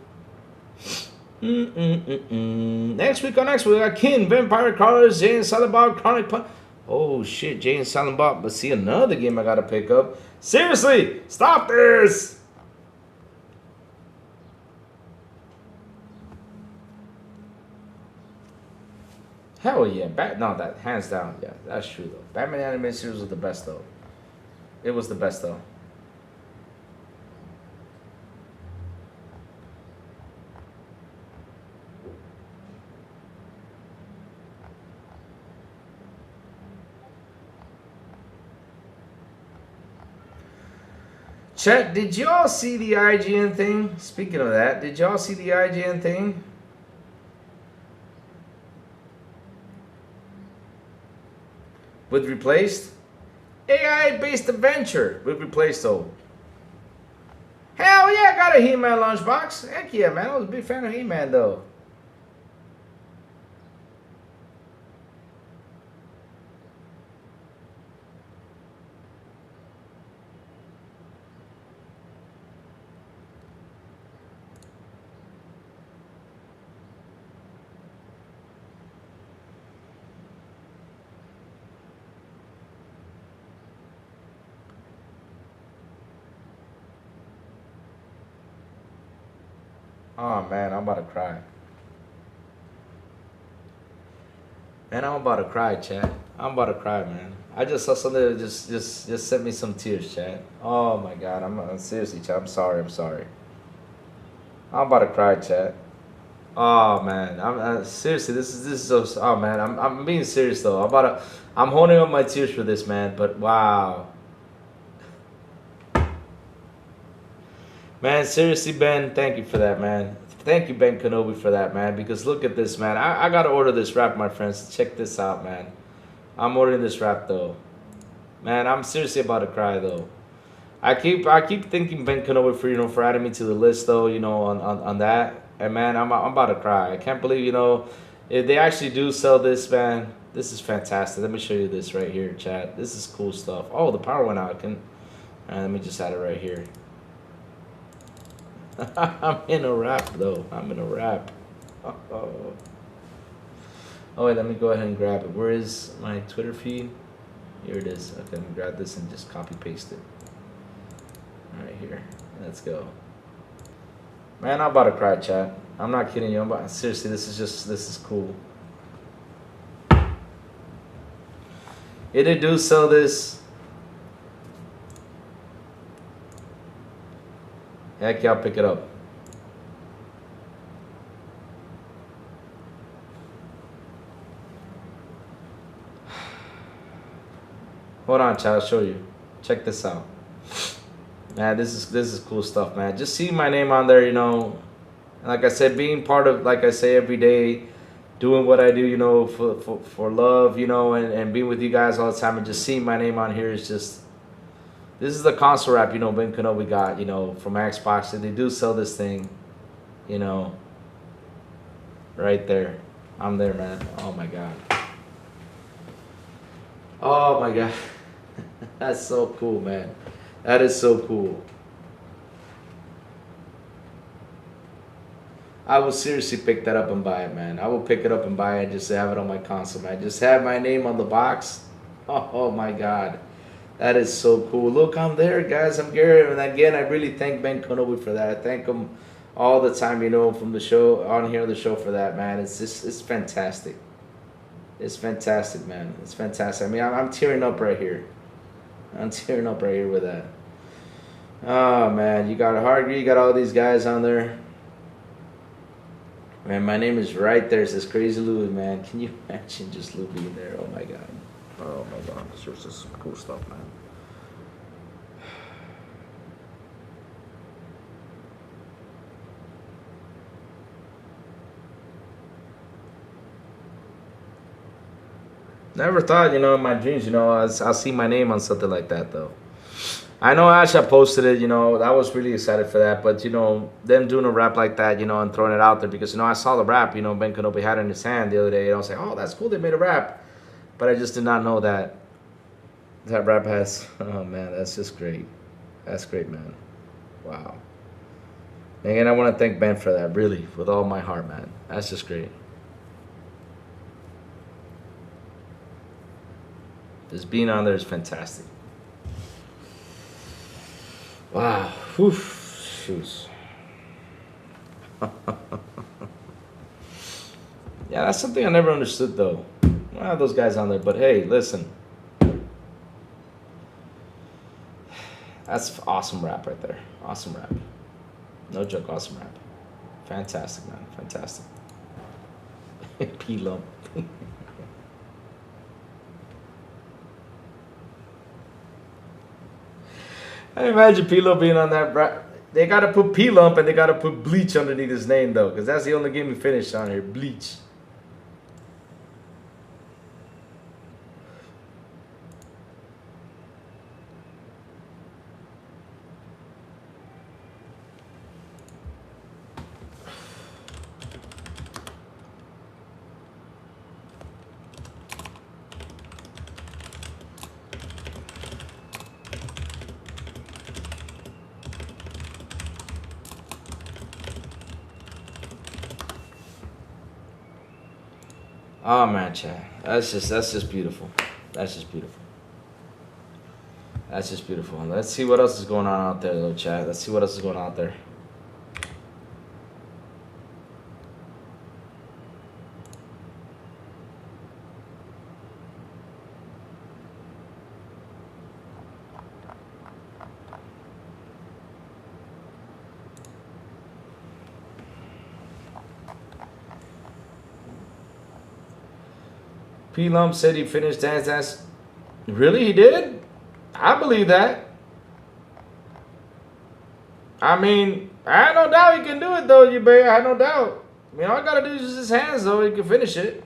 Next week, we got Kin, Vampire Crawlers, Jay and Silent Bob, Chronic Punch. Oh, shit, Jay and Silent Bob. But see, another game I got to pick up. Seriously, stop this. Hell yeah, no, that hands down, yeah, that's true though. Batman animated series was the best though. It was the best though. Chat, did y'all see the IGN thing? Speaking of that, did y'all see the IGN thing? With replaced? AI-based adventure with replaced, though. Hell yeah, I got a He-Man lunchbox. Heck yeah, man. I was a big fan of He-Man, though. Oh man, I'm about to cry. Man, I'm about to cry, chat. I'm about to cry, man. I just saw something that just sent me some tears, chat. Oh my god, I'm seriously, chat. I'm sorry. I'm about to cry, chat. Oh man, I'm seriously. This is so. Oh man, I'm being serious though. I'm holding up my tears for this, man. But wow. Man, seriously, Ben, thank you for that, man. Thank you, Ben Kenobi, for that, man. Because look at this, man. I got to order this wrap, my friends. Check this out, man. I'm ordering this wrap, though. Man, I'm seriously about to cry, though. I keep thinking Ben Kenobi for for adding me to the list though, on that. And man, I'm about to cry. I can't believe, if they actually do sell this, man. This is fantastic. Let me show you this right here, chat. This is cool stuff. Oh, the power went out. Let me just add it right here. I'm in a wrap though. I'm in a wrap. Oh. Oh wait, let me go ahead and grab it. Where is my Twitter feed? Here it is. Okay, let me grab this and just copy paste it. Right here. Let's go. Man, I'm about to cry, chat. I'm not kidding you. Seriously, this is cool. If they do sell this, heck yeah, I'll pick it up. Hold on, chat. I'll show you. Check this out. Man, this is cool stuff, man. Just see my name on there, Like I said, being part of, like I say every day, doing what I do, for love, and being with you guys all the time, and just seeing my name on here is just. This is the console wrap, Ben Kenobi got, from Xbox. And they do sell this thing, right there. I'm there, man. Oh my god. Oh my god. That's so cool, man. That is so cool. I will seriously pick that up and buy it, man. I will pick it up and buy it, just to have it on my console, man. Just have my name on the box. Oh my god. That is so cool. Look, I'm there, guys. I'm Gary. And again, I really thank Ben Kenobi for that. I thank him all the time, from the show, on here on the show for that, man. It's fantastic. It's fantastic, man. It's fantastic. I mean, I'm tearing up right here. I'm tearing up right here with that. Oh, man. You got Hargreaves. You got all these guys on there. Man, my name is right there. It says Crazy Louie, man. Can you imagine just Lou being there? Oh, my God. Oh, my God. It's just some cool stuff, man. Never thought, in my dreams, I'll see my name on something like that, though. I know Asha posted it, I was really excited for that. But, them doing a rap like that, and throwing it out there. Because, I saw the rap, Ben Kenobi had it in his hand the other day. And I was like, oh, that's cool. They made a rap. But I just did not know that rap has, oh, man, that's just great. That's great, man. Wow. And again, I want to thank Ben for that, really, with all my heart, man. That's just great. Just being on there is fantastic. Wow. Whew. Shoes. Yeah, that's something I never understood, though. I don't have those guys on there, but hey, listen. That's awesome rap right there. Awesome rap. No joke, awesome rap. Fantastic, man. Fantastic. P-Lump. I imagine P-Lump being on that rap. They got to put P-Lump and they got to put Bleach underneath his name, though, because that's the only game he finished on here. Bleach. Oh man, Chad, that's just beautiful. That's just beautiful. That's just beautiful. Let's see what else is going on out there, though, Chad. Let's see what else is going on out there. P-Lump said he finished Dance Dance. Really? He did? I believe that. I mean, I have no doubt he can do it, though, you bear. I have no doubt. I mean, all I got to do is use his hands, though. He can finish it.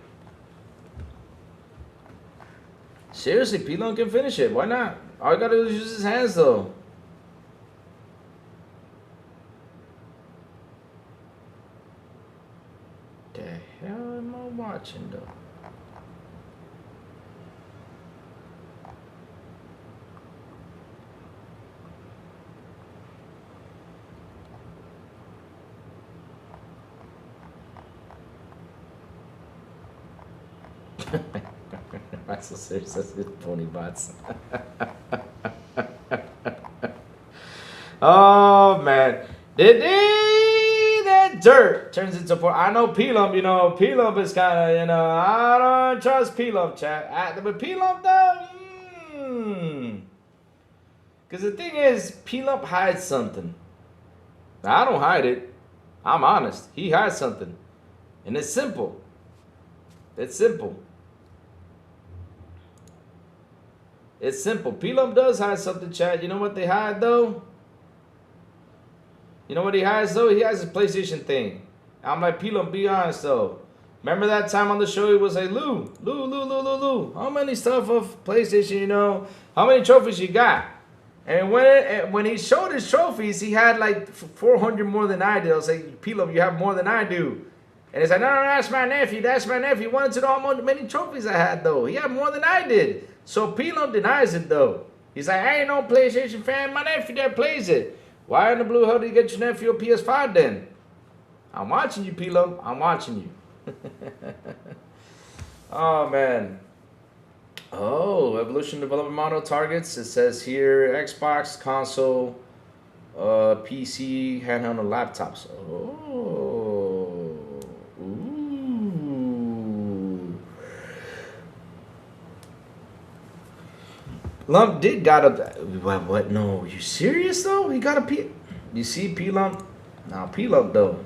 Seriously, P-Lump can finish it. Why not? All I got to do is use his hands, though. watching though. That's so serious. That's good pony bots. Oh man, that dirt turns into porn. I know P-Lump, you know, P-Lump is kind of, you know, I don't trust P-Lump, chat. But P-Lump though, because the thing is, P-Lump hides something. Now, I don't hide it. I'm honest. He hides something, and it's simple. It's simple. It's simple. P-Lump does hide something, chat. You know what they hide, though? You know what he hides, though? He has a PlayStation thing. I'm like, P-Lump, be honest, though. Remember that time on the show he was like, Lou, how many stuff of PlayStation, you know? How many trophies you got? And when he showed his trophies, he had like 400 more than I did. I was like, P-Lump, you have more than I do. And he's like, no, that's my nephew. That's my nephew. He wanted to know how many trophies I had, though. He had more than I did. So P-Lump denies it, though. He's like, I ain't no PlayStation fan. My nephew that plays it. Why in the blue hell did you get your nephew a PS5 then? I'm watching you, P-Lump. I'm watching you. Oh, man. Oh, Evolution Development Model targets. It says here Xbox, console, PC, handheld, and laptops. Oh. Ooh. Lump did got a... What? No. You serious, though? He got a P... You see P-Lump? Now, P-Lump, though.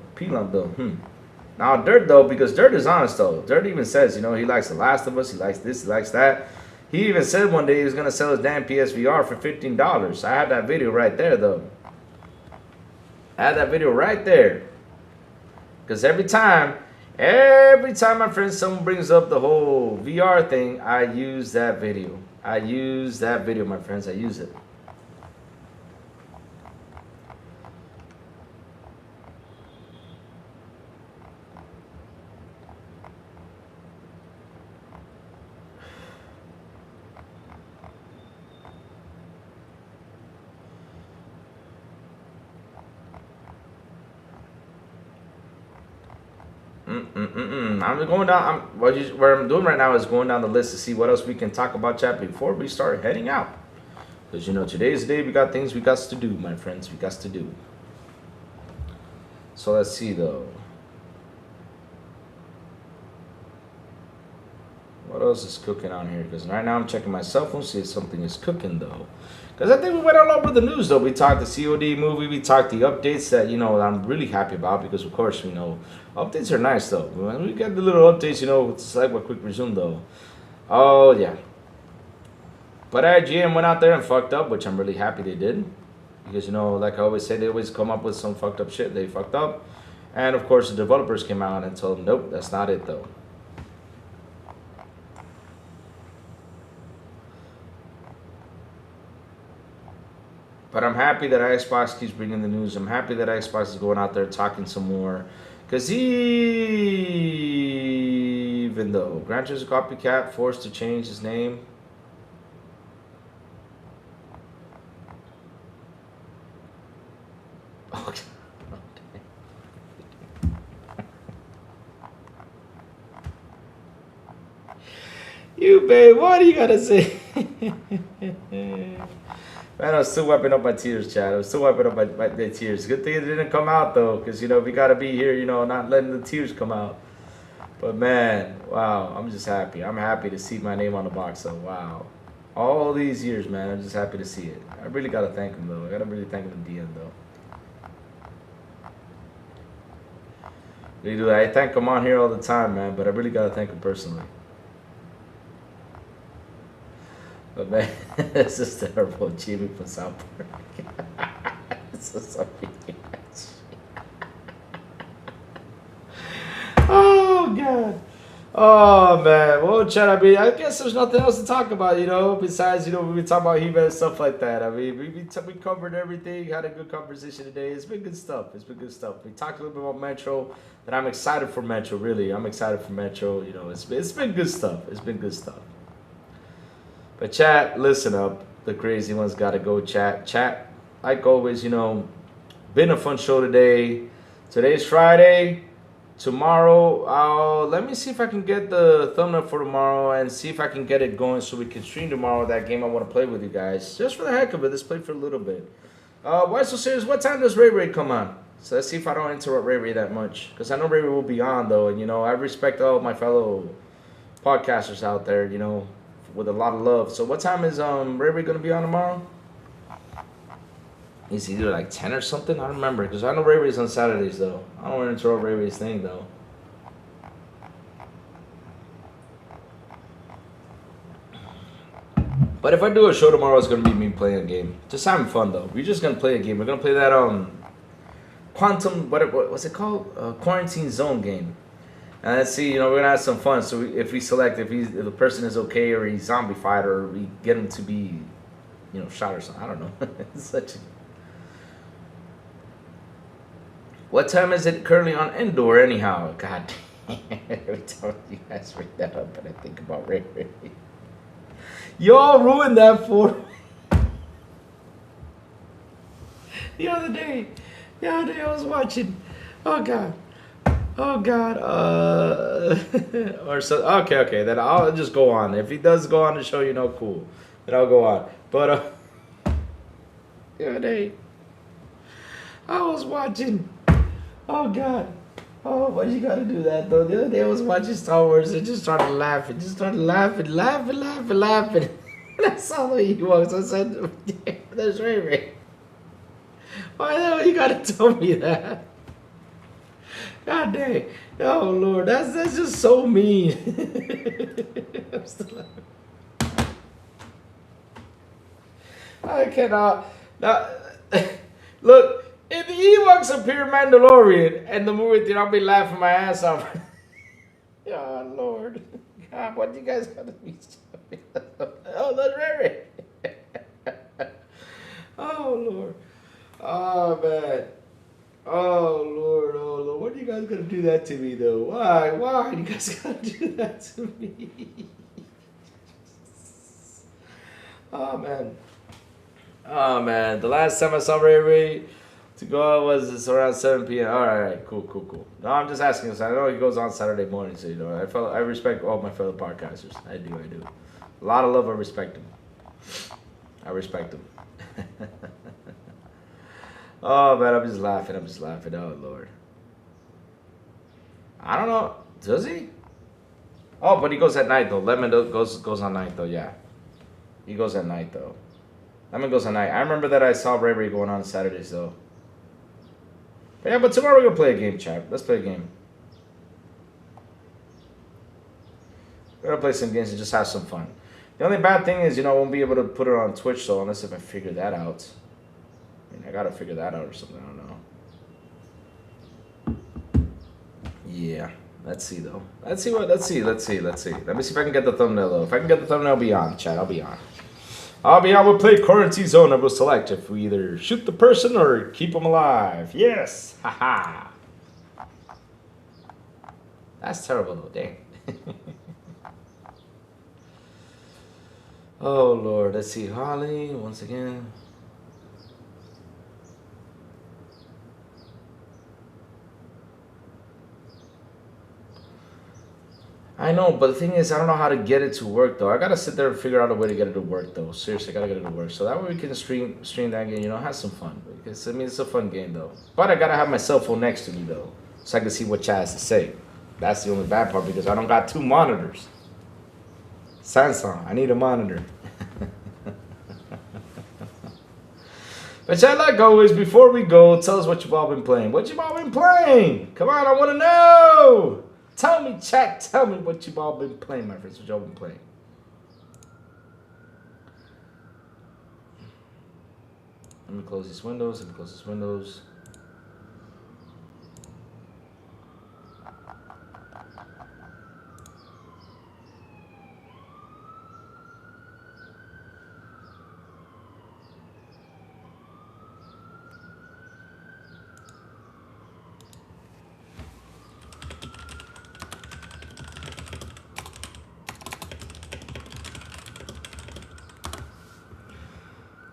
Now, Dirt, though, because Dirt is honest, though. Dirt even says, you know, he likes The Last of Us. He likes this. He likes that. He even said one day he was going to sell his damn PSVR for $15. I have that video right there, though. I have that video right there. Because every time, my friend, someone brings up the whole VR thing, I use that video. I use that video, my friends. I use it. I'm going down. What I'm doing right now is going down the list to see what else we can talk about, chat, before we start heading out. Because, you know, today's the day. We got things we got to do, my friends. We got to do. So let's see, though. What else is cooking on here? Because right now I'm checking my cell phone, see if something is cooking, though. Because I think we went all over the news, though. We talked the COD movie. We talked the updates that, you know, I'm really happy about. Because, of course, you know, updates are nice, though. We got the little updates, you know, it's like a quick resume, though. Oh, yeah. But IGN went out there and fucked up, which I'm really happy they did. Because, you know, like I always say, they always come up with some fucked up shit. They fucked up. And, of course, the developers came out and told them, nope, that's not it, though. But I'm happy that Xbox keeps bringing the news. I'm happy that Xbox is going out there talking some more. Because even though Gran Turismo Copycat forced to change his name. Okay. You, babe, what are you going to say? Man, I'm still wiping up my tears, Chad. I'm still wiping up my tears. Good thing it didn't come out, though, because, you know, we got to be here, you know, not letting the tears come out. But, man, wow, I'm just happy. I'm happy to see my name on the box, so wow. All these years, man, I'm just happy to see it. I really got to thank him, though. I got to really thank him at the end, though. Really do. I thank him on here all the time, man, but I really got to thank him personally. But man, this is terrible. Jimmy from South Park. This is so Oh God. Oh man. Well, Chad, I mean, I guess there's nothing else to talk about, you know, besides, you know, we talk about He-Man and stuff like that. I mean, we covered everything, had a good conversation today. It's been good stuff. We talked a little bit about Metro, And I'm excited for Metro, really. I'm excited for Metro. You know, it's been good stuff. It's been good stuff. But chat, listen up. The crazy ones gotta go chat. Chat, like always, you know, been a fun show today. Today's Friday. Tomorrow, let me see if I can get the thumbnail for tomorrow and see if I can get it going so we can stream tomorrow that game I want to play with you guys. Just for the heck of it, let's play for a little bit. Why so serious? What time does Ray Ray come on? So let's see if I don't interrupt Ray Ray that much. Because I know Ray Ray will be on, though. And, you know, I respect all my fellow podcasters out there, you know, with a lot of love. So what time is Ray Ray going to be on tomorrow? Is either like 10 or something? I don't remember. Because I know Ray Ray's on Saturdays, though. I don't want to interrupt Ray Ray's thing, though. But if I do a show tomorrow, it's going to be me playing a game. Just having fun, though. We're just going to play a game. We're going to play that Quantum, what's it called? Quarantine Zone game. And let's see, you know, we're going to have some fun. So if we select, if the person is okay or he's zombified or we get him to be, you know, shot or something. I don't know. It's such a... What time is it currently on indoor anyhow? God damn. Every time you guys bring that up and I think about Ray Ray. Y'all ruined that for me. The other day I was watching. Oh God. Or so. Okay. Then I'll just go on. If he does go on the show, you know, cool. Then I'll go on. But the other day I was watching. Oh God. Oh, why you gotta do that though? The other day I was watching Star Wars and just started laughing. And I saw the Ewoks. I said, yeah, there's Ray Ray. Why the hell you gotta tell me that? God dang. Oh Lord, that's just so mean. I'm still laughing. I cannot. Now, look. If the Ewoks appear Mandalorian and the movie theater, I'll be laughing my ass off. Oh, Lord. God, what you guys got to be stupid? Oh, that's Ray Ray. Oh, Lord. Oh, man. Oh, Lord. What are you guys going to do that to me, though? Why? Why you guys got to do that to me? Oh, man. The last time I saw Ray Ray to go out was around 7 p.m. All right, cool. No, I'm just asking. I know he goes on Saturday morning, so you know, I respect all my fellow podcasters. I do. A lot of love. I respect him. Oh man, I'm just laughing. Oh Lord. I don't know. Does he? Oh, but he goes at night though. Lemon goes on night though. Yeah, he goes at night though. Lemon goes at night. I remember that I saw Ray Ray going on Saturdays though. But yeah, but tomorrow we're gonna play a game, chat. Let's play a game. We're gonna play some games and just have some fun. The only bad thing is, you know, I won't be able to put it on Twitch, so unless if I figure that out. I mean, I gotta figure that out or something. I don't know. Yeah. Let's see though. Let's see. Let me see if I can get the thumbnail though. If I can get the thumbnail, I'll be on, chat. I'll be on. We'll play Quarantine Zone. I will select if we either shoot the person or keep them alive. Yes. Haha. That's terrible though. Dang. Oh Lord. Let's see. Holly once again. I know, but the thing is, I don't know how to get it to work, though. I gotta sit there and figure out a way to get it to work, though. Seriously, I gotta get it to work. So that way we can stream that game, you know, have some fun. Because, I mean, it's a fun game, though. But I gotta have my cell phone next to me, though. So I can see what chat has to say. That's the only bad part, because I don't got two monitors. Samsung, I need a monitor. But chat, like always, before we go, tell us what you've all been playing. What you've all been playing? Come on, I want to know. Tell me, chat. Tell me what you've all been playing, my friends. What y'all been playing? Let me close these windows.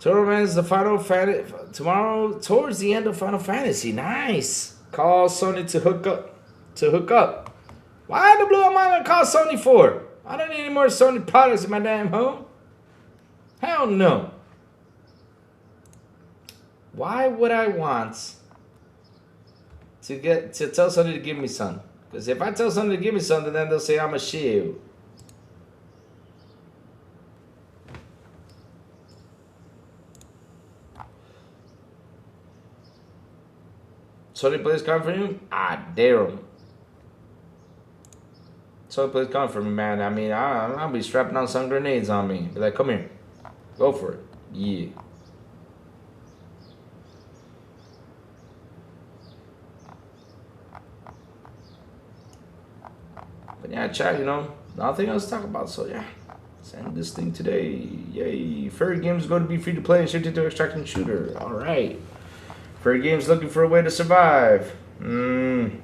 Tournament's the Final Fantasy tomorrow towards the end of Final Fantasy. Nice. Call Sony to hook up. Why the blue am I gonna call Sony for? I don't need any more Sony products in my damn home. Hell no. Why would I want to tell Sony to give me something? Because if I tell Sony to give me something, then they'll say I'm a shield. Sony plays con for you? I dare him. Sony plays con for me, man. I mean, I'll be strapping on some grenades on me. Be like, come here. Go for it. Yeah. But yeah, chat, nothing else to talk about. So yeah, send this thing today. Yay. Furry Games going to be free to play and shifted to extraction shooter. All right. Furry Games looking for a way to survive. I'm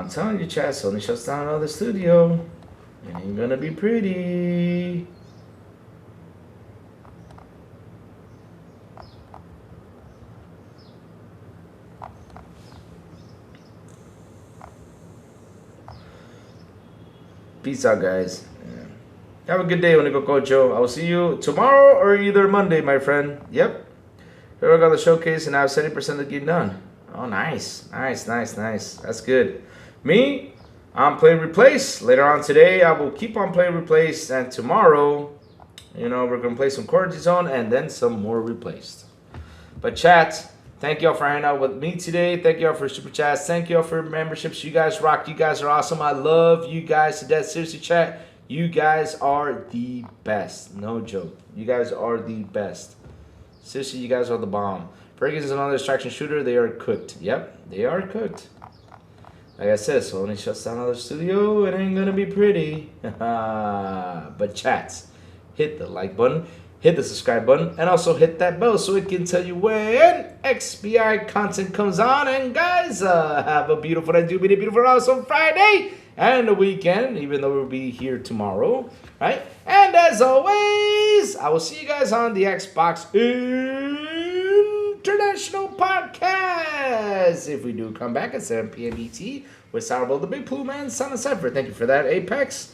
telling you, chat, Sony shuts down another studio. It ain't gonna be pretty. Peace out, guys. Yeah. Have a good day, Unico Cocho. I will see you tomorrow or either Monday, my friend. Yep. Here I got the showcase and I have 70% of the game done. Oh, nice. Nice. That's good. Me, I'm playing Replace. Later on today, I will keep on playing Replace. And tomorrow, we're going to play some Quarantine Zone and then some more Replaced. But chat, thank y'all for hanging out with me today. Thank y'all for super chats. Thank y'all for memberships. You guys rock. You guys are awesome. I love you guys to death. Seriously, chat, you guys are the best. No joke. You guys are the best. Seriously, you guys are the bomb. Fergus is another distraction shooter. They are cooked. Yep, they are cooked. Like I said, Sony shuts down another studio. It ain't gonna be pretty. But chats, hit the like button, hit the subscribe button, and also hit that bell so it can tell you when XBI content comes on. And guys, have a beautiful and beautiful, awesome Friday and the weekend, even though we'll be here tomorrow, right? And as always, I will see you guys on the Xbox International Podcast. If we do come back at 7 p.m. ET with Sourbowl, the Big Blue Man, Son of Cypher. Thank you for that, Apex.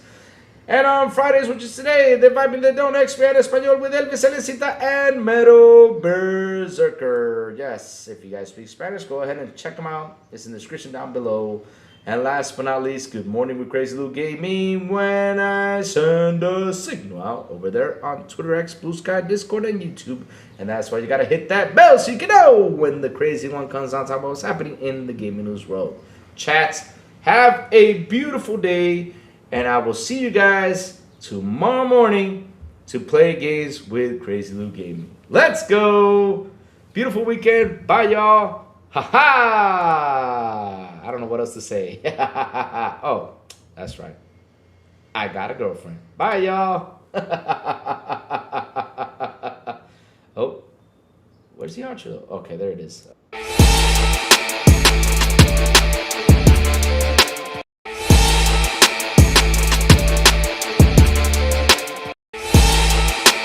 And on Fridays, which is today, the Vibing the Don't Expand Espanol with Elvis Elecita and Mero Berserker. Yes, if you guys speak Spanish, go ahead and check them out. It's in the description down below. And last but not least, good morning with Crazy Lou Gaming when I send a signal out over there on Twitter, X, Blue Sky, Discord, and YouTube. And that's why you got to hit that bell so you can know when the crazy one comes on top of what's happening in the gaming news world. Chats, have a beautiful day. And I will see you guys tomorrow morning to play games with Crazy Lou Gaming. Let's go. Beautiful weekend. Bye, y'all. Ha-ha. I don't know what else to say. Oh, that's right. I got a girlfriend. Bye, y'all. Oh, where's the outro? Okay, there it is.